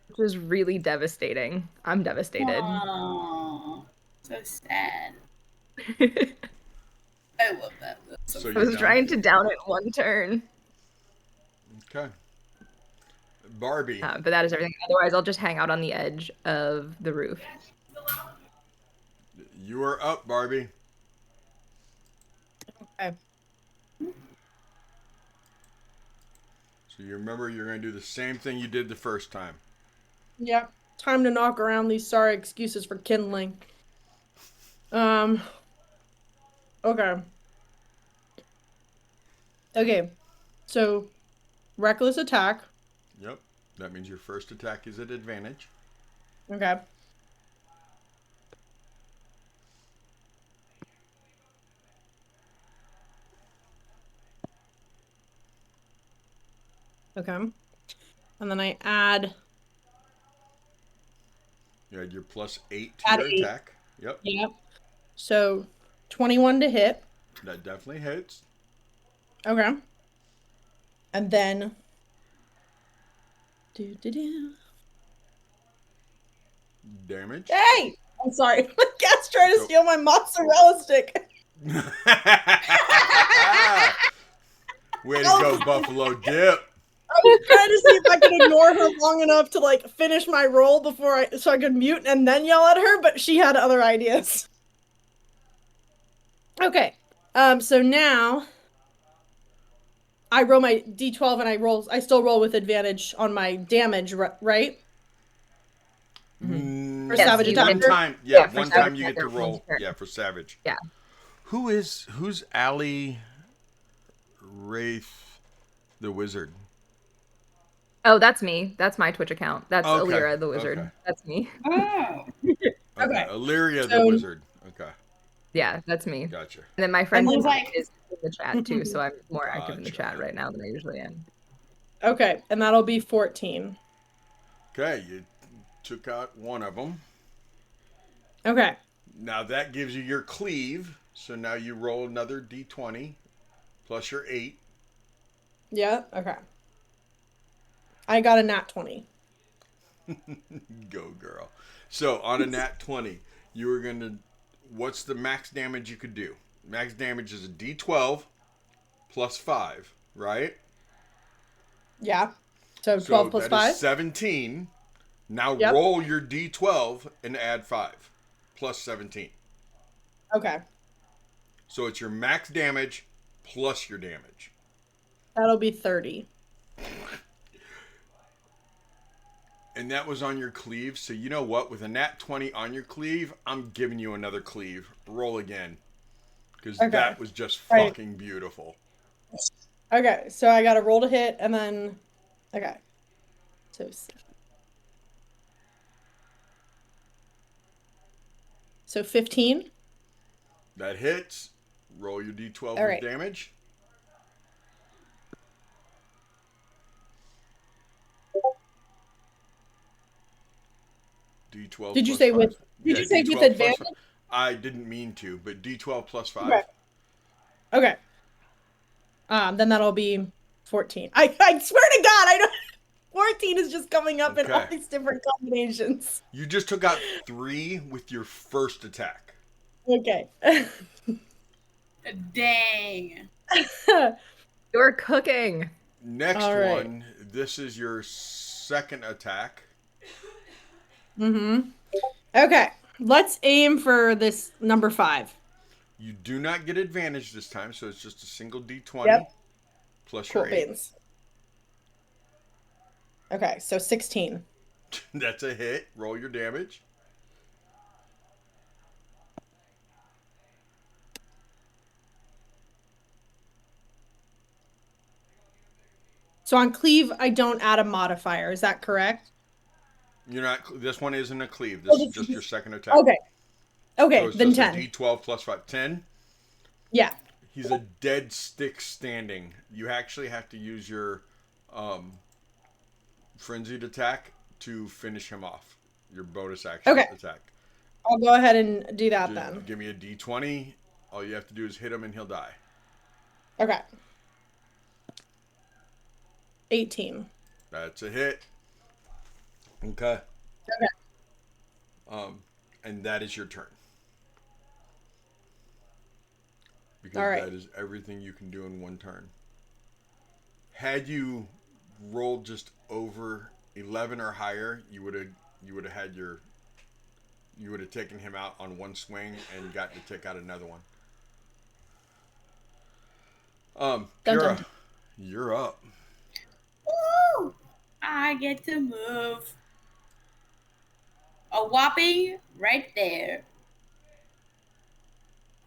Which is really devastating. I'm devastated. Aww, so sad. I I love that. That's so So was trying to down it in 1 turn. Okay. Barbie. But that is everything. Otherwise, I'll just hang out on the edge of the roof. You are up, Barbie. Okay. So you remember you're going to do the same thing you did the first time. Yep. Time to knock around these sorry excuses for kindling. Okay. Okay. So, reckless attack. Yep. That means your first attack is at advantage. Okay. Okay. And then I add. You had your +8 to Add your 8. attack. Yep. Yep. So, 21 to hit. That definitely hits. Okay. And then. Damage. Hey! I'm sorry. My cat's trying to steal my mozzarella stick. Way to go, Buffalo Dip. I was trying to see if I could ignore her long enough to like finish my roll so I could mute and then yell at her, but she had other ideas. Okay. So now I roll my D12 and I still roll with advantage on my damage, right? Mm-hmm. For Savage Attack. One time, one time you get to roll. Yeah, for Savage. Yeah. Who's Allie Wraith the Wizard? Oh, that's me. That's my Twitch account. That's Okay. Illyria the Wizard. Okay. That's me. Oh. Okay. Illyria the So- Wizard. Okay. Yeah, that's me. Gotcha. And then my friend And is there's, like- in the chat too, so I'm more active in the Gotcha. chat right now than I usually am. Okay, and that'll be 14. Okay, you took out one of them. Okay. Now that gives you your cleave. So now you roll another d20 plus your 8. Yeah, okay. I got a nat 20. Go, girl. So on a nat 20, you were going to... What's the max damage you could do? Max damage is a d12 plus 5, right? Yeah. So 12 plus that 5? is 17. Now Yep. roll your d12 and add 5 plus 17. Okay. So it's your max damage plus your damage. That'll be 30. And that was on your cleave. So you know what? With a nat 20 on your cleave, I'm giving you another cleave. Roll again. Because that was just fucking beautiful. Okay, so I got to roll to hit and then... Okay. So 15? That hits. Roll your d12 All with right. damage. D12. Did you plus say 5. with? Did Yeah, you say with D12 plus advantage? 5. I didn't mean to, but D12 plus 5. Okay. Okay. Then that'll be 14. I swear to God, I don't. 14 is just coming up in all Okay. these different combinations. You just took out 3 with your first attack. Okay. Dang. You're cooking. Next All right. one, this is your second attack. Mm-hmm. Okay. Let's aim for this number 5. You do not get advantage this time, so it's just a single D20 Yep. plus Cool your 8. beans. Okay, so 16. That's a hit. Roll your damage. So on cleave, I don't add a modifier. Is that correct? You're not. This one isn't a cleave. This is just your second attack. Okay. Okay, So it's then just 10. a D12 plus 5. 10. Yeah. He's a dead stick standing. You actually have to use your frenzied attack to finish him off. Your bonus action attack. I'll go ahead and do that Just then. give me a D20. All you have to do is hit him and he'll die. Okay. 18. That's a hit. Okay. Okay. And that is your turn. Because All right. that is everything you can do in one turn. Had you rolled just over 11 or higher, you would have had your. You would have taken him out on one swing and got to take out another one. Pura, you're up. Woo! I get to move. A whopping right there.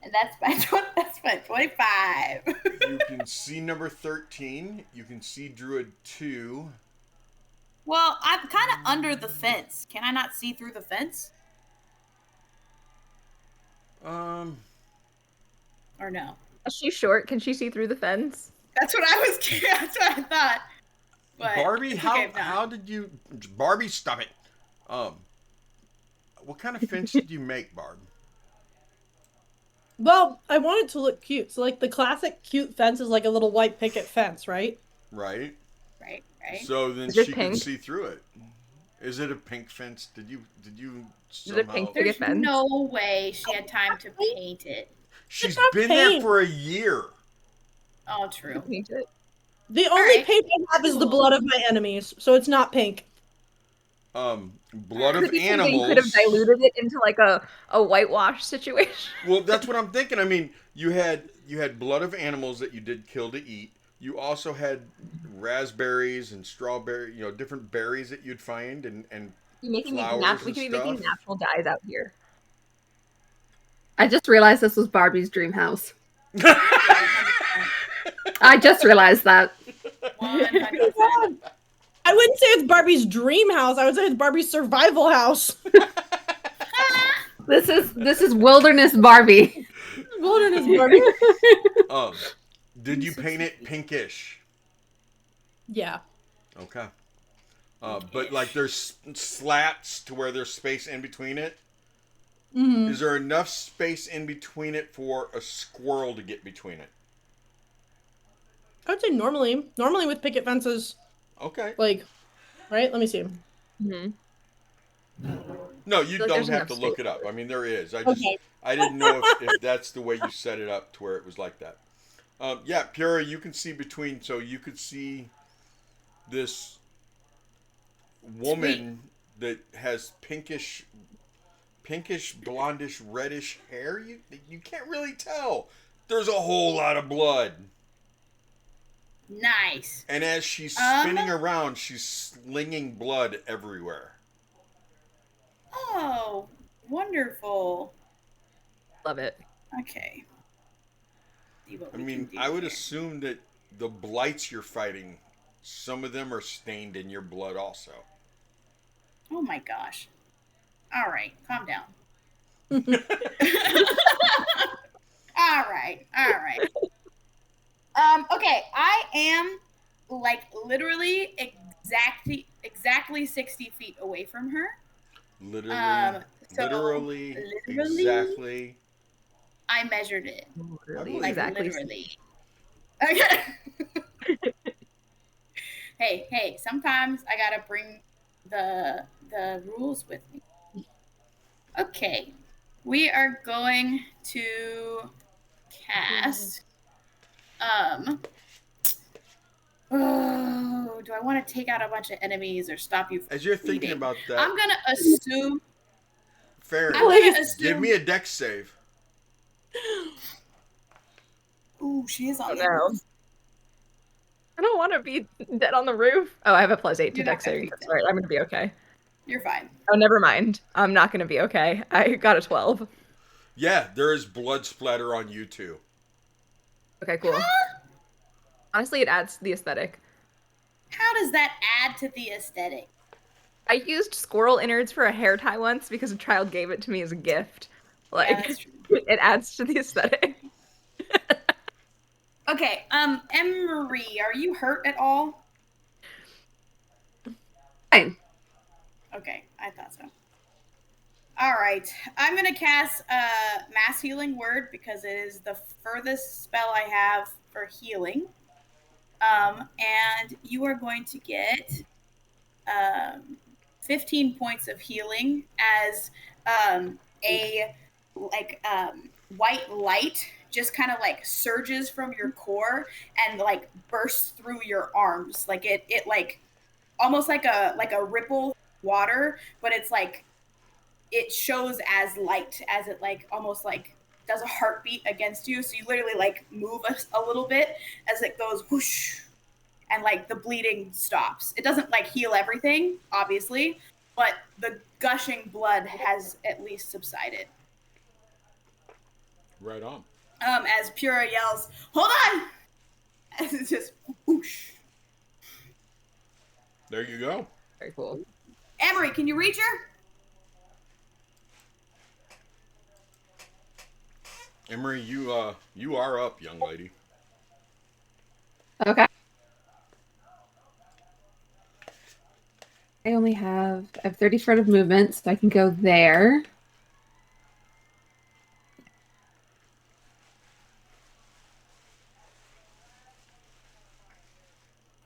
And that's my 25. You can see number 13. You can see Druid 2. Well, I'm kind of under the fence. Can I not see through the fence? Or no? Is she short? Can she see through the fence? That's what I was. That's what I thought. But Barbie, it's okay if not. how did you... Barbie, stop it. What kind of fence did you make, Barb? Well, I want it to look cute. So, like, the classic cute fence is like a little white picket fence, right? Right. Right. So then Is it she pink? can see through it. Is it a pink fence? Did you Is it pink somehow... picket There's fence? no way she had time to paint it. She's not been there paint. for a year. Oh, true. Paint it. The only right. paint I have is the blood of my enemies, so it's not pink. Blood of You animals. could have diluted it into like a whitewash situation. Well, that's what I'm thinking. I mean, you had blood of animals that you did kill to eat. You also had raspberries and strawberry, different berries that you'd find and flowers We and could be stuff. making natural dyes out here. I just realized this was Barbie's dream house. I just realized that. 100%. I wouldn't say it's Barbie's dream house. I would say it's Barbie's survival house. This is wilderness Barbie. Wilderness Barbie. Did you paint it pinkish? Yeah. Okay. But like there's slats to where there's space in between it. Mm-hmm. Is there enough space in between it for a squirrel to get between it? I would say normally with picket fences, Okay. like, right? Let me see. Mm-hmm. No, you Like don't there's have to enough look space. it up. I mean, there is. Okay. I didn't know if that's the way you set it up to where it was like that. Yeah, Pura, you can see between. So you could see this woman that has pinkish, blondish, reddish hair. You can't really tell. There's a whole lot of blood. Nice. And as she's spinning around, she's slinging blood everywhere. Oh, wonderful. Love it. Okay. See what I we mean, can do I would here. assume that the blights you're fighting, some of them are stained in your blood also. Oh my gosh. All right, calm down. All right. Okay, I am like literally exactly 60 feet away from her. Literally, So literally, literally, exactly. I measured it. Really, believe Like exactly. literally. Okay. Hey, sometimes I gotta bring the rules with me. Okay. We are going to cast oh, do I want to take out a bunch of enemies or stop you from As you're thinking bleeding? about that, I'm gonna assume Farron, I'm gonna give assume me a dex save. ooh, she is on Oh the no. roof. I don't want to be dead on the roof. Oh, I have a +8 to You're not dex gonna saving. be That's dead. right. I'm gonna be okay. You're fine. Oh, never mind. I'm not gonna be okay. I got a 12. Yeah, there is blood splatter on you too. Okay, cool. Honestly, it adds to the aesthetic. How does that add to the aesthetic? I used squirrel innards for a hair tie once because a child gave it to me as a gift. Yeah, Like, that's true. it adds to the aesthetic. Okay, Emery, are you hurt at all? Fine. Okay, I thought so. All right, I'm gonna cast Mass Healing Word because it is the furthest spell I have for healing. And you are going to get 15 points of healing as a white light just kind of like surges from your core and like bursts through your arms, like it like almost like a ripple water, but it's like it shows as light as it like almost like does a heartbeat against you, so you literally like move a little bit as it goes whoosh, and like the bleeding stops. It doesn't like heal everything, obviously, but the gushing blood has at least subsided. Right on. As Pura yells, "Hold on!" As it's just whoosh. There you go. Very cool. Emery, can you reach her? Emery, you are up, young lady. Okay. I have 30 foot of movement, so I can go there.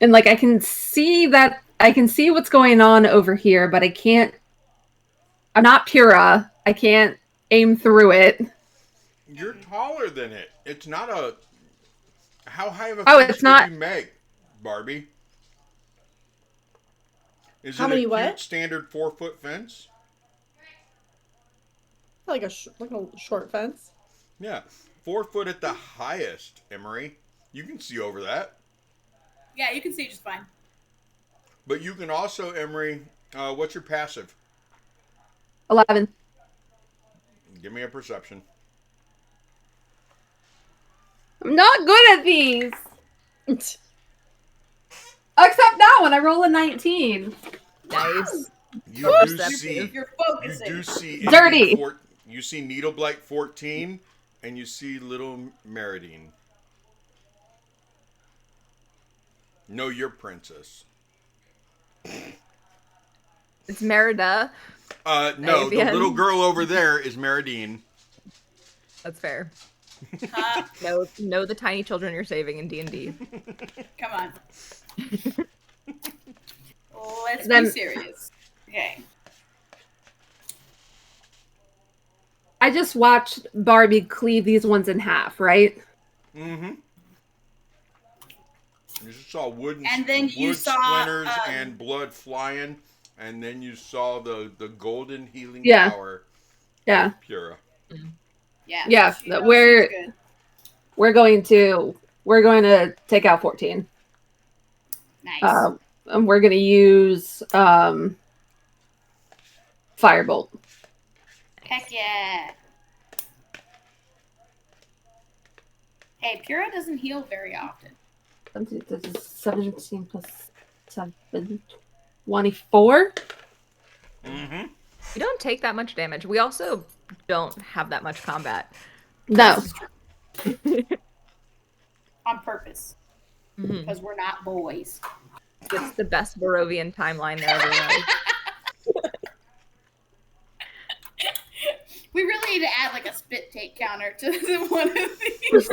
And like I can see what's going on over here, but I'm not Pura. I can't aim through it. You're taller than it. It's not a. How high of a Oh, fence it's could not- you make, Barbie? Is How it many a what? cute standard 4-foot fence? Like a short fence. Yeah, 4 foot at the highest, Emery. You can see over that. Yeah, you can see just fine. But you can also, Emery, what's your passive? 11. Give me a perception. I'm not good at these. Except that one, I roll a 19. Nice. You do Perceptive. see. You're You focusing. do see. Dirty. You see Needle Blight 14, and you see Little Meridine. Know your princess. It's Merida. No, the Avian. little girl over there is Meridine. That's fair. Huh? Know the tiny children you're saving in D&D. Come on. Let's be Then- serious. Okay. I just watched Barbie cleave these ones in half, right? Mm-hmm. You just saw wood And then you wood saw, splinters and blood flying, and then you saw the golden healing Yeah. power Yeah. of Pura. Yeah. Yeah, she knows we're- she's good. We're going to take out 14. Nice. And we're going to use Firebolt. Heck yeah. Hey, Pura doesn't heal very often. 17 plus 7, 24. Mm-hmm. You don't take that much damage. We also don't have that much combat. No. This is true. On purpose. Mhm. Because we're not boys. It's the best Barovian timeline there ever was. need to add like a spit take counter to one of these.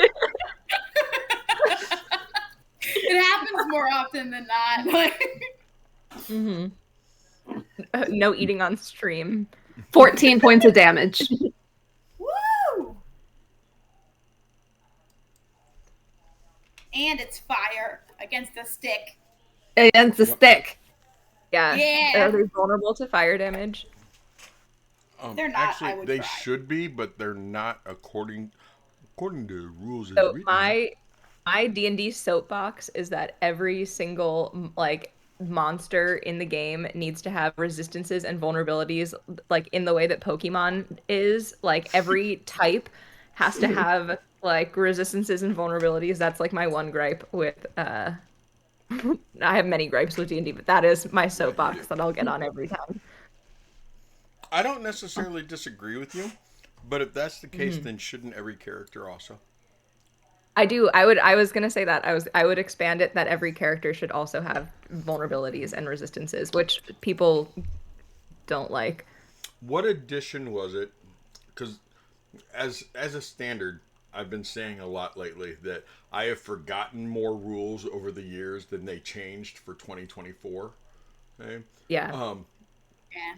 It happens more often than not. No eating on stream. 14 points of damage. Woo! And it's fire against a stick. Against the stick. Yeah. Yeah. Are they vulnerable to fire damage? They're not, I Actually, would they try. should be, but they're not according to the rules. As So written. my D&D soapbox is that every single like monster in the game needs to have resistances and vulnerabilities like in the way that Pokemon is. Like every type has to have like resistances and vulnerabilities. That's like my one gripe with I have many gripes with D&D, but that is my soapbox that I'll get on every time. I don't necessarily disagree with you, but if that's the case, then shouldn't every character also? I do. I was gonna say that. I would expand it that every character should also have vulnerabilities and resistances, which people don't like. What edition was it? Because as a standard, I've been saying a lot lately that I have forgotten more rules over the years than they changed for 2024. Okay? Yeah. Yeah.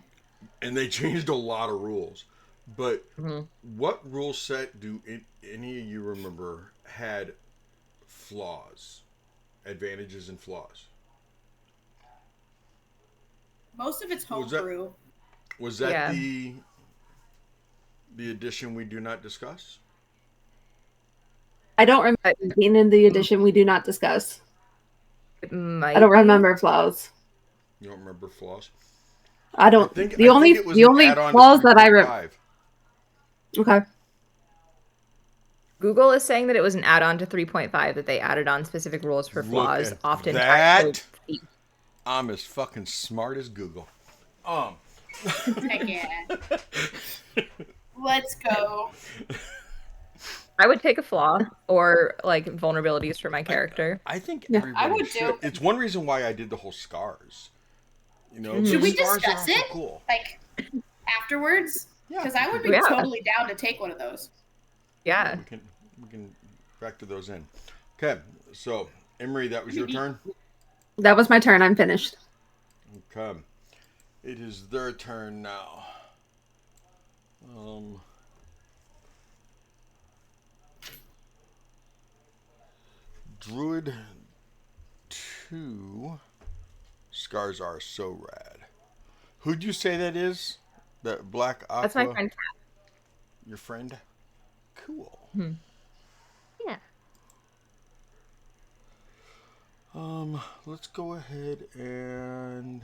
And they changed a lot of rules. But what rule set do any of you remember had flaws, advantages and flaws? Most of it's homebrew. Was that Yeah. the edition we do not discuss? I don't remember being in the edition we do not discuss. It might I don't be. remember flaws. You don't remember flaws? I don't. I think The only it was an add-on to flaws that I 3.5. Okay. Google is saying that it was an add-on to 3.5 that they added on specific rules for Look flaws, at often that. tied to- I'm as fucking smart as Google. Heck yeah. Let's go. I would take a flaw or like vulnerabilities for my character. I think Yeah. everybody I would should. too. It's one reason why I did the whole scars. You know, Should we scars are discuss also it? cool. Like afterwards? Yeah, Because I would be Yeah. totally down to take one of those. Yeah. we can factor those in. Okay, so Emery, that was your turn. That was my turn. I'm finished. Okay, it is their turn now. Druid 2 scars are so rad. Who'd you say that is? That black aqua? That's my friend Kat. Your friend? Cool. Yeah. Let's go ahead and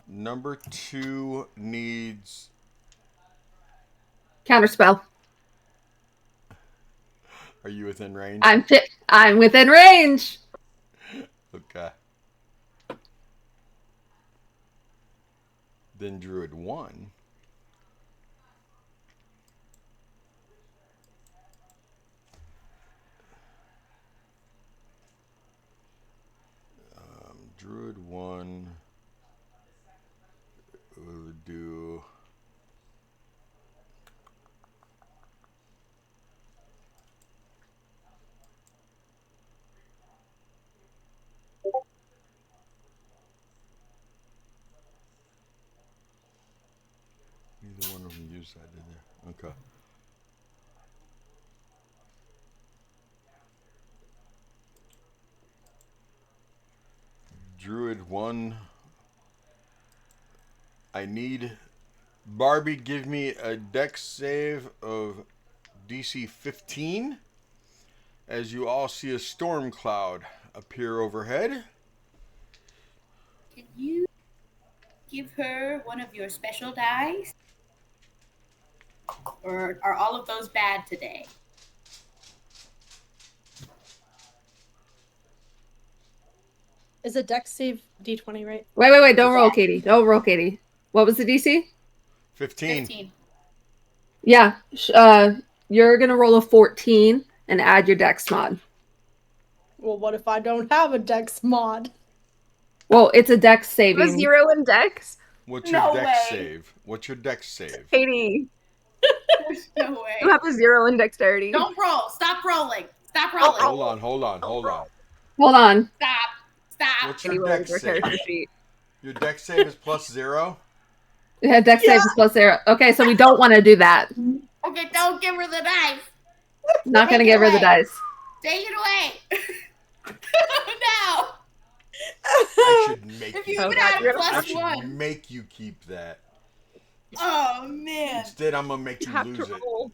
number 2 needs Counterspell. Are you within range? I'm within range. Okay. Then Druid 1. Druid 1 will do neither one of them used that, did they? Okay. Druid 1. I need Barbie, give me a dex save of DC 15 as you all see a storm cloud appear overhead. Can you give her one of your special dice? Or are all of those bad today? Is a dex save D20, right? Wait. Don't roll, Katie. Don't roll, Katie. What was the DC? 15. 15. Yeah. You're going to roll a 14 and add your dex mod. Well, what if I don't have a dex mod? Well, it's a dex You have a saving. 0 in dex? What's your No dex way. save? What's your dex save? Katie, There's no way. you have a 0 in dexterity. Don't roll. Stop rolling. Stop rolling. Hold on. Hold on. Stop. Stop. What's Katie your rolls dex her save? character sheet. Your dex save is +0? Yeah, dex save is +0. Okay, so we don't want to do that. Okay, don't give her the knife. Not going to Take it give her the away. dice. Take it away. No. I should make If you. you Oh, even God, had you're a gonna I plus should one. make you keep that. Oh man. Instead, I'm gonna make You you have lose to it. roll.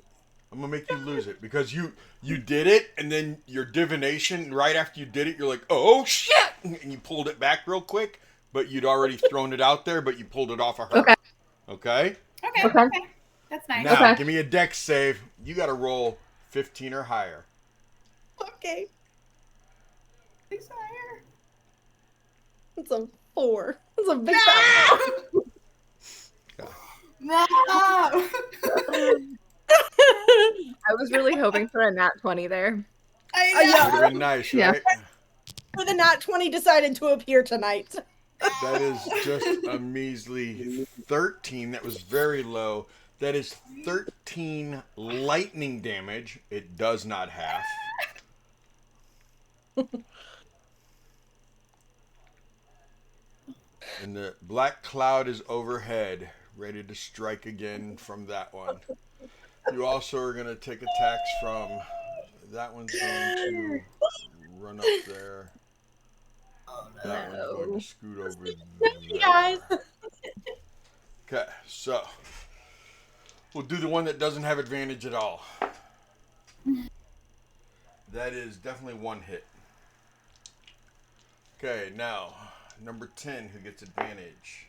I'm gonna make you lose it because you did it, and then your divination right after you did it, you're like, oh shit, and you pulled it back real quick, but you'd already thrown it out there, but you pulled it off of her. Okay. Okay. Okay. Okay. Okay. That's nice. Now, Okay. give me a dex save. You got to roll 15 or higher. Okay. Desire. It's a 4. It's a big fat No. I was really hoping for a nat 20 there. I yeah. know. Would have been nice, Yeah. right? For the nat 20 decided to appear tonight. That is just a measly 13. That was very low. That is 13 lightning damage. It does not half. And the black cloud is overhead, ready to strike again from that one. You also are going to take attacks from... That one's going to run up there. That one's going to scoot over there. Guys. Okay, so we'll do the one that doesn't have advantage at all. That is definitely one hit. Okay, now number 10 who gets advantage.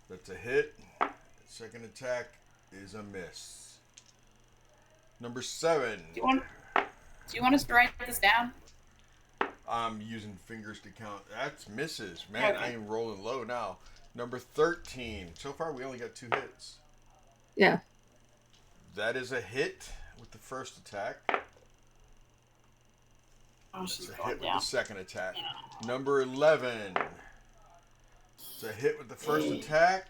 That's a hit. Second attack is a miss. Number 7. Do you want us to write this down? I'm using fingers to count. That's misses. Man, I am rolling low now. Number 13. So far, we only got 2 hits. Yeah. That is a hit with the first attack. Oh, It's she's a going hit with down. the second attack. Number 11. It's a hit with the first attack.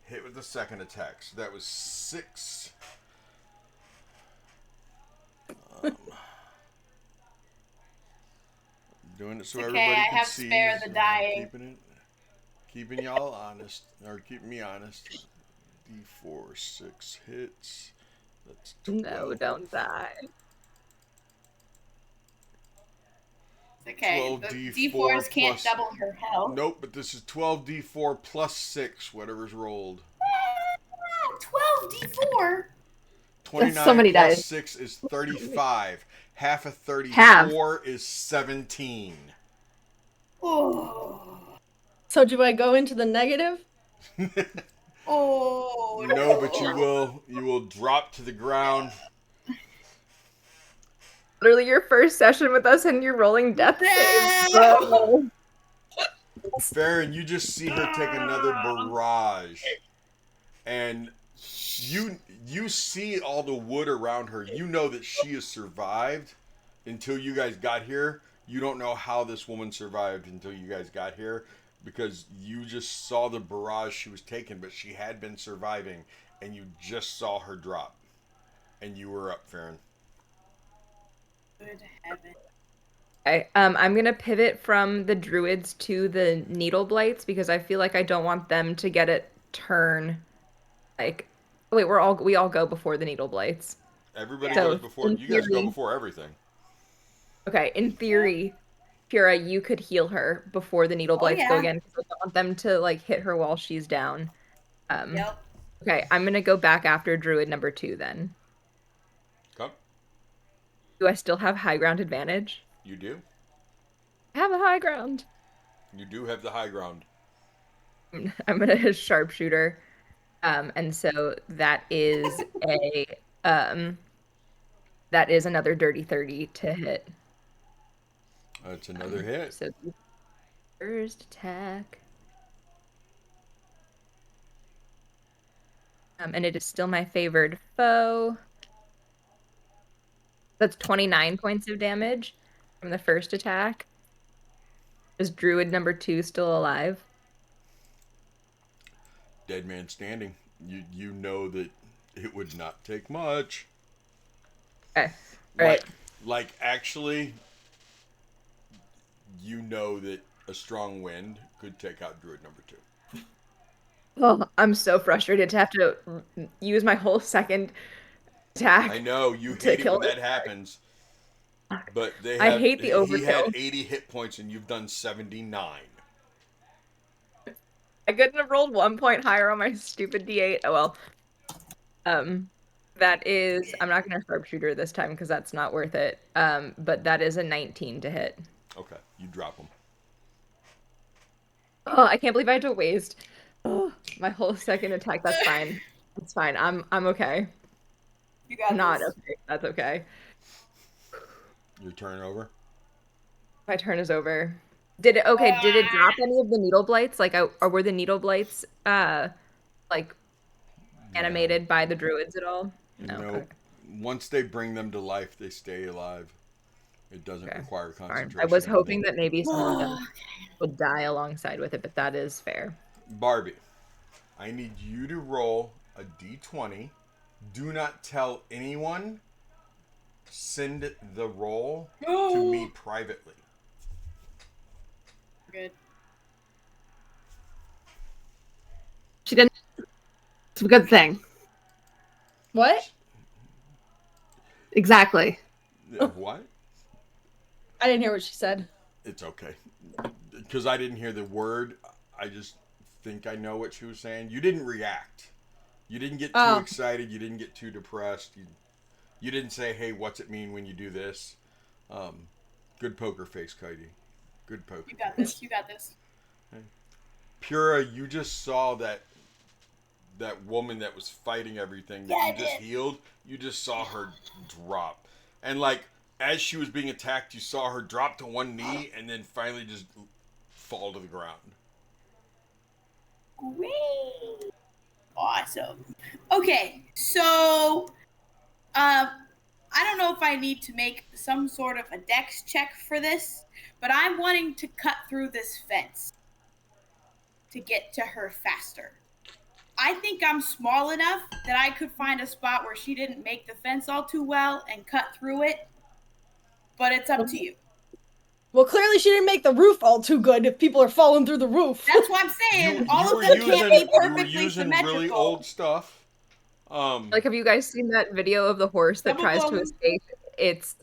Hit with the second attack. So that was 6. Doing it so It's everybody okay, I can have see. spare the so dying. Keeping y'all honest, or keeping me honest. D4 6 hits. That's 12. No, don't die. It's okay. 12 The D4 D4s can't plus- double her health. Nope, but this is 12d4 plus 6, whatever's rolled. 12 D4. 29 so many plus dice. 6 is 35. Half of 34 Half. is 17. Oh. So do I go into the negative? Oh. No, but you will drop to the ground. Literally your first session with us and you're rolling death saves. No. Farron, you just see her take another barrage. And you see all the wood around her. You know that she has survived until you guys got here. You don't know how this woman survived until you guys got here because you just saw the barrage she was taking, but she had been surviving and you just saw her drop. And you were up, Farron. Good heaven. Okay, I'm gonna pivot from the druids to the needle blights because I feel like I don't want them to get it turn. Like, wait, we all go before the needle blights. Everybody So, goes before. in You guys go theory- before everything. Okay, in theory, Pura, you could heal her before the needle blights go yeah. again. 'Cause I don't want them to like hit her while she's down. Yep. Okay, I'm gonna go back after druid number 2 then. Come. Do I still have high ground advantage? You do. I have a high ground. You do have the high ground. I'm gonna sharpshooter. And so that is another dirty 30 to hit. That's another hit. So first attack. And it is still my favored foe. That's 29 points of damage from the first attack. Is druid number 2 still alive? Dead man standing. You know that it would not take much. Okay. All right. Like actually, you know that a strong wind could take out Druid number 2. Oh, I'm so frustrated to have to use my whole second attack. I know you to hate it kill when this that happens, but I hate the he had overkill. 80 hit points and you've done 79. I couldn't have rolled 1 point higher on my stupid D8. Oh well. That is. I'm not gonna sharpshooter this time because that's not worth it. But that is a 19 to hit. Okay, you drop him. Oh, I can't believe I had to waste my whole second attack. That's fine. It's fine. I'm okay. You got Not this. okay. That's okay. Your turn over. My turn is over. Did it drop any of the needle blights? Like, or were the needle blights like animated by the druids at all? No. No. Okay. Once they bring them to life, they stay alive. It doesn't Okay. require Fine. concentration. I was or hoping anything. that maybe some of them would die alongside with it, but that is fair. Barbie, I need you to roll a d20. Do not tell anyone. Send the roll to me privately. Good. She didn't. It's a good thing. What? Exactly. What? I didn't hear what she said. It's okay. Because I didn't hear the word. I just think I know what she was saying. You didn't react. You didn't get too excited. You didn't get too depressed. You didn't say, hey, what's it mean when you do this? Good poker face, Katie. Good poker. You got this. You got this. Pura, you just saw that woman that was fighting everything that you just healed. You just saw her drop. And like, as she was being attacked, you saw her drop to one knee and then finally just fall to the ground. Great. Awesome. Okay, so I don't know if I need to make some sort of a dex check for this, but I'm wanting to cut through this fence to get to her faster. I think I'm small enough that I could find a spot where she didn't make the fence all too well and cut through it, but it's up to you. Well, clearly she didn't make the roof all too good if people are falling through the roof. That's what I'm saying. All of them can't be perfectly you were using symmetrical. really old stuff. Like, have you guys seen that video of the horse that tries to escape? It's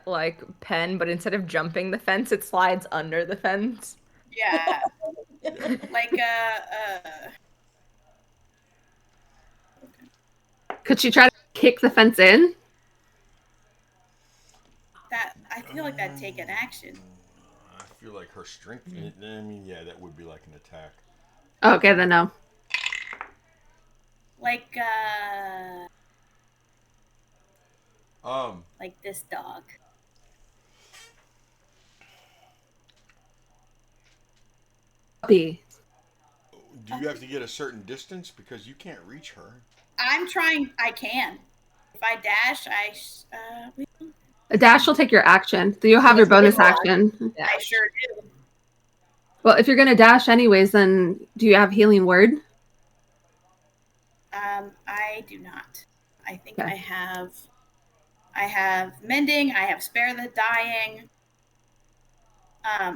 like Pen, but instead of jumping the fence, it slides under the fence. Yeah. Like Could she try to kick the fence in? that I feel like that'd take an action. I feel like her strength. I mean, yeah, that would be like an attack. Okay, then no. Like this dog. B. Do you have to get a certain distance because you can't reach her? I'm trying. I can. If I dash, A dash will take your action. So you'll have your bonus action. I sure do. Well, if you're going to dash anyways, then do you have healing word? I do not. I think Okay. I have mending. I have spare the dying.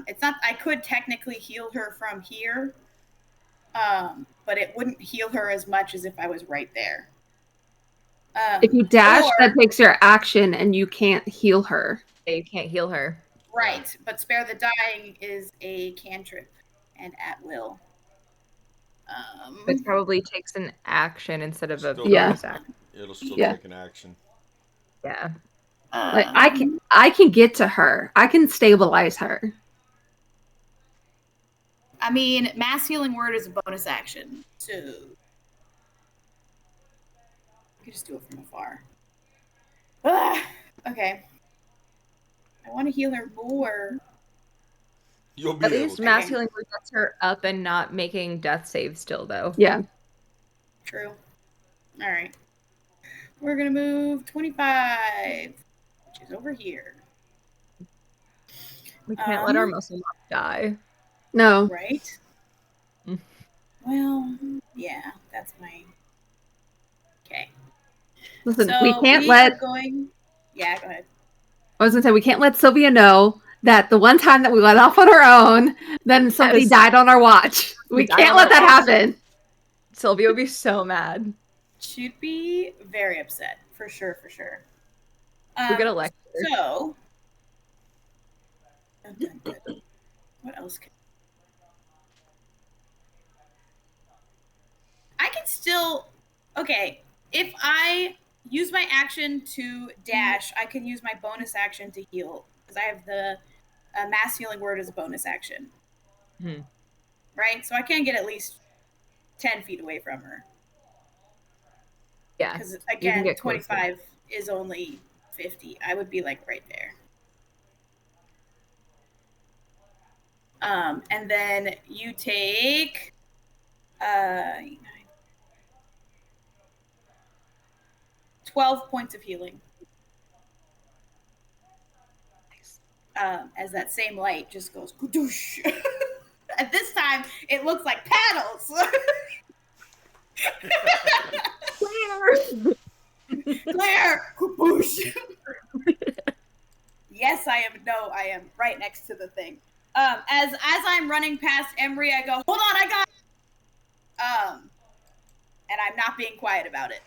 It's not. I could technically heal her from here, but it wouldn't heal her as much as if I was right there. If you dash, that takes your action, and you can't heal her. Yeah, you can't heal her. Right, but spare the dying is a cantrip and at will. It probably takes an action instead of a Still bonus action. It'll still Yeah. take an action. Yeah. Like I can get to her. I can stabilize her. I mean, mass healing word is a bonus action, so you can just do it from afar. Okay. I want to heal her more. You'll be At able least to. mass healing word gets her up and not making death saves still, though. Yeah. True. All right. We're going to move 25, which is over here. We can't let our muscle mob die. No. Right? Mm. Well, yeah. Yeah, that's my. Okay. Listen, So we can't we let. are going. Yeah, go ahead. I was gonna say we can't let Sylvia know that the one time that we went off on our own, then somebody Yes. died on our watch. We We died can't on let our that watch. happen. Sylvia would be so mad. She'd be very upset for sure. For sure. We're gonna lecture. So. Dun, dun, dun. What else? I can still. Okay, if I use my action to dash, I can use my bonus action to heal because I have the mass healing word as a bonus action. Right? So I can get at least 10 feet away from her. Yeah. Because, you can again, get closer. 25 is only 50. I would be, like, right there. And then you take... 12 points of healing. As that same light just goes kadoosh. At this time, it looks like paddles. Claire, kaboosh. Yes, I am. No, I am right next to the thing. As I'm running past Emery, I go, hold on, I got. And I'm not being quiet about it.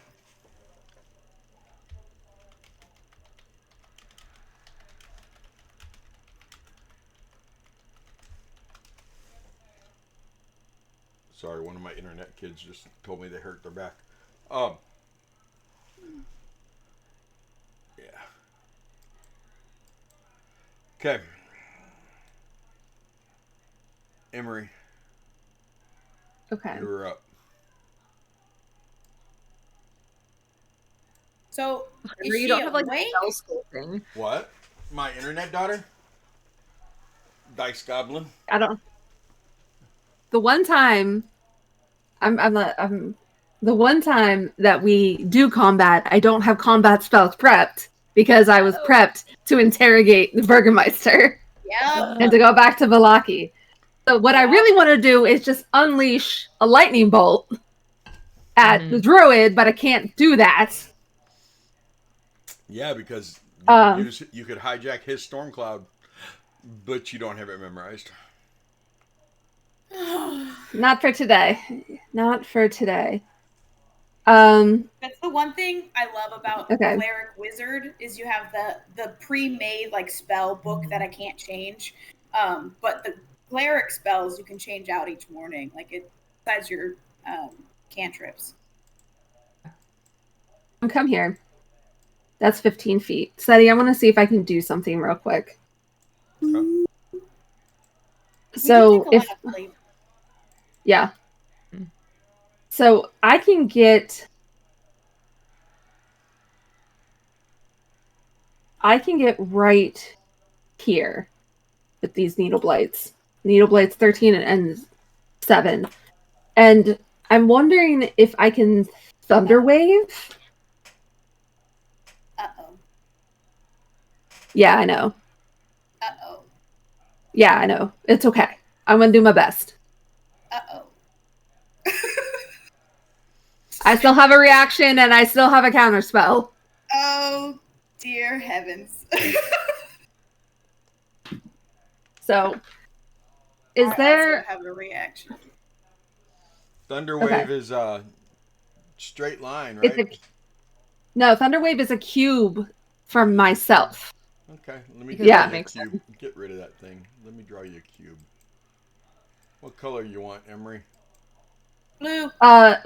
Sorry, one of my internet kids just told me they hurt their back. Yeah. Okay. Emery, Okay. you're up. So, is You she don't have like awake? a spell school thing. What? My internet daughter? Dice Goblin? I don't. The one time, I'm the one time that we do combat, I don't have combat spells prepped because I was prepped to interrogate the Burgermeister Yep. and to go back to Valaki. So what I really want to do is just unleash a lightning bolt at the druid, but I can't do that. Yeah, because you could hijack his storm cloud, but you don't have it memorized. Not for today. Not for today. That's the one thing I love about Okay. Cleric Wizard is you have the pre-made like spell book that I can't change. But the cleric spells you can change out each morning, like it besides your cantrips. Come here. That's 15 feet. Seti, I want to see if I can do something real quick. Okay. So we if yeah. So I can get right here with these needle blights. Needle blights 13 and 7. And I'm wondering if I can thunder wave. Uh-oh. Yeah, I know. Uh-oh. Yeah, I know. It's okay. I'm going to do my best. Uh-oh. I still have a reaction and I still have a counter spell. Oh, dear heavens. So, is I there... also have a reaction. Thunderwave is a straight line, right? No, Thunderwave is a cube for myself. Okay, let me Yeah. draw you a cube. Get rid of that thing. Let me draw you a cube. What color you want, Emery? Blue.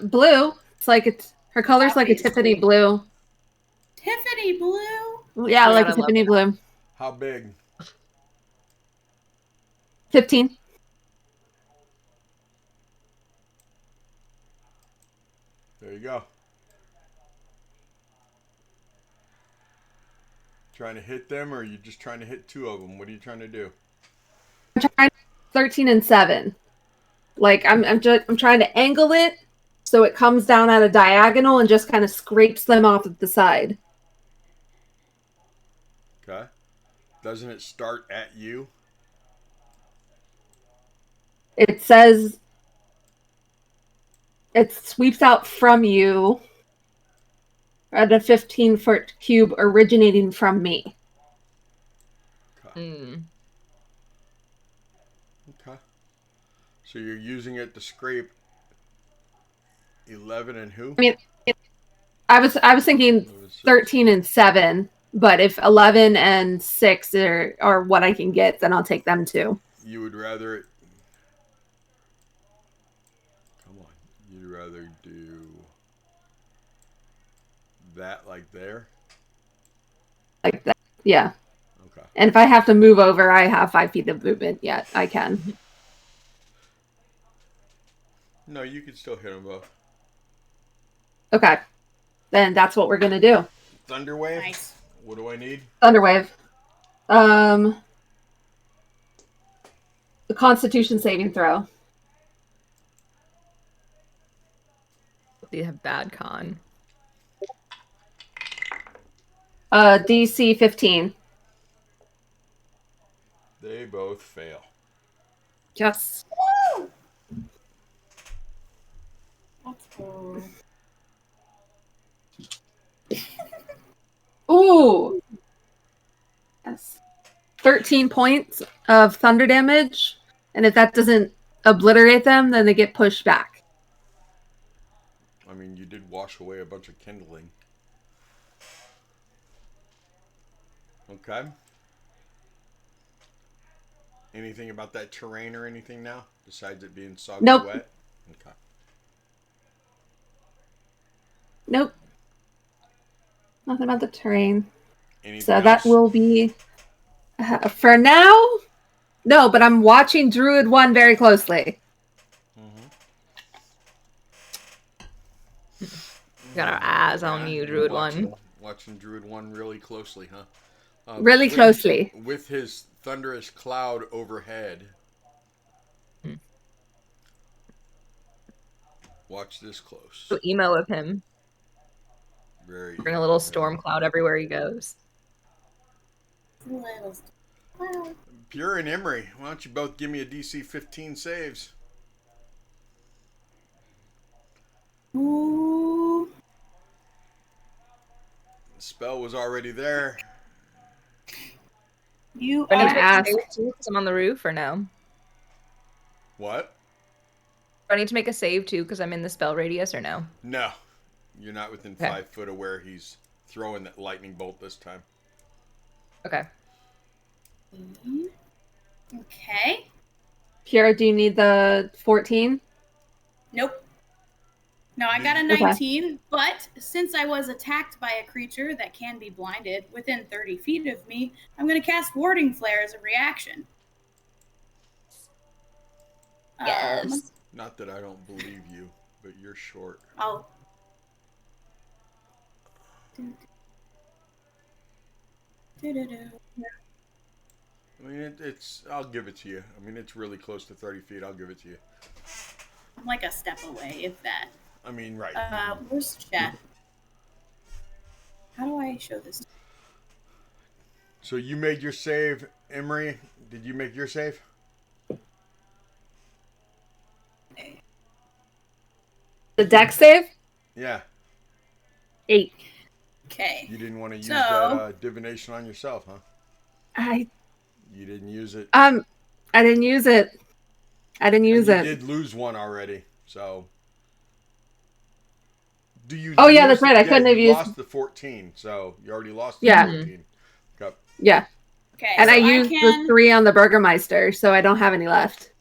Blue. It's like her color's like a Tiffany blue. Tiffany blue? Yeah, Oh like God, a Tiffany blue. How big? 15. There you go. Trying to hit them, or are you just trying to hit 2 of them? What are you trying to do? I'm trying 13 and 7. Like I'm trying to angle it so it comes down at a diagonal and just kind of scrapes them off at the side. Okay. Doesn't it start at you? It says It sweeps out from you at a 15-foot cube originating from me. Okay. Mm. Okay. So you're using it to scrape 11 and who? I mean, I was thinking 13 and 7, but if 11 and 6 are what I can get, then I'll take them too. You would rather it. Come on. You'd rather do that like there? Like that. Yeah. Okay. And if I have to move over, I have 5 feet of movement. Yeah, I can. No, you could still hit them both. Okay. Then that's what we're going to do. Thunderwave? Nice. What do I need? Thunderwave. The Constitution saving throw. They have bad con. DC 15. They both fail. Yes. Woo! That's cool. Ooh. Yes. 13 points of thunder damage. And if that doesn't obliterate them, then they get pushed back. I mean, you did wash away a bunch of kindling. Okay. Anything about that terrain or anything now? Besides it being soggy Nope. wet? Okay. Nope. Nothing about the terrain. Anything So else? that will be... for now? No, but I'm watching Druid 1 very closely. Got our eyes on you, Druid watching, 1. Watching Druid 1 really closely, huh? Really closely. With his thunderous cloud overhead. Watch this close. So emo of him. Very. Bring a little storm cloud everywhere he goes. Pure and Emery, why don't you both give me a DC 15 saves? Ooh. The spell was already there. You Do I need I'm to gonna make a ask. save too because I'm on the roof, or no? What? Do I need to make a save too because I'm in the spell radius, or no? No. You're not within Okay. 5 foot of where he's throwing that lightning bolt this time. Okay. Okay. Kiara, do you need the 14? Nope. No, I got a Okay. 19, but since I was attacked by a creature that can be blinded within 30 feet of me, I'm going to cast Warding Flare as a reaction. Yes. Not that I don't believe you, but you're short. I'll... I mean, it's. I'll give it to you. I mean, it's really close to 30 feet. I'll give it to you. I'm like a step away, if that. I mean, right. Where's chat? How do I show this? So you made your save, Emery. Did you make your save? The deck save? Yeah. 8. Okay. You didn't want to use So- that divination on yourself, huh? You didn't use it. I didn't use it. You did lose one already, so. Do you? Oh, yeah, that's right. I couldn't have you used- lost the 14, so you already lost the Yeah. 14. Okay. Yeah. Okay. And so I used the 3 on the Burgermeister, so I don't have any left.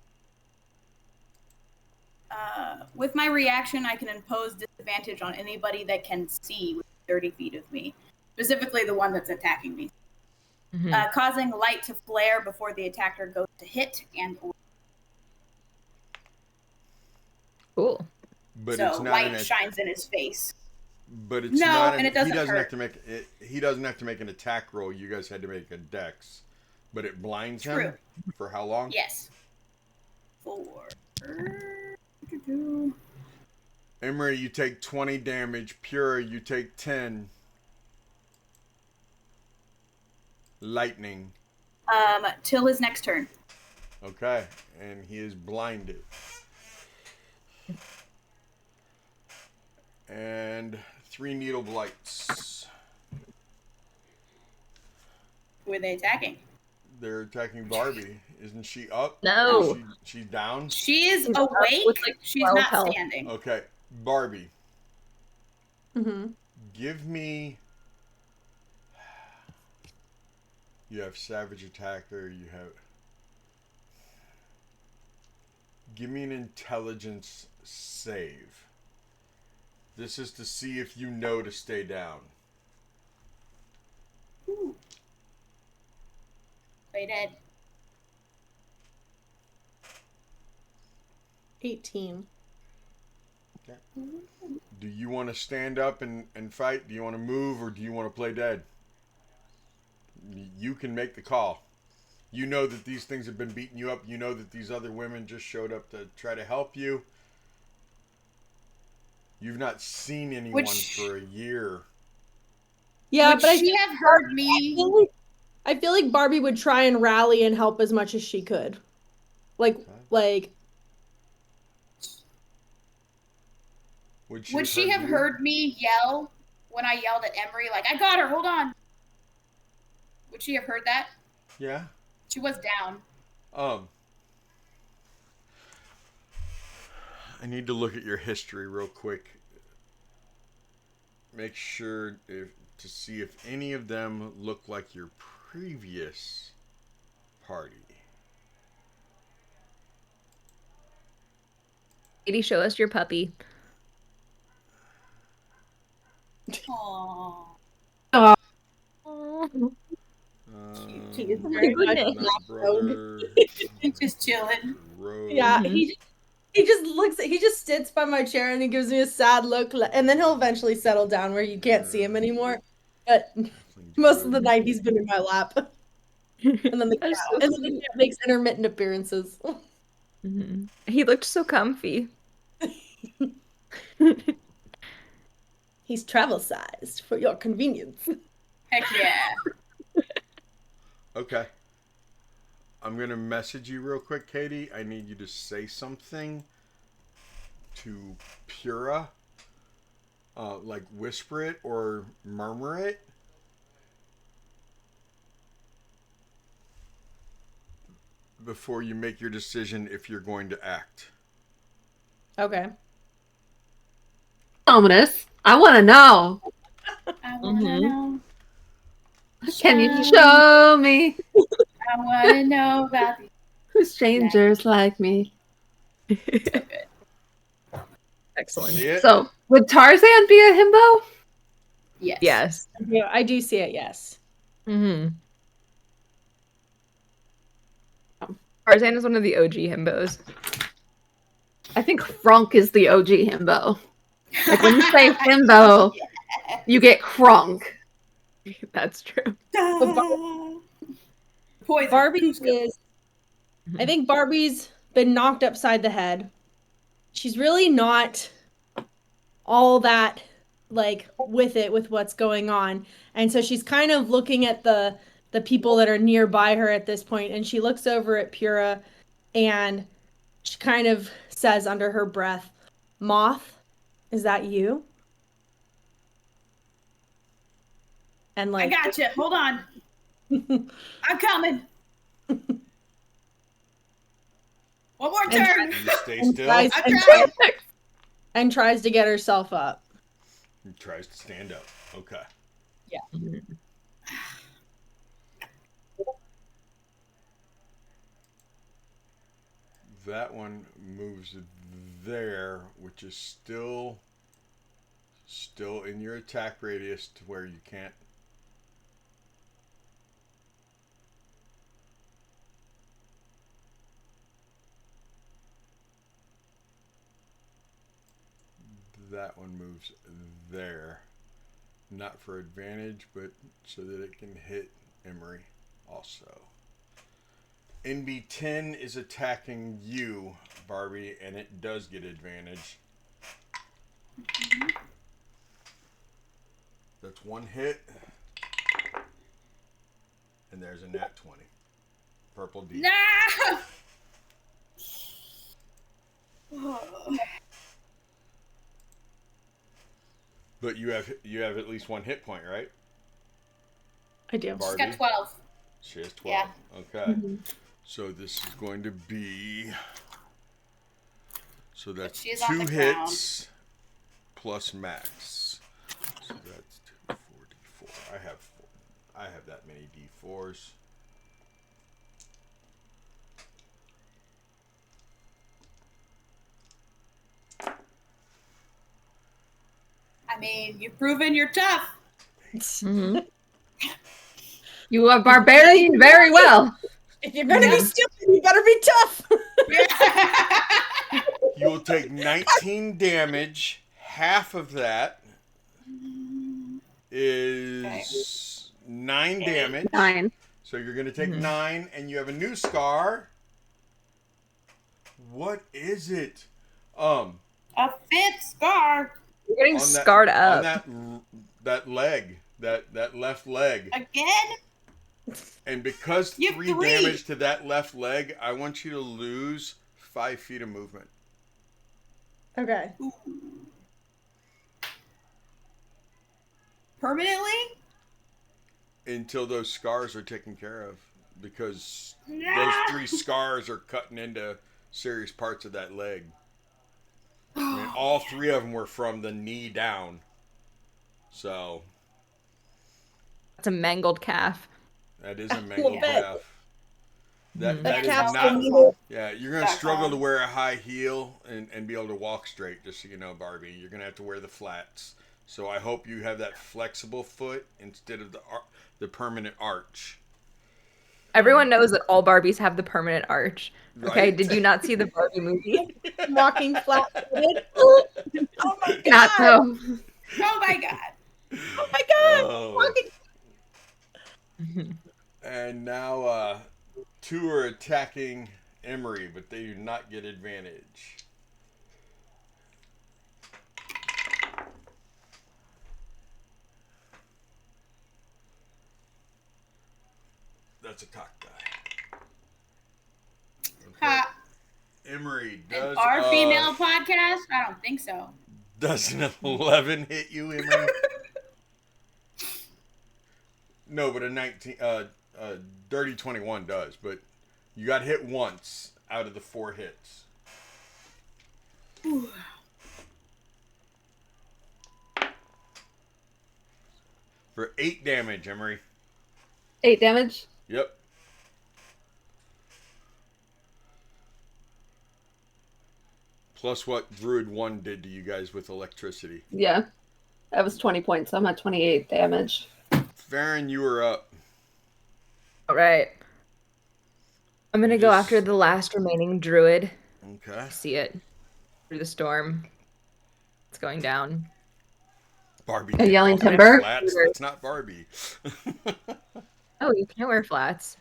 With my reaction, I can impose disadvantage on anybody that can see within 30 feet of me, specifically the one that's attacking me. Mhm. Causing light to flare before the attacker goes to hit and Cool. But so it's not light shines in his face. But it's No, not. and it doesn't he doesn't have hurt. to make it. He doesn't have to make an attack roll. You guys had to make a dex, but it blinds him True. for how long? Yes. 4. Emery, you take 20 damage. Pure, you take 10. Lightning. Till his next turn. Okay, and he is blinded. 3 needle blights. Who are they attacking? They're attacking Barbie. Isn't she up? No. She's down? She is She's up awake. with, like, She's 12 not health. standing. Okay. Barbie, Mm-hmm. give me... You have Savage Attacker. You have... Give me an intelligence save. This is to see if you know to stay down. Ooh. Play dead. 18. Okay. Do you want to stand up and fight? Do you want to move, or do you want to play dead? You can make the call. You know that these things have been beating you up. You know that these other women just showed up to try to help you. You've not seen anyone for a year. Yeah, Would but she have heard me? I feel like Barbie would try and rally and help as much as she could. Like Would she have heard me yell when I yelled at Emery, like, I got her, hold on? Would she have heard that? Yeah. She was down. I need to look at your history real quick. Make sure to see if any of them look like your previous party. Katie, show us your puppy. Aww. Oh, Cute. Oh my goodness. Not brother. Just chilling. Rose. yeah, Mhm. he just sits by my chair and he gives me a sad look, and then he'll eventually settle down where you can't see him anymore. But most of the night he's been in my lap. And then the That's cat, so and then the sweet. cat makes intermittent appearances. Mhm. He looked so comfy. He's travel sized for your convenience. Heck yeah. Okay. I'm going to message you real quick, Katie. I need you to say something to Pura. Like whisper it or murmur it. Before you make your decision if you're going to act. Okay. ominous. I want to know. I wanna know. Can you show me I wanna know about the who strangers like me? so good. Excellent. See it? So, would Tarzan be a himbo? Yes. Yes. Yeah, I do see it, yes. Mm-hmm. Tarzan is one of the OG himbos. I think Kronk is the OG himbo. Like when you say himbo, you get Kronk. That's true. Poison. Barbie Cusco. is. I think Barbie's been knocked upside the head. She's really not all that like with what's going on. And so she's kind of looking at the people that are nearby her at this point, and she looks over at Pura and she kind of says under her breath, "Moth, is that you?" And I like gotcha. Hold on. I'm coming. One more And- turn. You stay still. tries, I'm trying. and tries to get herself up. He tries to stand up. Okay. That one moves there, which is still in your attack radius to where you can't. That one moves there. Not for advantage, but so that it can hit Emery also. NB10 is attacking you, Barbie, and it does get advantage. That's one hit. And there's a nat 20. Purple D. No. But you have at least 1 hit point, right? I do. She's Barbie? got 12. She has 12. Okay. Mhm. So this is going to be. So that's She is on 2 the ground. hits plus max. So that's 2, 4, D4. I have that many D4s. I mean, you've proven you're tough. Mhm. You are barbarian very well. If you're gonna Yeah. be stupid, you better be tough. You will take 19 damage. Half of that is 9 damage. 9. So you're going to take Mhm. 9, and you have a new scar. What is it? A 5th scar You're getting On that- scarred on up. that leg, that left leg. again. And because You have 3 3. damage to that left leg, I want you to lose 5 feet of movement. Okay. Permanently? Until those scars are taken care of. Because No. those 3 scars are cutting into serious parts of that leg. I mean, all 3 of them were from the knee down. So, It's a mangled calf. that is a mangled bet. calf. Mhm. That That is calf's not. gonna need it. Yeah, you're going to Back struggle to on. wear a high heel and be able to walk straight, just so you know, Barbie. You're going to have to wear the flats. So I hope you have that flexible foot instead of the permanent arch. Everyone knows that all Barbies have the permanent arch. Okay, Right? did you not see the Barbie movie? Walking flat-footed. Oh my god. Not so. Oh my god. Oh my god. Oh. Walking. And now 2 are attacking Emery, but they do not get advantage. That's a cock die. Okay. Ha. Emery, Is does our female podcast? I don't think so. does an 11 hit you, Emery? No, but a 19, dirty 21 does. But you got hit once out of the 4 hits. For 8 damage, Emery. 8 damage. Yep. Plus what Druid 1 did to you guys with electricity. Yeah. That was 20 points. So I'm at 28 damage. Farron, you were up. All right. I'm gonna go Just- after the last remaining druid. Okay. See it through the storm. It's going down. Barbie. A yelling can't timber? wear flats. That's not Barbie. Oh, you can't wear flats.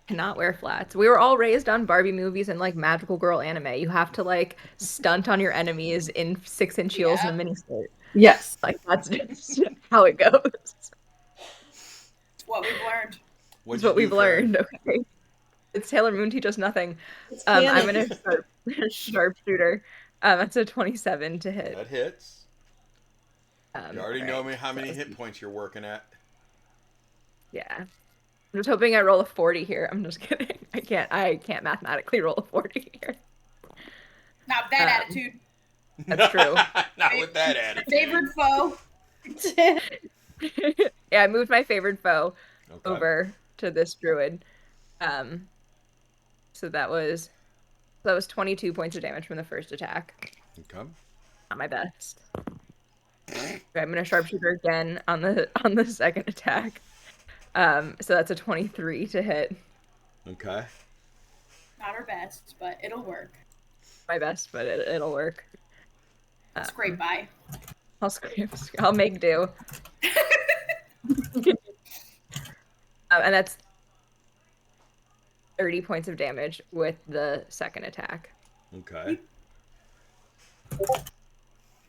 Cannot wear flats. We were all raised on Barbie movies and like magical girl anime. You have to like stunt on your enemies in 6-inch heels and a miniskirt. Yes. Like that's just how it goes. It's what we've learned. What'd That's you what we've do, Farron? learned. Okay. It's Sailor Moon teach us nothing. It's I'm canon. gonna sharpshooter. That's a 27 to hit. That hits. You already know alright, me how so many that was- hit points you're working at. Yeah. I'm just hoping I roll a 40 here. I'm just kidding. I can't mathematically roll a 40 here. Not that attitude. That's true. Not with that attitude. Favored foe. Yeah, I moved my favored foe Okay. over to this druid. So that was 22 points of damage from the first attack. Okay. Not my best. Okay, I'm gonna sharpshooter again on the second attack. So that's a 23 to hit. Okay. Not our best, but it'll work. My best, but it'll work. Scrape by. I'll make do. And that's 30 points of damage with the second attack. Okay.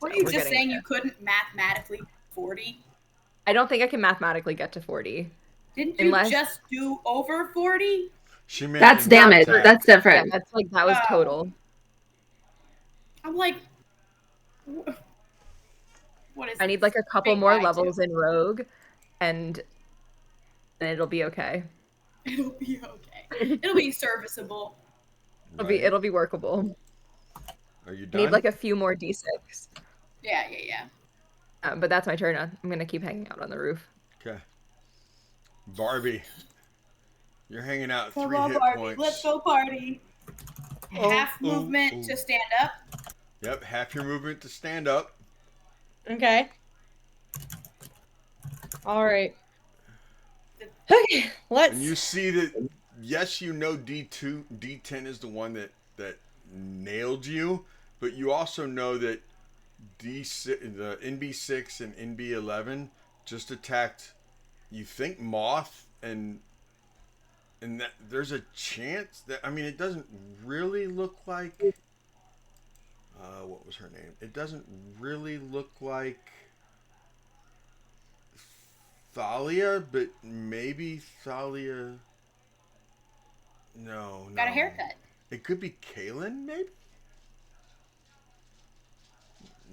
Were you we're just getting saying there. you couldn't mathematically 40? I don't think I can mathematically get to 40. Didn't you Unless- just do over 40? She made That's an damage. attack. That's Yeah, different. that was Oh. total. I'm like, What is I need like a couple Big more lie, levels too. in Rogue, and then it'll be okay. It'll be okay. It'll be serviceable. Right? It'll be workable. Are you I need done? like a few more D6. Yeah. But that's my turn. I'm gonna keep hanging out on the roof. Okay. Barbie, you're hanging out Come 3 on, hit Barbie. points. Let's go party. Half movement oh. to stand up. Yep, half your movement to stand up. Okay. All right. Okay, And you let's. see that, yes, you know D2, D10 is the one that nailed you, but you also know that D6, the NB6 and NB11 just attacked, you think, Moth, and that there's a chance that, I mean, it doesn't really look like, what was her name? It doesn't really look like Thalia, but maybe Thalia. No. Got a haircut. It could be Kaylin, maybe?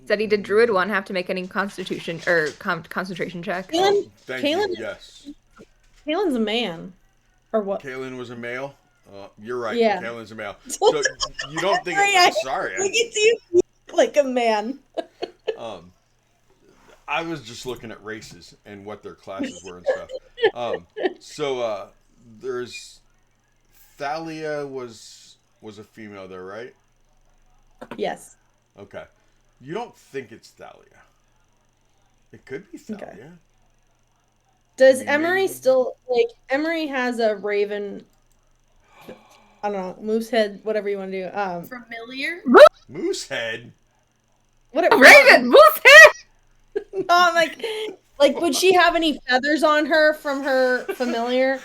Said he did Druid 1 have to make any constitution or concentration check? Kaylin, Thank you, yes. Kaylin's a man. Or what? Kaylin was a male? You're right. Yeah. Kaylin's a male. So you don't think... Sorry. Look at you like a man. I was just looking at races and what their classes were and stuff. There's... Thalia was a female there, right? Yes. Okay. You don't think it's Thalia. It could be Thalia. Okay. Does Maybe. Emery still, like, Emery has a raven, I don't know, moose head, whatever you want to do. Familiar. Moosehead? Whatever. Raven, moose head. No, I'm like, would she have any feathers on her from her familiar?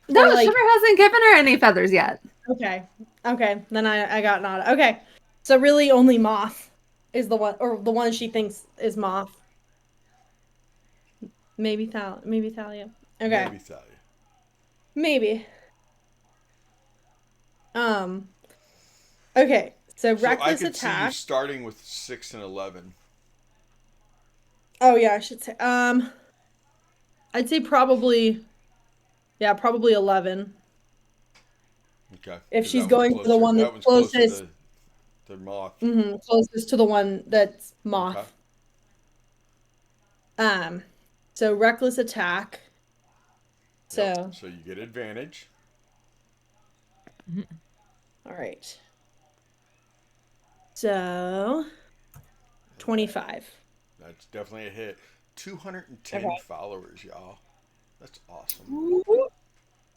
No, Or, like- Shimmer hasn't given her any feathers yet. Okay. Then I got nada. Okay. So really only Moth is the one, or the one she thinks is Moth. Maybe Thalia. Okay. Maybe Thalia. Maybe. Okay. So So I reckless could see you attack. starting with 6 and 11. Oh yeah, I should say. I'd say probably 11. Okay. If 'Cause she's that going one's for the one that that's one's closer closest. to Moth. Closest to the one that's Moth. Okay. So reckless attack. Yep. So you get advantage. All right. So 25. That's definitely a hit. 210 Okay. followers, y'all. That's awesome.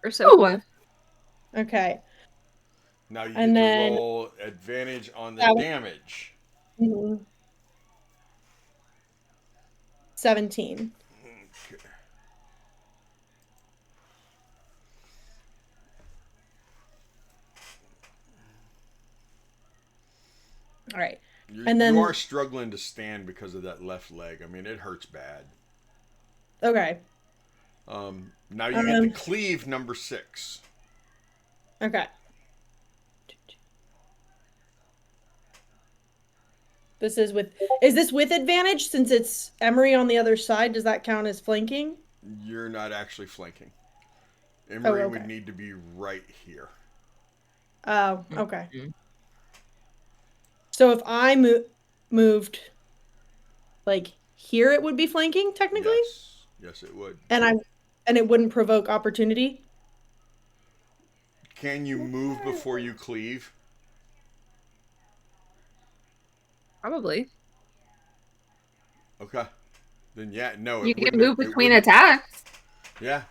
Or so. Oh, Okay. Now you And get then- to roll advantage on the Yeah. damage. 17. Okay. All right. And then- you are struggling to stand because of that left leg. I mean, it hurts bad. Okay. Now you get to cleave number 6. Okay. Is this with advantage since it's Emery on the other side? Does that count as flanking? You're not actually flanking. Emery okay. would need to be right here. Oh, okay. So if I moved like here, it would be flanking technically, Yes, it would. and it wouldn't provoke opportunity. Can you move before you cleave? Probably. Okay. Then no. you it can wouldn't- move it between wouldn't- attacks. Yeah.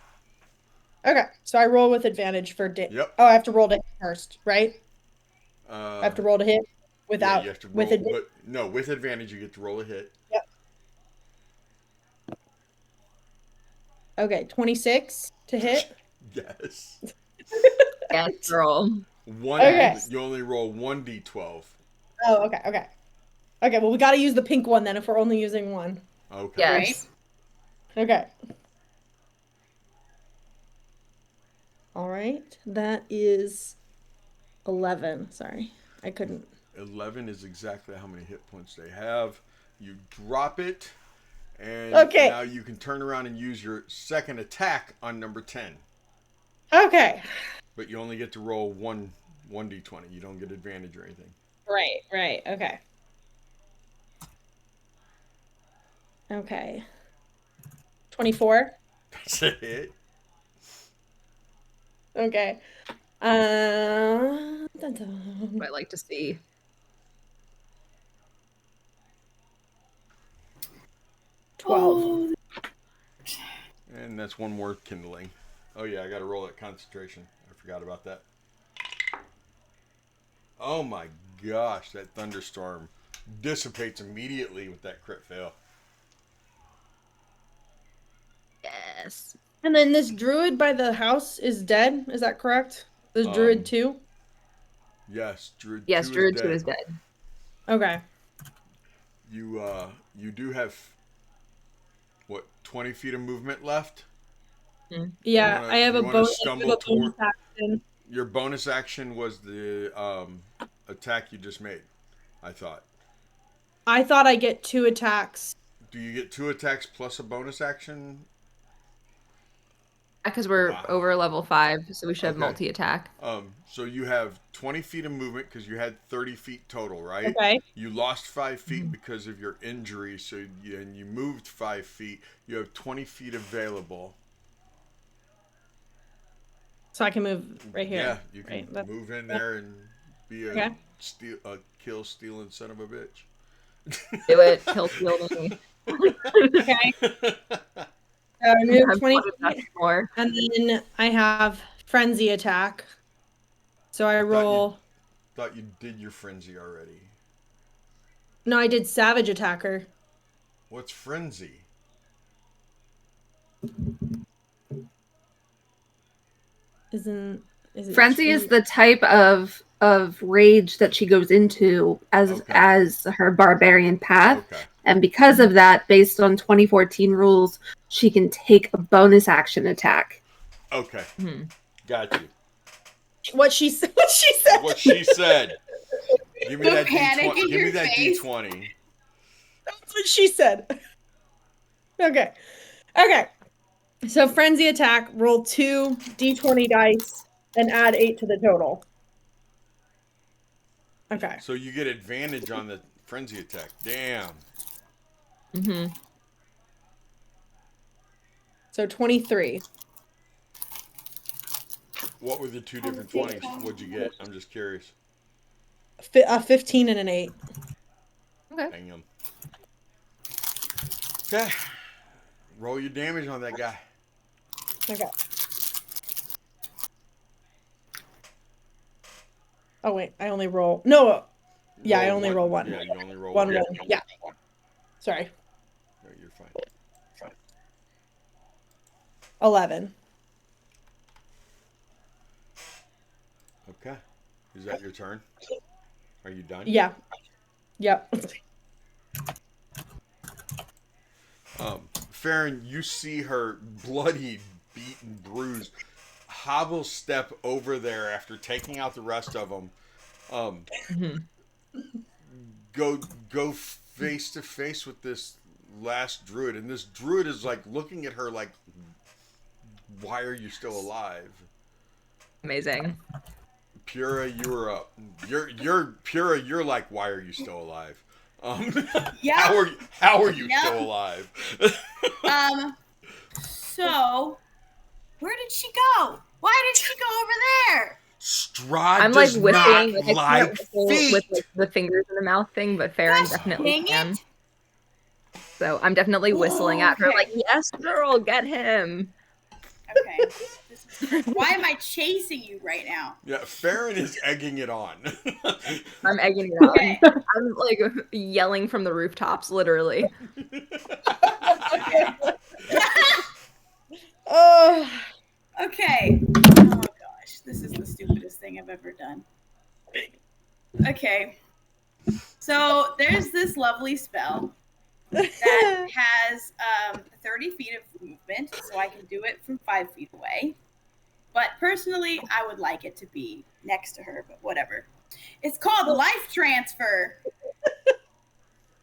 Okay, so I roll with advantage for Yep. Oh, I have to roll to hit first, right? I I have to roll to hit without you have to roll, with advantage. but no, with advantage you get to roll a hit. Yep. Okay, 26 to hit. Yes. Yes, girl. Okay. You only roll 1d12. Oh, okay. Okay, well we got to use the pink one then if we're only using one. Okay. Yes. Okay. All right, that is 11. Sorry, I couldn't. 11 is exactly how many hit points they have. You drop it, and Okay. now you can turn around and use your second attack on number 10. Okay. But you only get to roll 1d20. You don't get advantage or anything. Right. Okay. Okay. 24. That's a hit. Okay. Dun, dun. What I like to see. Oh, And that's one more kindling. Oh yeah, I got to roll that concentration. I forgot about that. Oh my gosh, that thunderstorm dissipates immediately with that crit fail. Yes. And then this druid by the house is dead. Is that correct? This druid too? Yes, Druid Yes, 2 Druid is 2 dead. is dead. Okay. You do have what, 20 feet of movement left? Yeah, I have you a wanna bonus stumble toward- action. Your bonus action was the attack you just made, I thought. I thought I get 2 attacks. Do you get 2 attacks plus a bonus action? Because we're Wow. over level 5, so we should have Okay. multi-attack. So you have 20 feet of movement because you had 30 feet total, right? Okay. You lost 5 feet because of your injury, and you moved 5 feet. You have 20 feet available. So I can move right here. Yeah, you can Right, that's- move in there and be a Okay. kill stealing son of a bitch. Do it. Kill steal me. Okay. So I move Have 20 one attack feet, more. and then I have frenzy attack. So I roll. Thought you did your frenzy already. No, I did savage attacker. What's frenzy? Is it Frenzy is the type of rage that she goes into as her barbarian path. Okay. And because of that, based on 2014 rules, she can take a bonus action attack. Okay. Got you. what she said? What she said? What she said. Give me The that panic D20. in Give me your that face. D20. That's what she said. Okay. So frenzy attack, roll 2 d20 dice, and add 8 to the total. Okay. So you get advantage on the frenzy attack. Damn. Mm-hmm. So 23. What were the two different 20s? What'd you get? I'm just curious. A 15 and an 8. Okay. Damn. Okay. Roll your damage on that guy. Okay. Oh wait, I only roll. No. Yeah, I only roll 1. Yeah, you only roll One. one. Yeah. Sorry. No, you're fine. 11. Okay. Is that your turn? Are you done? Yeah. Yep. Farron, you see her bloody, beaten, bruised, hobble step over there after taking out the rest of them. Go face to face with this last druid, and this druid is like looking at her like, "Why are you still alive?" Amazing. Pura, you're up. You're Pura. You're like, "Why are you still alive?" Yeah. How are you Yep. still alive? So, where did she go? Why did she go over there? Strahd I'm like does whistling. not I like can't whistle feet. with like, the fingers in the mouth thing, but Farron Gosh, definitely dang can. it. So I'm definitely whistling at her, Okay. like, "Yes, girl, get him." Okay. Why am I chasing you right now? Yeah, Farron is egging it on. I'm egging it on. Okay. I'm like yelling from the rooftops, literally. Oh. Okay. Oh gosh, this is the stupidest thing I've ever done. Okay. So there's this lovely spell that has 30 feet of movement, so I can do it from 5 feet away. But personally, I would like it to be next to her, but whatever. It's called life transfer.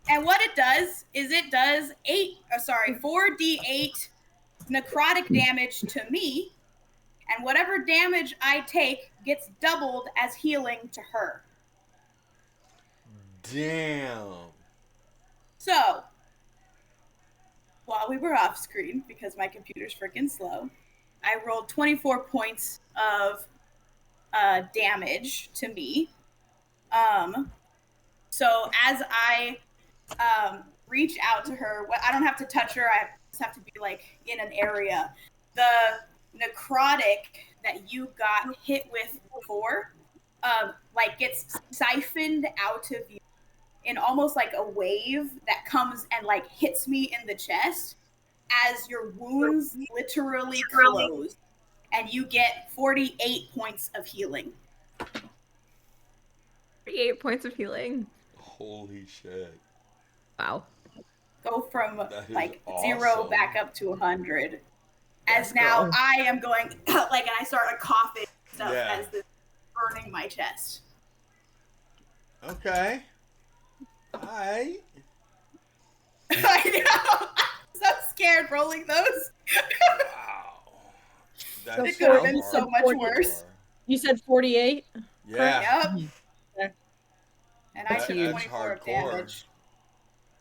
And what it does is it does 4d8 necrotic damage to me, and whatever damage I take gets doubled as healing to her. Damn. So, while we were off screen, because my computer's freaking slow, I rolled 24 points of damage to me. So as I reach out to her, I don't have to touch her. I just have to be like in an area. The necrotic that you got hit with before, like gets siphoned out of you in almost like a wave that comes and like hits me in the chest as your wounds literally close, and you get 48 points of healing. 48 points of healing. Holy shit. Wow. Go from like awesome. 0 back up to 100. As now I am going like, and I start coughing stuff as this is burning my chest. Okay. Hi. I know. I'm so scared rolling those. Wow. That It could have been so much worse. You said 48? Yeah. Yep. And I took 24 of damage.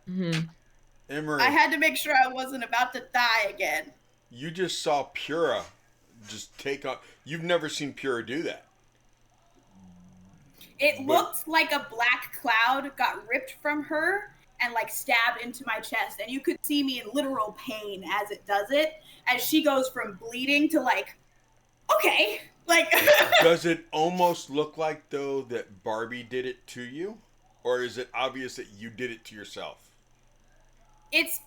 Mm-hmm. Emery, I had to make sure I wasn't about to die again. you just saw Pura just take on. You've never seen Pura do that. It looked like a black cloud got ripped from her and like stabbed into my chest, and you could see me in literal pain as it does it, as she goes from bleeding to like, okay, like. Does it almost look like though that Barbie did it to you, or is it obvious that you did it to yourself? It's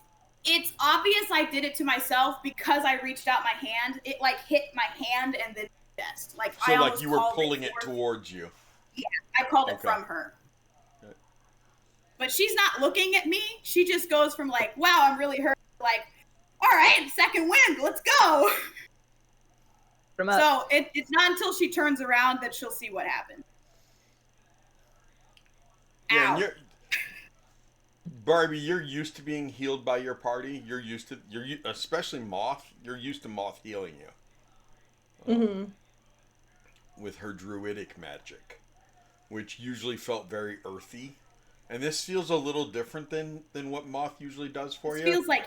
obvious I did it to myself because I reached out my hand. It like hit my hand and then chest. Like So I like you were pulling it forth. Towards you. Yeah, I called it from her. Okay. But she's not looking at me. She just goes from like, wow, I'm really hurt, like, all right, second wind, let's go. So it's not until she turns around that she'll see what happened. Yeah, Ow. and Barbie, you're used to being healed by your party. Especially Moth. You're used to Moth healing you. Mm-hmm. With her druidic magic, which usually felt very earthy, and this feels a little different than what Moth usually does for you. It feels like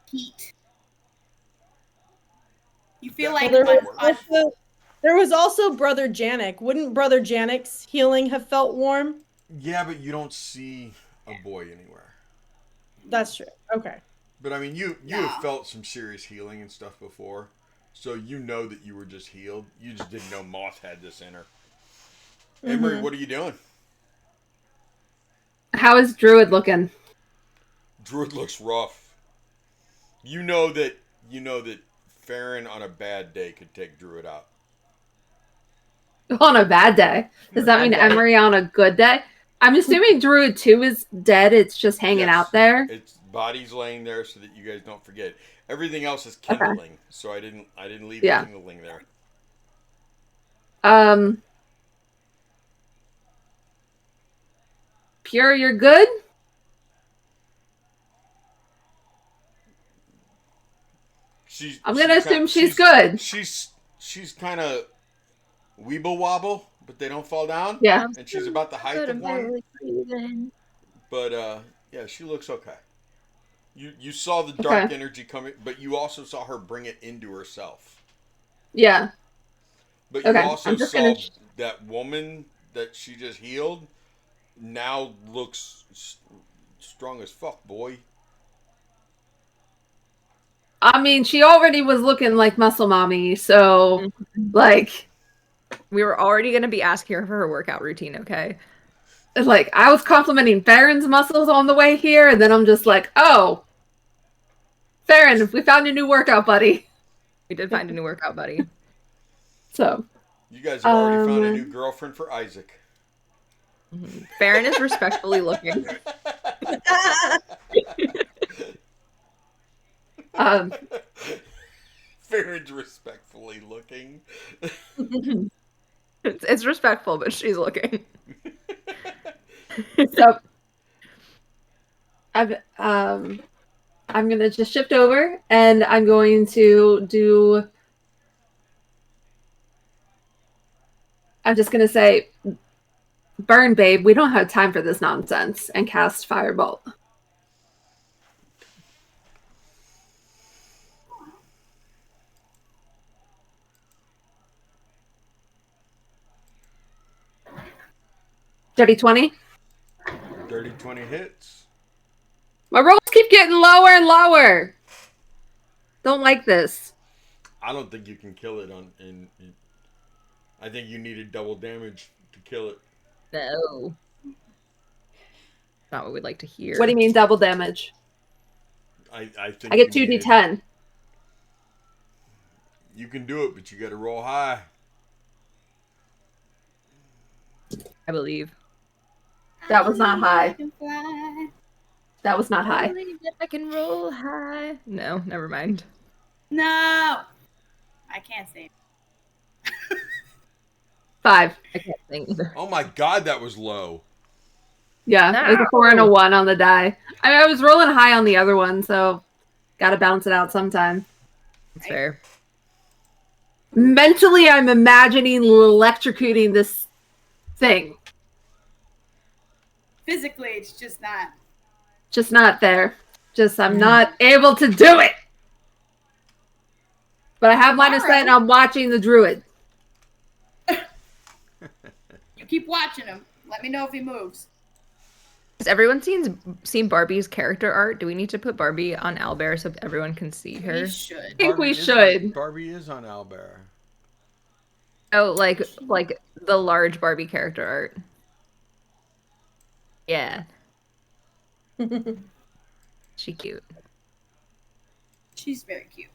heat. You feel like there was also Brother Janik. Wouldn't Brother Janik's healing have felt warm? Yeah, but you don't see a boy anywhere. That's true. Okay. But I mean, you have felt some serious healing and stuff before, so you know that you were just healed. You just didn't know Moth had this in her. Emery, what are you doing? How is Druid looking? Druid looks rough. You know that Farron on a bad day could take Druid out. On a bad day? Does that mean Emery on a good day? I'm assuming Druid 2 is dead. It's just hanging out there. Its body's laying there so that you guys don't forget. Everything else is kindling, so I didn't leave it kindling there. Pure, you're good? I'm gonna assume she's good. She's kind of weeble wobble, but they don't fall down. Yeah. And she's about the height of one. But yeah, she looks okay. You saw the dark energy coming, but you also saw her bring it into herself. Yeah. But you also saw that woman that she just healed now looks strong as fuck, boy. I mean, she already was looking like Muscle Mommy, so, like... We were already going to be asking her for her workout routine, okay? Like, I was complimenting Farron's muscles on the way here, and then I'm just like, oh, Farron, we found a new workout buddy. We did find a new workout buddy. So... You guys have already found a new girlfriend for Isaac. Farron is respectfully looking. Farron's respectfully looking. It's respectful, but she's looking. So, I'm gonna just shift over and I'm going to do. I'm just gonna say, burn, babe. We don't have time for this nonsense, and cast Firebolt. Dirty 20. Dirty 20 hits. My rolls keep getting lower and lower. Don't like this. I don't think you can kill it I think you needed double damage to kill it. No. Not what we'd like to hear. What do you mean double damage? I think I get you 2d10. You can do it, but you got to roll high. I believe. That was not high. I can fly. That was not I high. believe that I can roll high. No, never mind. No, I can't say. 5. I can't sing either. Oh my god, that was low. Yeah, it was a 4 and a 1 on the die. I was rolling high on the other one, so gotta balance it out sometime. That's fair. Mentally, I'm imagining electrocuting this thing. Physically, it's just not. Just not there. Just, I'm not able to do it. But I have line of sight and I'm watching the druid. You keep watching him. Let me know if he moves. Has everyone seen Barbie's character art? Do we need to put Barbie on owlbear so everyone can see her? We should. I think we is should. Barbie is on owlbear. Oh, like the large Barbie character art. Yeah. She cute. She's very cute.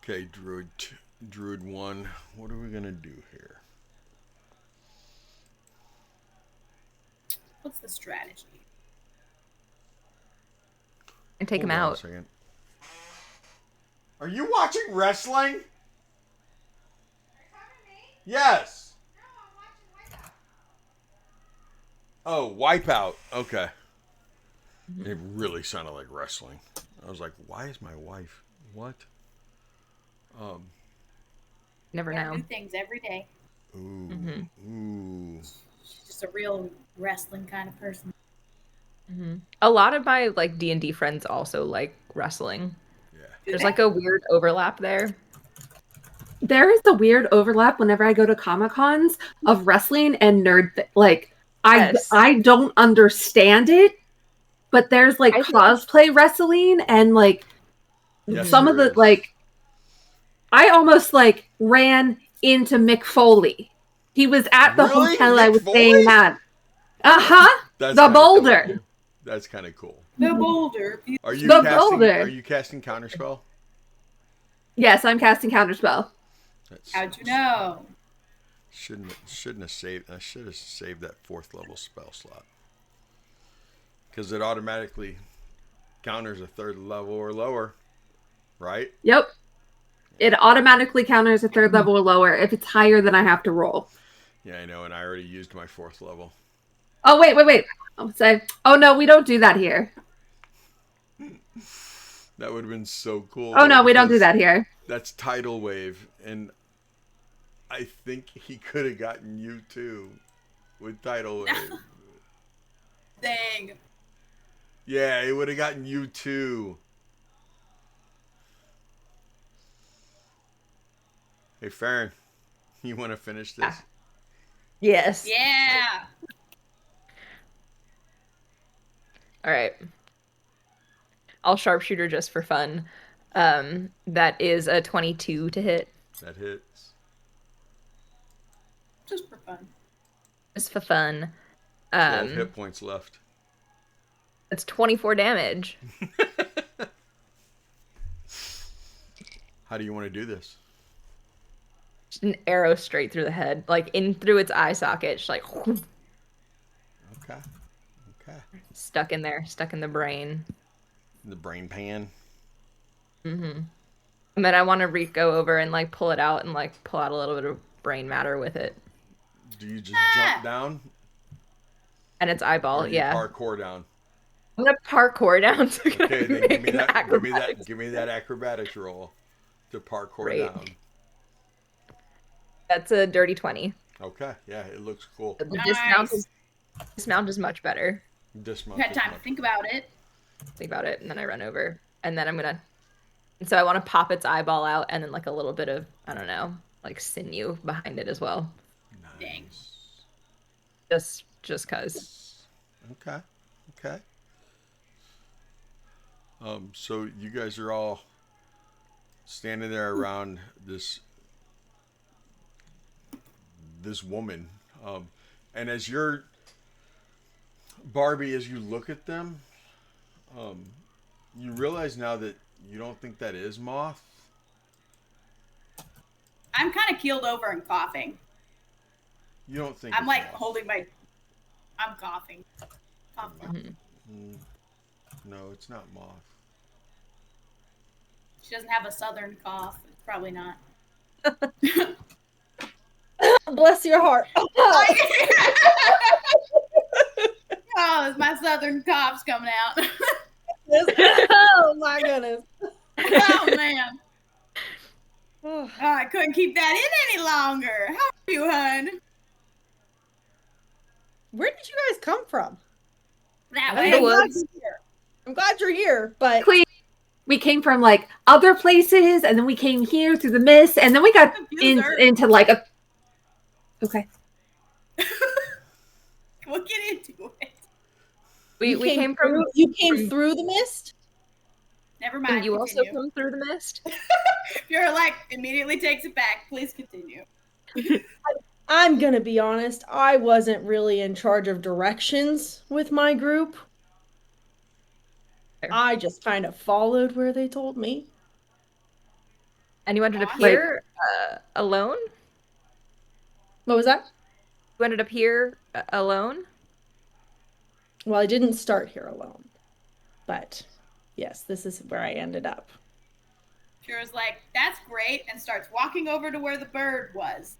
Okay, Druid 1. What are we gonna do here? What's the strategy? And take him Hold on a out. second. Are you watching wrestling? Yes. Oh, Wipeout. Okay. It really sounded like wrestling. I was like, why is my wife? What? Never Learn know. new things every day. Ooh. Ooh. She's just a real wrestling kind of person. A lot of my like D&D friends also like wrestling. Yeah. There's like a weird overlap there. There is a weird overlap whenever I go to Comic-Cons of wrestling and Yes. I don't understand it, but there's like I think- cosplay wrestling and like Yes, some of there the is. like I almost like ran into Mick Foley. He was at the Really? hotel I Mick was Foley? staying at. That's The kinda boulder. Cool. That's kind of cool. The boulder. Are you The casting? boulder. Are you casting Counterspell? Yes, I'm casting Counterspell. That's, How'd you know? Shouldn't have saved. I should have saved that 4th level spell slot because it automatically counters a 3rd level or lower, right? Yep. It automatically counters a 3rd level or lower. If it's higher, then I have to roll. Yeah, I know, and I already used my 4th level. Oh, wait. I'll say, oh no, we don't do that here. That would have been so cool. Oh though, no, we don't do because that here. That's Tidal Wave, and I think he could have gotten you too with Tidal Wave. Dang. Yeah, he would have gotten you too. Hey, Farron, you want to finish this? Yes. Yeah. All right. I'll sharpshooter just for fun. That is a 22 to hit. That hits. Just for fun. Just for fun. 12 hit points left. It's 24 damage. How do you want to do this? Just an arrow straight through the head, like in through its eye socket, just like Okay. stuck in there, stuck in the brain. The brain pan. Mm-hmm. And then I want to go over and like pull it out and like pull out a little bit of brain matter with it. Do you just jump down, And its or eyeball, do you yeah. parkour down? I'm gonna parkour down to Okay, then give me an that. acrobatics. Give me that acrobatics roll to parkour Great. down. That's a dirty 20. Okay, yeah, it looks cool. The Nice. dismount is much better. Dismount. You had time to think about it. Think about it, and then I run over, and then I'm gonna. And so I want to pop its eyeball out, and then like a little bit of, I don't know, like sinew behind it as well. Dang. Just cause. Okay. Okay. So you guys are all standing there around this woman, and as you're Barbie, as you look at them, you realize now that you don't think that is Moth. I'm kind of keeled over and coughing. You don't think I'm it's like Moth. holding my. I'm coughing. Coughing. No, it's not Moth. She doesn't have a southern cough. It's probably not. Bless your heart. Oh, my southern cough's coming out. Oh my goodness. Oh man. Oh, I couldn't keep that in any longer. How are you, hun? Where did you guys come from? That I way. don't know. I'm glad you're here, but We came from like other places, and then we came here through the mist, and then we got into like a. Okay. We'll get into it. We came from. You came through the mist? Never mind. And you also continue. come through the mist. You're like immediately takes it back. Please continue. I'm gonna be honest, I wasn't really in charge of directions with my group. Fair. I just kind of followed where they told me. And you ended up Awesome. here alone? What was that? You ended up here alone? Well, I didn't start here alone. But yes, this is where I ended up. Kira's like, that's great, and starts walking over to where the bird was.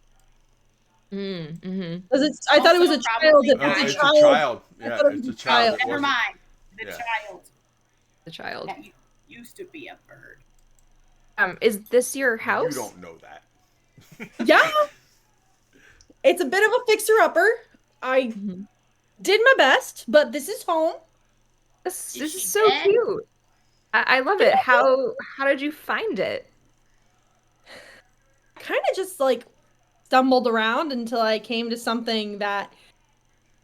Mm-hmm. I thought it was a Also child. probably It was It's a a child. child. I Yeah, thought it was it's a a child. child. It Never wasn't- mind. The yeah. child. The child. That used to be a bird. Is this your house? You don't know that. Yeah. It's a bit of a fixer-upper. I did my best, but this is home. This Is is she so dead? cute. I love it. How did you find it? Kind of just like stumbled around until I came to something that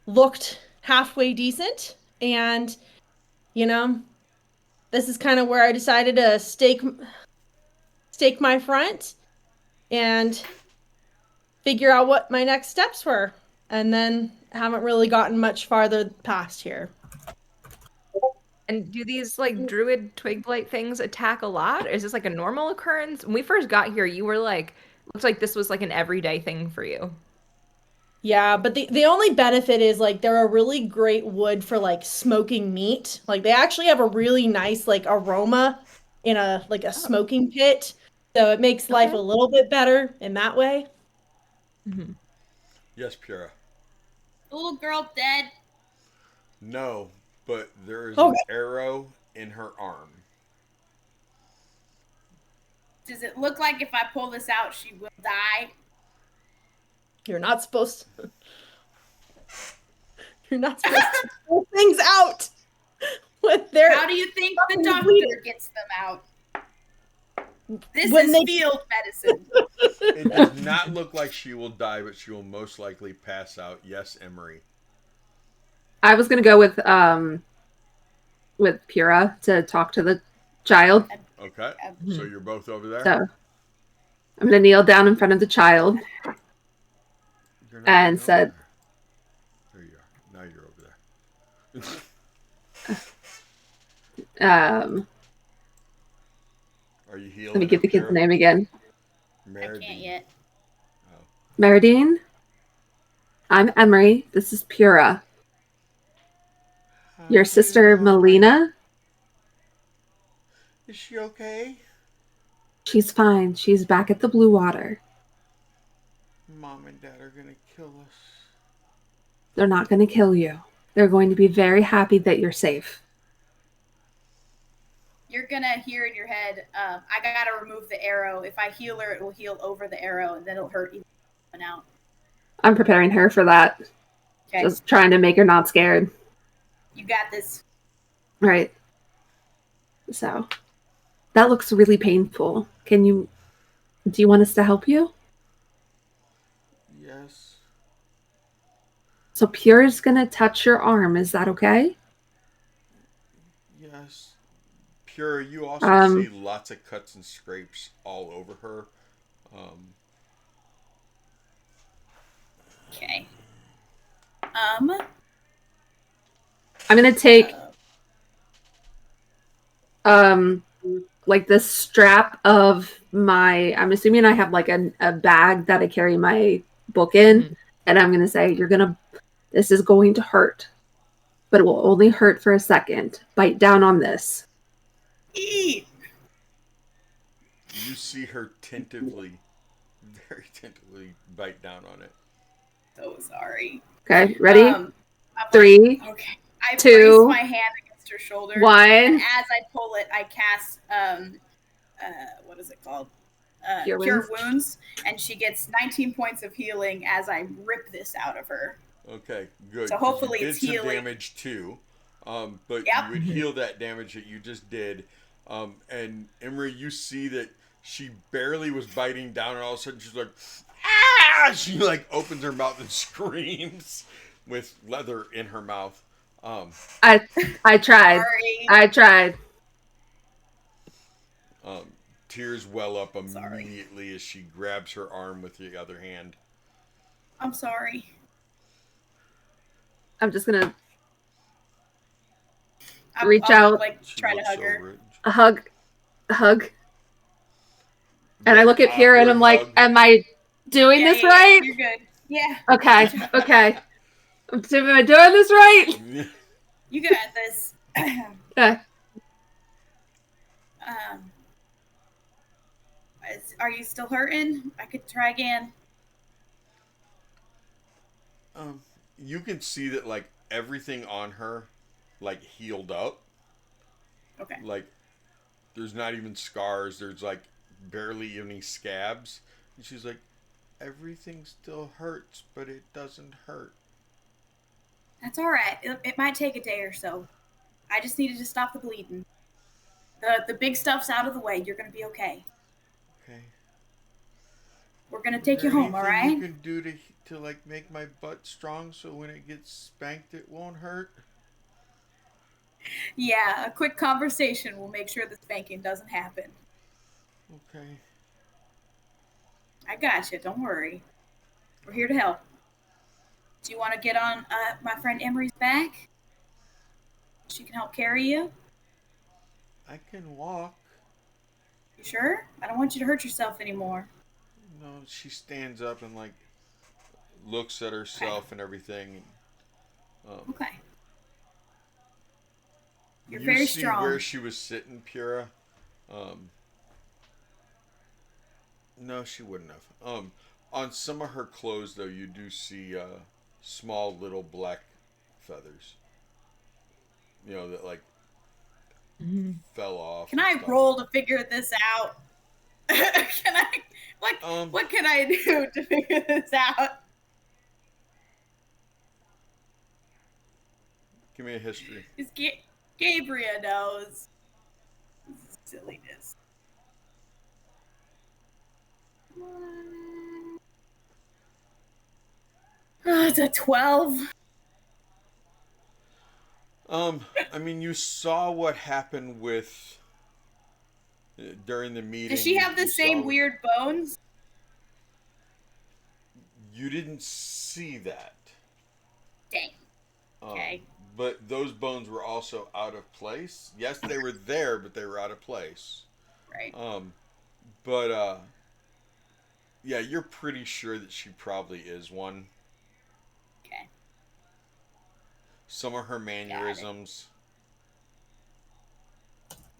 looked halfway decent. And, you know, this is kind of where I decided to stake my front and figure out what my next steps were. And then haven't really gotten much farther past here. And do these like druid twig blight things attack a lot? Is this like a normal occurrence? When we first got here, you were like, looks like this was like an everyday thing for you. Yeah, but the only benefit is like they're a really great wood for like smoking meat. Like they actually have a really nice like aroma in a like a smoking pit. So it makes life a little bit better in that way. Mm-hmm. Yes, Pura. The little girl dead. No, but there is Okay. an arrow in her arm. Does it look like if I pull this out, she will die? You're not supposed to. You're not supposed to pull things out with their. How do you think the Fucking doctor bleeding. gets them out? This When is they- field medicine. It does not look like she will die, but she will most likely pass out. Yes, Emery. I was gonna go with Pura to talk to the child. Okay, so you're both over there. So I'm gonna kneel down in front of the child You're not and even said, over there. There you are. Now you're over there. Are you healing? let me get the kid's Pura? name again. I can't yet. Meridine. I'm Emery. This is Pura. Your sister Melina. Is she okay? She's fine. She's back at the Blue Water. Mom and Dad are gonna kill us. They're not going to kill you. They're going to be very happy that you're safe. You're gonna hear in your head, I gotta remove the arrow. If I heal her, it will heal over the arrow, and then it'll hurt even coming out. I'm preparing her for that. Okay. Just trying to make her not scared. You got this. Right. So, that looks really painful. Do you want us to help you? Yes. So Pure's gonna touch your arm. Is that okay? Yes. Pure, you also see lots of cuts and scrapes all over her. Okay. I'm gonna take like the strap of I'm assuming I have like a bag that I carry my book in, and I'm gonna say this is going to hurt, but it will only hurt for a second. Bite down on this. Eat. You see her tentatively, very tentatively bite down on it. So sorry. Okay, ready? 3, okay. I 2, place my hand against her shoulder. 1. And as I pull it, I cast what is it called? Cure wounds, and she gets 19 points of healing as I rip this out of her. Okay, good. So hopefully you it's did some healing. damage too, but Yep. you would heal that damage that you just did. And Emery, you see that she barely was biting down, and all of a sudden she's like, ah! She like opens her mouth and screams with leather in her mouth. I tried. Sorry. I tried. Tears well up immediately as she grabs her arm with the other hand. I'm sorry. I'm just gonna reach out, like try to hug her. A hug. And I look at Pierre and I'm like, am I doing this right? You're good. Yeah. Okay. Okay. Am I doing this right? You got this. Okay. Are you still hurting? I could try again. You can see that like everything on her like healed up. Okay. Like there's not even scars, there's like barely any scabs. And she's like, everything still hurts, but it doesn't hurt. That's all right. It might take a day or so. I just needed to stop the bleeding. The big stuff's out of the way. You're gonna be okay. Okay. We're gonna take you home, all right? You can do to like make my butt strong so when it gets spanked it won't hurt? Yeah, a quick conversation will make sure the spanking doesn't happen. Okay. I got you. Don't worry. We're here to help. Do you want to get on my friend Emery's back? She can help carry you. I can walk. You sure? I don't want you to hurt yourself anymore. No, she stands up and like looks at herself and everything. Okay. You're very strong. You see where she was sitting, Pura? No, she wouldn't have. On some of her clothes, though, you do see small little black feathers. You know, that like fell off. Can I roll to figure this out? Can I? What can I do to figure this out? Give me a history. Gabriel knows. This is silliness. It's a 12. I mean, you saw what happened with during the meeting. Does she have the same weird bones? You didn't see that. Dang. Okay. But those bones were also out of place. Yes, they were there, but they were out of place. Right. Yeah, you're pretty sure that she probably is one. Okay. Some of her mannerisms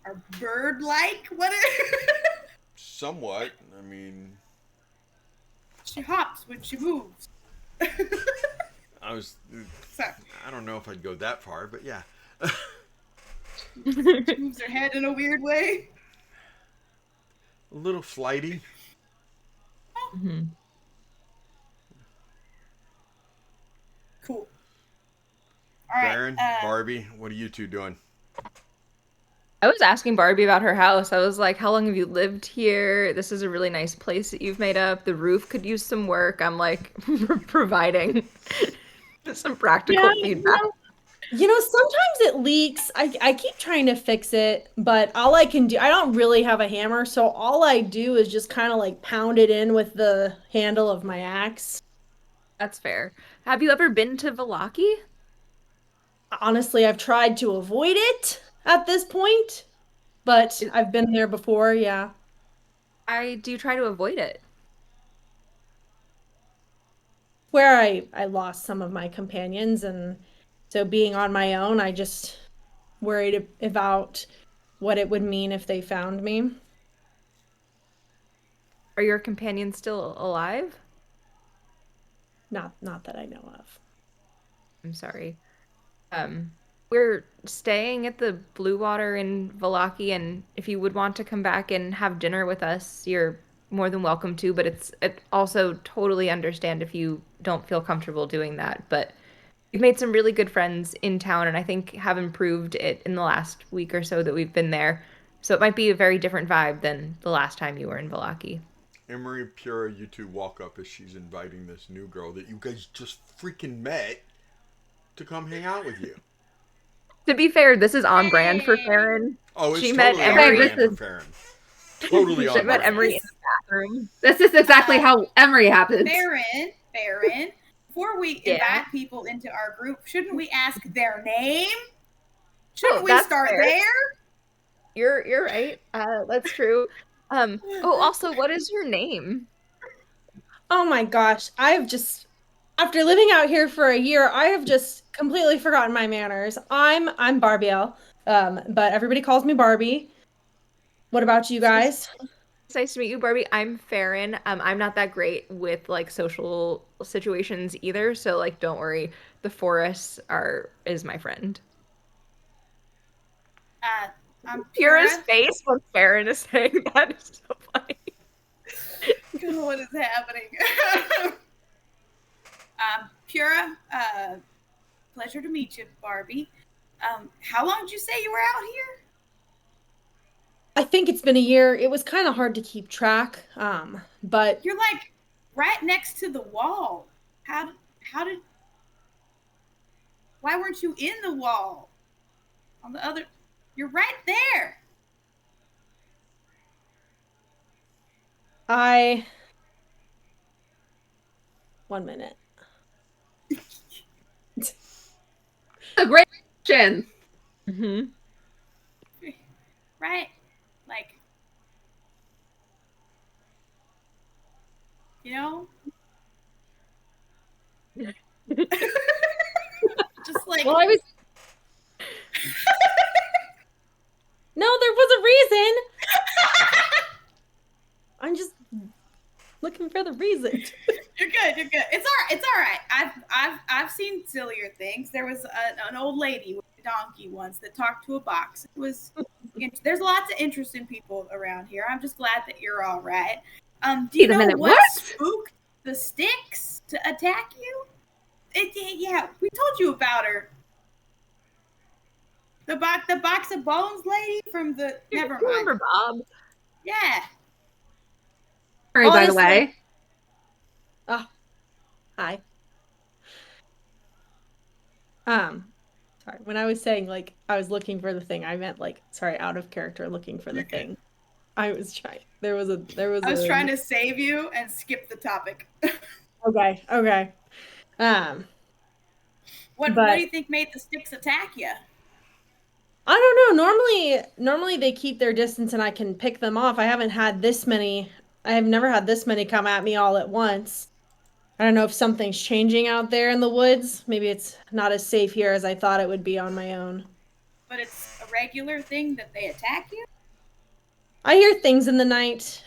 are bird-like. What? somewhat. I mean, She hops when she moves. I was. Sorry. I don't know if I'd go that far, but yeah. She moves her head in a weird way. A little flighty. Mhm. Cool. All right. Baron, Barbie, what are you two doing? I was asking Barbie about her house. I was like, how long have you lived here? This is a really nice place that you've made up. The roof could use some work. I'm like providing some practical feedback. Sometimes it leaks. I keep trying to fix it, but all I can do, I don't really have a hammer, so all I do is just kind of like pound it in with the handle of my axe. That's fair. Have you ever been to Vallaki? Honestly, I've tried to avoid it at this point, but I've been there before, yeah. I do try to avoid it. Where I lost some of my companions, and so being on my own, I just worried about what it would mean if they found me. Are your companions still alive? Not that I know of. I'm sorry. We're staying at the Blue Water in Vallaki, and if you would want to come back and have dinner with us, you're more than welcome to, but it also totally understand if you don't feel comfortable doing that. But we've made some really good friends in town, and I think have improved it in the last week or so that we've been there. So it might be a very different vibe than the last time you were in Vallaki. Emery, Pura, you two walk up as she's inviting this new girl that you guys just freaking met to come hang out with you. To be fair, this is on brand for Hey. Farron. Oh, it's She met totally on Emery. brand for Farron. Totally She on met brand. Emery in the bathroom. This is exactly how Emery happens. Baron, before we Yeah. invite people into our group, shouldn't we ask their name? Shouldn't we that's start fair. there? You're right. That's true. Also, what is your name? Oh my gosh, after living out here for a year, I have just completely forgotten my manners. I'm Barbielle, but everybody calls me Barbie. What about you guys? It's nice to meet you, Barbie. I'm Farron. I'm not that great with like social situations either, so like don't worry. The forest is my friend. I'm Pura's Pura. face when Farron is saying that is so funny. God, what is happening? Pura, pleasure to meet you, Barbie. How long did you say you were out here? I think it's been a year. It was kind of hard to keep track, but You're like right next to the wall. Why weren't you in the wall? You're right there. One minute. A great question. Mm-hmm. Right? Like, you know? Just like, Well, I was No, there was a reason. I'm just looking for the reason. You're good. It's all right. I've seen sillier things. There was an old lady with a donkey once that talked to a box. There's lots of interesting people around here. I'm just glad that you're all right. Do you know what spooked the sticks to attack you? Yeah, we told you about her. The box of bones lady from the. Never mind. Remember Bob? Yeah. sorry, by the Honestly- way. Oh, hi. Sorry. When I was saying like I was looking for the thing, I meant like sorry, out of character looking for the thing. I was trying. I was trying to save you and skip the topic. Okay. What do you think made the sticks attack you? I don't know. Normally they keep their distance and I can pick them off. I have never had this many come at me all at once. I don't know if something's changing out there in the woods. Maybe it's not as safe here as I thought it would be on my own. But it's a regular thing that they attack you? I hear things in the night.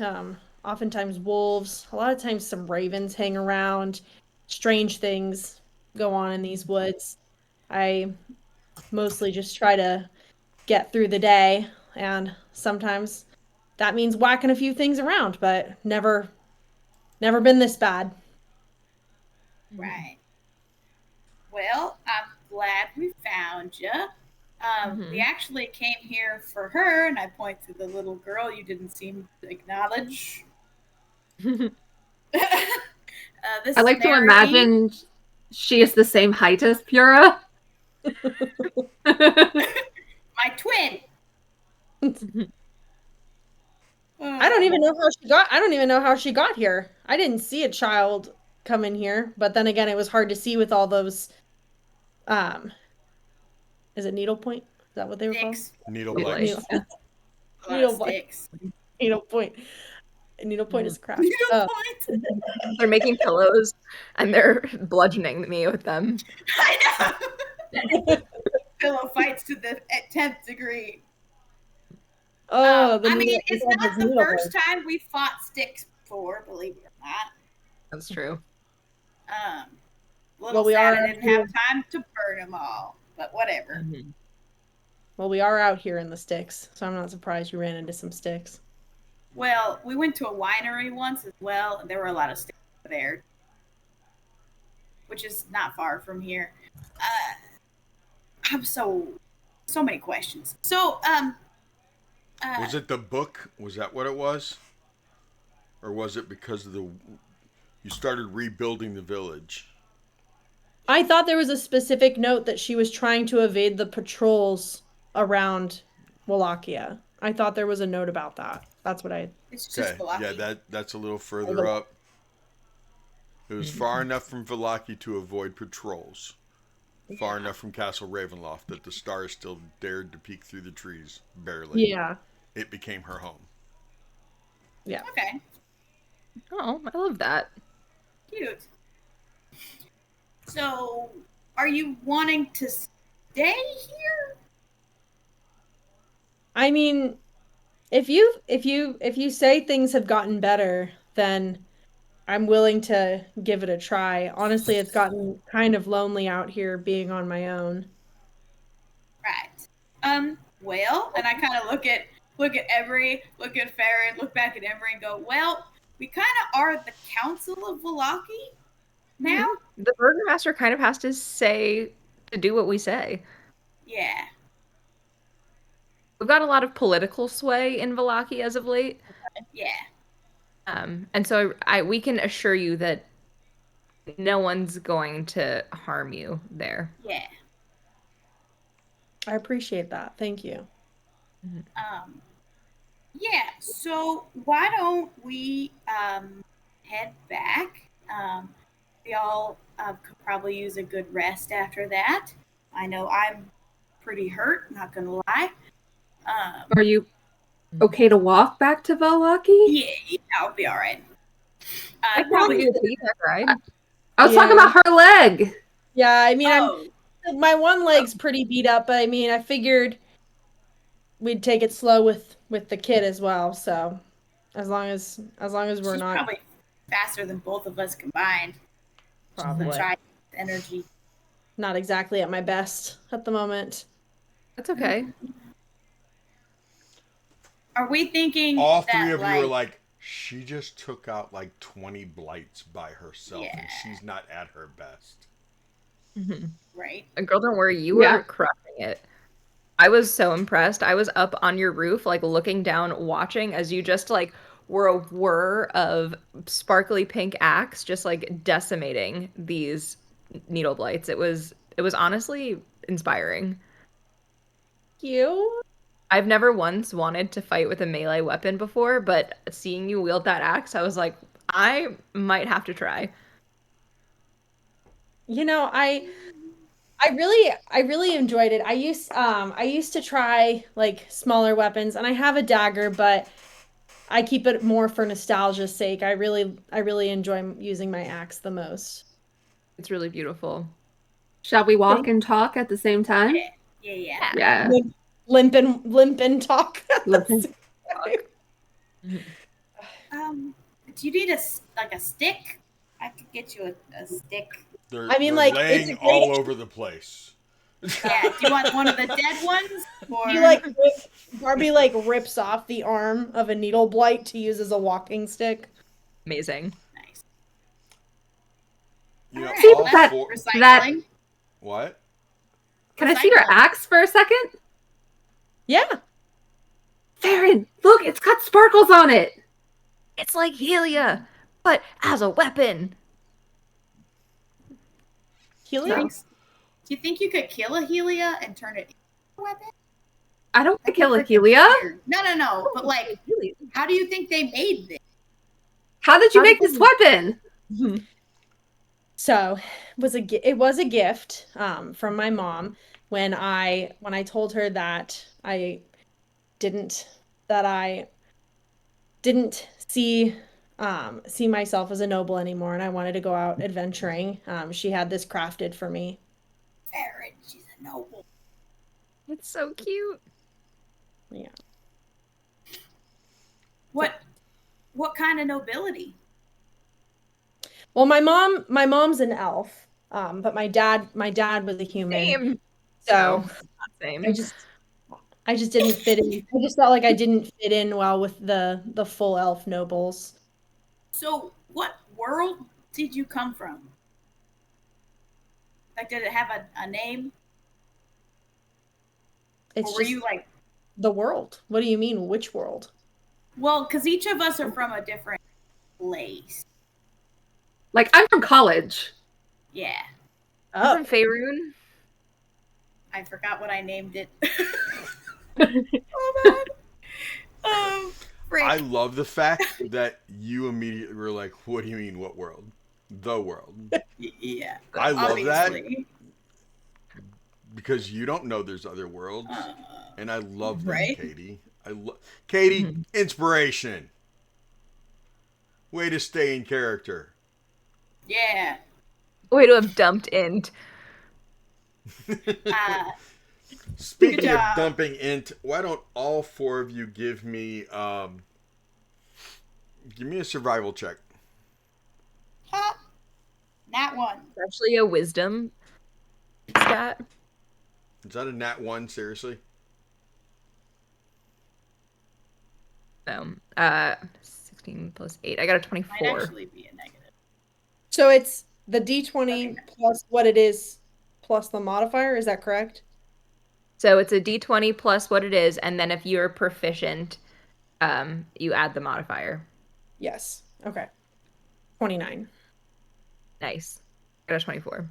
Oftentimes wolves. A lot of times some ravens hang around. Strange things go on in these woods. I mostly just try to get through the day, and sometimes that means whacking a few things around, but never been this bad. Right. Well, I'm glad we found you. We actually came here for her, and I point to the little girl you didn't seem to acknowledge. This I like to imagine she is the same height as Pura. my twin. I don't even know how she got. I don't even know how she got here. I didn't see a child come in here, but then again, it was hard to see with all those. Is it needlepoint? Is that what they were called? Needlepoint. Sticks. Needlepoint. Needlepoint is crap. They're making pillows and they're bludgeoning me with them. I know. Pillow fights to the 10th degree. Oh, I mean, it's not the first time we fought sticks before, believe it or not. That's true. Well, we didn't have time to burn them all, but whatever. Well, we are out here in the sticks, so I'm not surprised you ran into some sticks. Well, we went to a winery once as well, and there were a lot of sticks there, which is not far from here. I have so many questions. So, was it the book? Was that what it was? Or was it because of you started rebuilding the village? I thought there was a specific note that she was trying to evade the patrols around Wallachia. I thought there was a note about that. That's what I... It's just Wallachia. Yeah, that's a little further up. It was far enough from Wallachia to avoid patrols. Far enough from Castle Ravenloft that the stars still dared to peek through the trees, barely. Yeah. It became her home. Yeah. Okay. Oh, I love that. Cute. So, are you wanting to stay here? I mean, if you say things have gotten better, then I'm willing to give it a try. Honestly, it's gotten kind of lonely out here being on my own. Right. Well, and I kind of look at Emery, look at Farron, look back at Emery and go, well, we kind of are the Council of Wallachia now. The Burgermaster kind of has to do what we say. Yeah. We've got a lot of political sway in Wallachia as of late. Yeah. And so we can assure you that no one's going to harm you there. Yeah. I appreciate that. Thank you. Yeah, so why don't we head back? We all could probably use a good rest after that. I know I'm pretty hurt, not gonna lie. Are you okay to walk back to Wallachia? Yeah, I'll be all right. I'd probably do a piggyback ride. I was talking about her leg. Yeah, I mean, my one leg's pretty beat up, but I mean, I figured we'd take it slow with the kid as well. So, as long as we're She's not probably faster than both of us combined. probably Energy. not exactly at my best at the moment. That's okay. Are we thinking all three of you are like, she just took out like 20 blights by herself, and she's not at her best. Right. Girl, don't worry, you were crushing it. I was so impressed. I was up on your roof, like looking down, watching as you just like were a whir of sparkly pink axe, just like decimating these needle blights. It was honestly inspiring. You? I've never once wanted to fight with a melee weapon before, but seeing you wield that axe, I was like, I might have to try. You know, I really enjoyed it. I used to try like smaller weapons, and I have a dagger, but I keep it more for nostalgia's sake. I really enjoy using my axe the most. It's really beautiful. Shall we walk and talk at the same time? Yeah. Yeah. Limp and talk. Do you need a stick? I could get you a stick. They're like, laying it's all great. over the place. Yeah. Do you want one of the dead ones? Or You Barbie rips off the arm of a needle blight to use as a walking stick. Amazing. nice. You know, Alright, all that- four. Recycling. What? Can I see your Recycle. axe for a second? Yeah. Farron, look, it's got sparkles on it. It's like Helia, but as a weapon. Helium? Do you think you could kill a Helia and turn it into a weapon? I don't want to That'd be kill a freaking Helia. weird. No. But like, how do you think they made this? How did you How make did this weapon? So it was a gift from my mom when I told her that I didn't see myself as a noble anymore, and I wanted to go out adventuring. She had this crafted for me. Farron, she's a noble. It's so cute. Yeah. What kind of nobility? Well, my mom's an elf, but my dad was a human. Same. So Same. I just didn't fit in. I just felt like I didn't fit in well with the full elf nobles. So, what world did you come from? Like, did it have a name? It's Or were just you like, the world. What do you mean, which world? well, because each of us are from a different place. Like, I'm from college. Yeah. I'm from Faerun. I forgot what I named it. Oh, man. Frick. I love the fact that you immediately were like, "What do you mean? What world? The world." Yeah. I love that obviously. because you don't know there's other worlds, and I love that, right? Katie. Katie, inspiration. Way to stay in character. Yeah. Way to have dumped Int. Speaking Good of job. dumping int, why don't all four of you give me a survival check? Ha. Nat one. It's actually a wisdom stat. Is that a nat 1, seriously? No. 16 plus 8. I got a Might 24. actually be a negative. So it's the D20 plus what it is plus the modifier. Is that correct? So it's a d20 plus what it is, and then if you're proficient, you add the modifier. Yes. Okay. 29. Nice. I got a 24.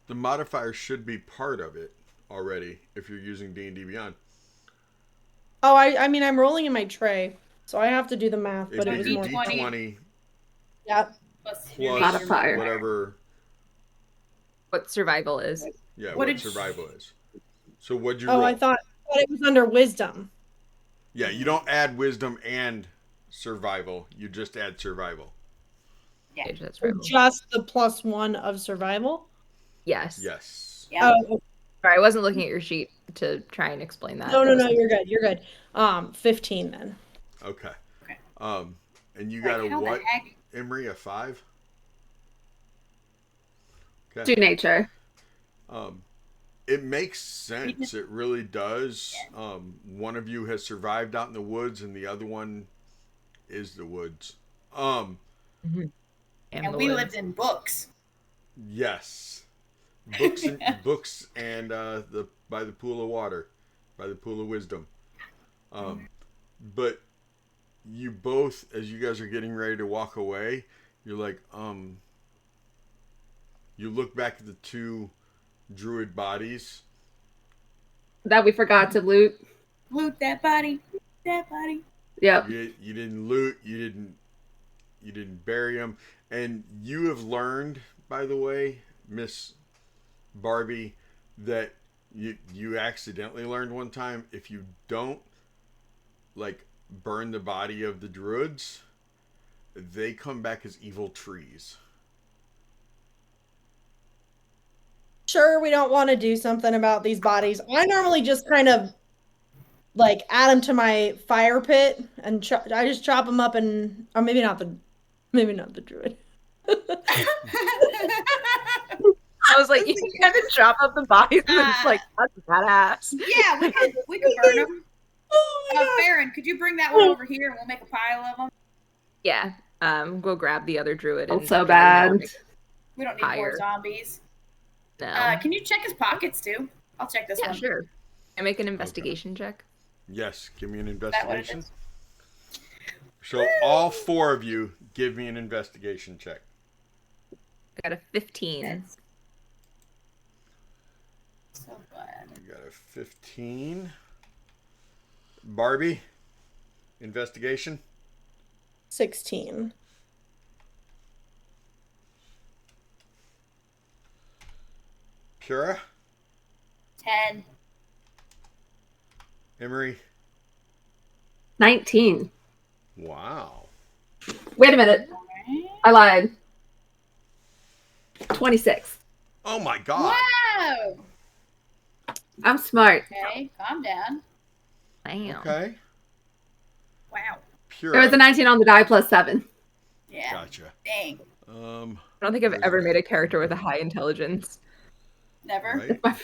The modifier should be part of it already if you're using D&D Beyond. Oh, I mean, I'm rolling in my tray, so I have to do the math, but It'd it was be more. D20 Yep. Plus your plus Modifier. whatever. What survival is. Yeah, What what did- survival is. So what'd you Oh, roll? I thought it was under wisdom. Yeah, you don't add wisdom and survival. You just add survival. Yeah. That's Or survival. just the +1 of survival. Yes. Yes. Yeah. Oh, Sorry, I wasn't looking at your sheet to try and explain that. no, That was- you're good. You're good. 15 then. Okay. Okay. And you Like, got a how the what, heck? Emery? A 5? Do Okay. nature. It makes sense. It really does. One of you has survived out in the woods, and the other one is the woods. And the we woods. lived in books. Yes. Books and by the pool of water, by the pool of wisdom. But you both, as you guys are getting ready to walk away, you're like, you look back at the two druid bodies. That we forgot to loot. Loot that body. Loot that body. Yep. You didn't loot. You didn't bury them. And you have learned, by the way, Miss Barbie, that you accidentally learned one time, if you don't like burn the body of the druids, they come back as evil trees. sure we don't want to do something about these bodies, I normally just kind of like add them to my fire pit and I just chop them up or maybe not the druid. I was like, you can kind of chop up the bodies and it's like, that's badass. Yeah, we could burn them. Oh my God. Farron, could you bring that one over here and we'll make a pile of them? Yeah. Go grab the other druid. Felt And so bad. We don't need Fire. more zombies. No. Can you check his pockets too? I'll check this Yeah, one. sure. Can I make an investigation check? Yes, give me an Is that what it investigation. is? So all 4 of you give me an investigation check. I got a 15. So glad. You got a 15. Barbie, investigation. 16. Pura, 10. Emery. 19. Wow. Wait a minute. I lied. 26. Oh my God. Wow. I'm smart. Okay, calm down. Damn. Okay. Wow. Pura. There was a 19 on the die plus 7. Yeah. Gotcha. Dang. I don't think I've Where's ever that? made a character with a high intelligence. Never. Right.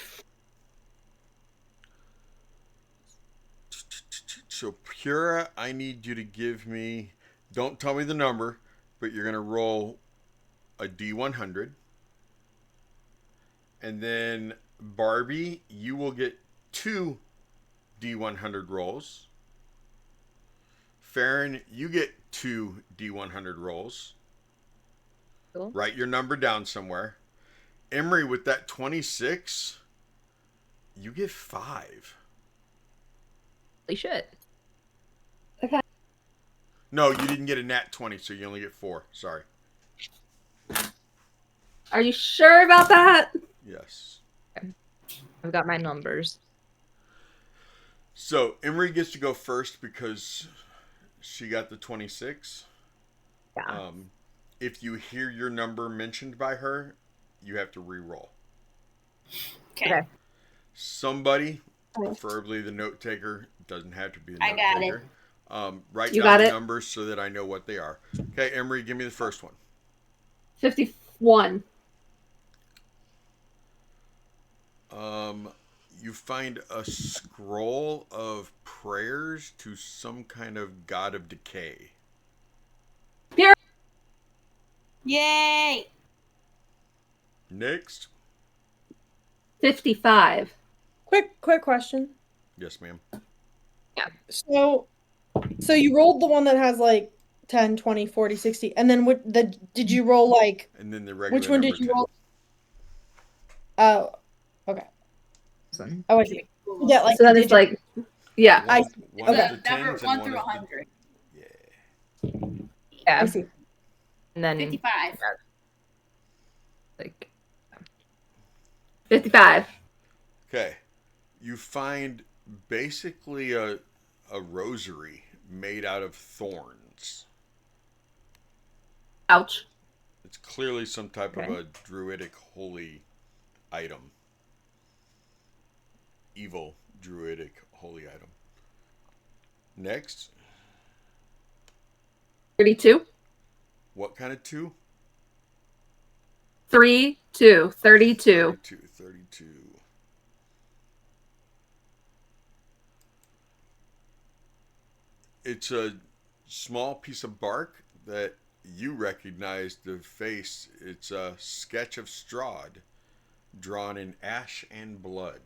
So Pura, I need you to give me. Don't tell me the number, but you're gonna roll a D100, and then Barbie, you will get 2 D100 rolls. Farron, you get 2 D100 rolls. Cool. Write your number down somewhere. Emery, with that 26, you get 5. Holy shit. No, you didn't get a nat 20, so you only get 4. Sorry. Are you sure about that? Yes. I've got my numbers. So Emery gets to go first because she got the 26. Yeah. If you hear your number mentioned by her, you have to re-roll. Okay. Somebody, preferably the note taker, doesn't have to be a note I got taker. Write You down got the it. numbers so that I know what they are. Okay, Emery, give me the first one. 51. You find a scroll of prayers to some kind of god of decay. Yay! Next. 55. Quick question. Yes, ma'am. So you rolled the one that has like 10, 20, 40, 60, and then did you roll like And then the regular which one did number you 10. roll? Oh, okay. Oh, I see. Yeah, like So that did is like, yeah. I- One okay. of the Number tens 1 and through one of 100. the... Yeah. Yeah. I see. And then 55. like 55. Okay. You find basically a rosary made out of thorns. Ouch. It's clearly some type of Okay. a druidic holy item. Evil druidic holy item. Next. 32. What kind of 2? 3, 2. 32. 32. It's a small piece of bark that you recognize the face. It's a sketch of Strahd drawn in ash and blood.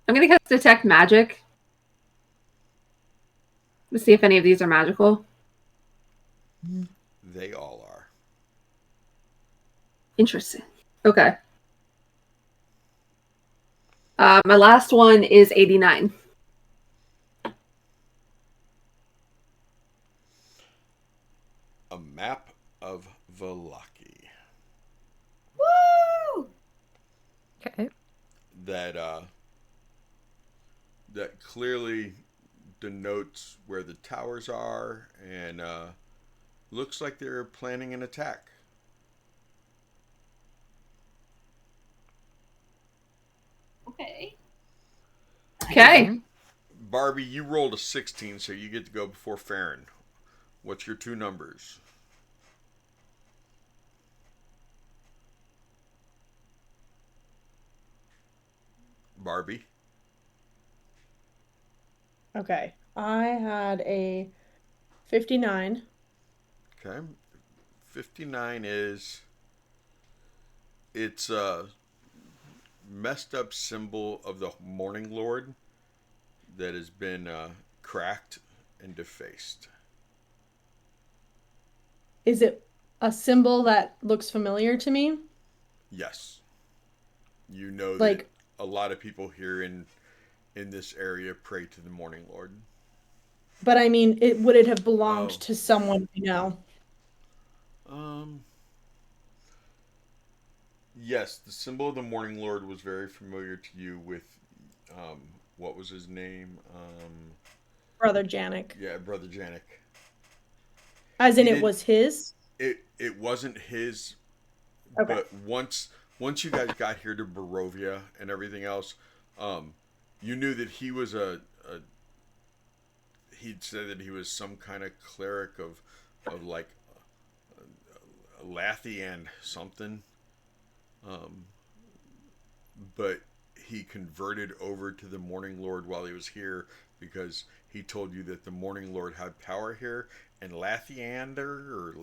I'm going to cast Detect Magic. Let's see if any of these are magical. They all are. Interesting. Okay. My last one is 89. A map of Valaki. Woo! okay. That clearly denotes where the towers are and looks like they're planning an attack. Okay. Okay. Barbie, you rolled a 16, so you get to go before Farron. What's your 2 numbers? Barbie. Okay. I had a 59. Okay. 59 is it's a messed up symbol of the Morning Lord that has been cracked and defaced. Is it a symbol that looks familiar to me? Yes. You know that Like, a lot of people here in this area pray to the Morning Lord. but I mean, would it have belonged Oh. to someone we know? Um yes, the symbol of the Morning Lord was very familiar to you with um what was his name? Brother Janik. Yeah, Brother Janik. As in He it did was his? it wasn't his, Okay. but once you guys got here to Barovia and everything else, um, you knew that he was a he'd said that he was some kind of cleric of like Lathian something, um, but he converted over to the Morning Lord while he was here because he told you that the Morning Lord had power here, and Lathander or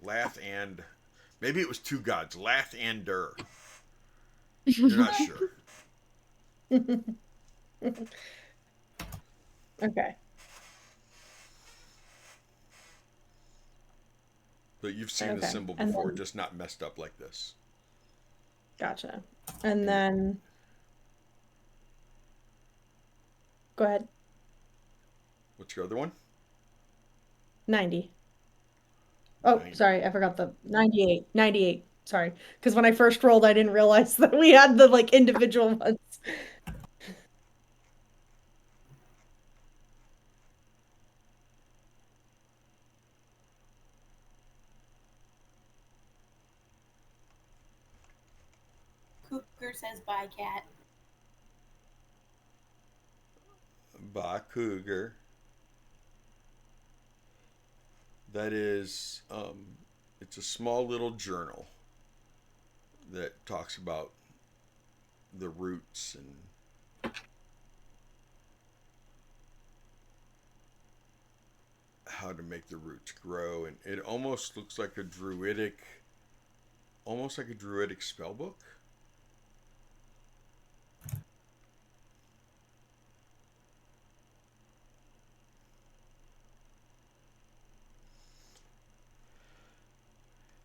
Lath and maybe it was 2 gods, Lathander. You're not sure. Okay. But you've seen the Okay. symbol And before, then, just not messed up like this. gotcha. And And then, go ahead. what's your other one? 90. Oh, 90. sorry, I forgot the 98. 98. Sorry. Because when I first rolled, I didn't realize that we had the like individual ones. Cougar says bye, cat. Ba Cougar. That is, it's a small little journal that talks about the roots and how to make the roots grow, and it almost looks like almost like a druidic spell book.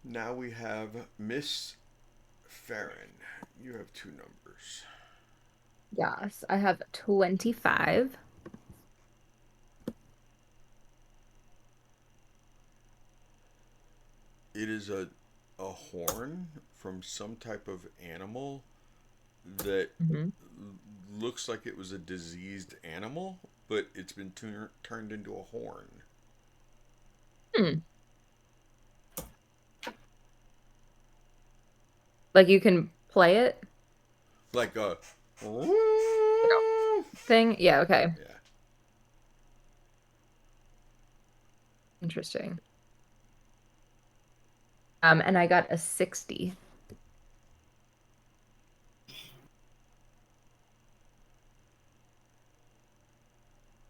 Now we have Miss Farron. You have 2 numbers. Yes, I have 25. It is a horn from some type of animal that Mhm. looks like it was a diseased animal, but it's been turned into a horn. Hmm. Like you can play it Like a thing? Yeah, okay. yeah. Interesting. And I got a 60.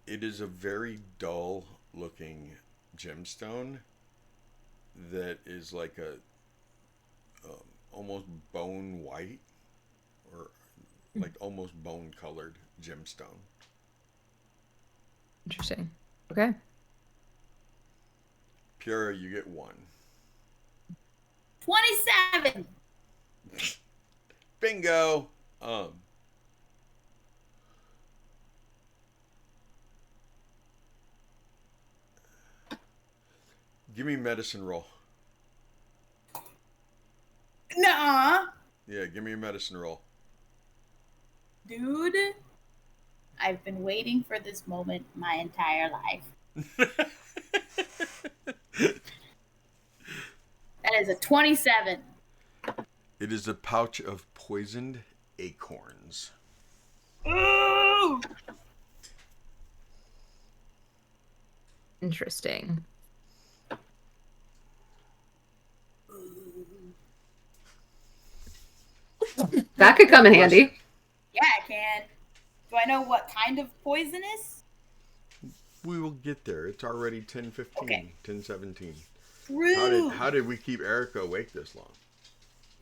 It is a very dull looking gemstone that is like a almost bone white or like almost bone colored gemstone. Interesting. Okay. Pura, you get 1. 27. Bingo. Give me medicine roll. Nuh-uh. Yeah, give me a medicine roll. Dude, I've been waiting for this moment my entire life. That is a 27. It is a pouch of poisoned acorns. Ooh! Interesting. That could come in handy. Yeah, I can. Do I know what kind of poison is? We will get there. It's already 10:15, Okay. 10:17. Rude. How did we keep Erica awake this long?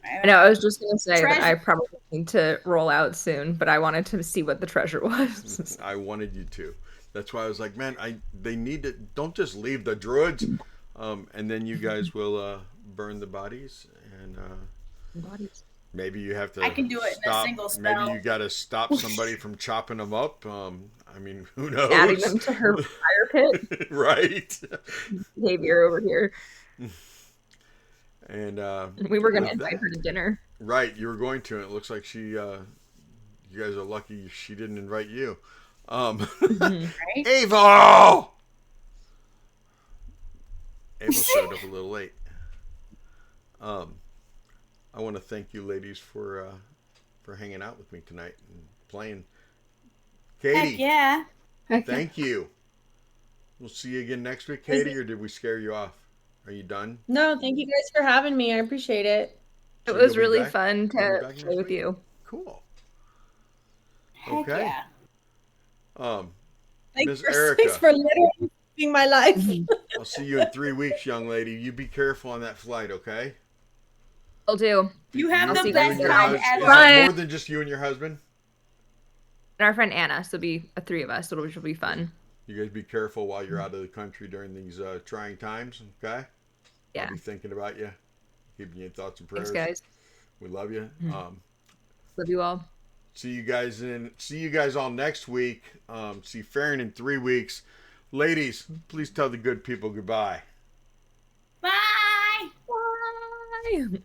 I know, I was just going to say that Treasure. I probably need to roll out soon, but I wanted to see what the treasure was. I wanted you to. That's why I was like, man, they need to. Don't just leave the druids, and then you guys will burn the bodies, and Bodies. maybe you have to. I can do it in a single spell. Maybe you got to stop somebody from chopping them up. I mean, who knows? Adding them to her fire pit. Right. Behavior over here. And We were going to with invite that- her to dinner. Right, you were going to. And it looks like she. You guys are lucky she didn't invite you. Mhm. Right? Avo! Avo showed up a little late. I want to thank you ladies for hanging out with me tonight and playing. Katie, Heck yeah. thank you. We'll see you again next week, Katie, or did we scare you off? Are you done? No, thank you guys for having me. I appreciate it. It So was you'll be really back? fun You'll be to back play next with week? you. Cool. Heck Okay. yeah. Miss Erica. Thanks for literally saving my life. I'll see you in 3 weeks, young lady. You be careful on that flight, okay? I'll do. You have I'll the see you best guys time around. ever. Is Bye. it more than just you and your husband? And our friend Anna, so it'll be three of us, which will be fun. You guys be careful while you're out of the country during these trying times, okay? Yeah. I'll be thinking about you, keeping you in thoughts and prayers. Thanks, guys. We love you. Love you all. See you guys all next week. See Farron in 3 weeks. Ladies, please tell the good people goodbye. Bye. Bye.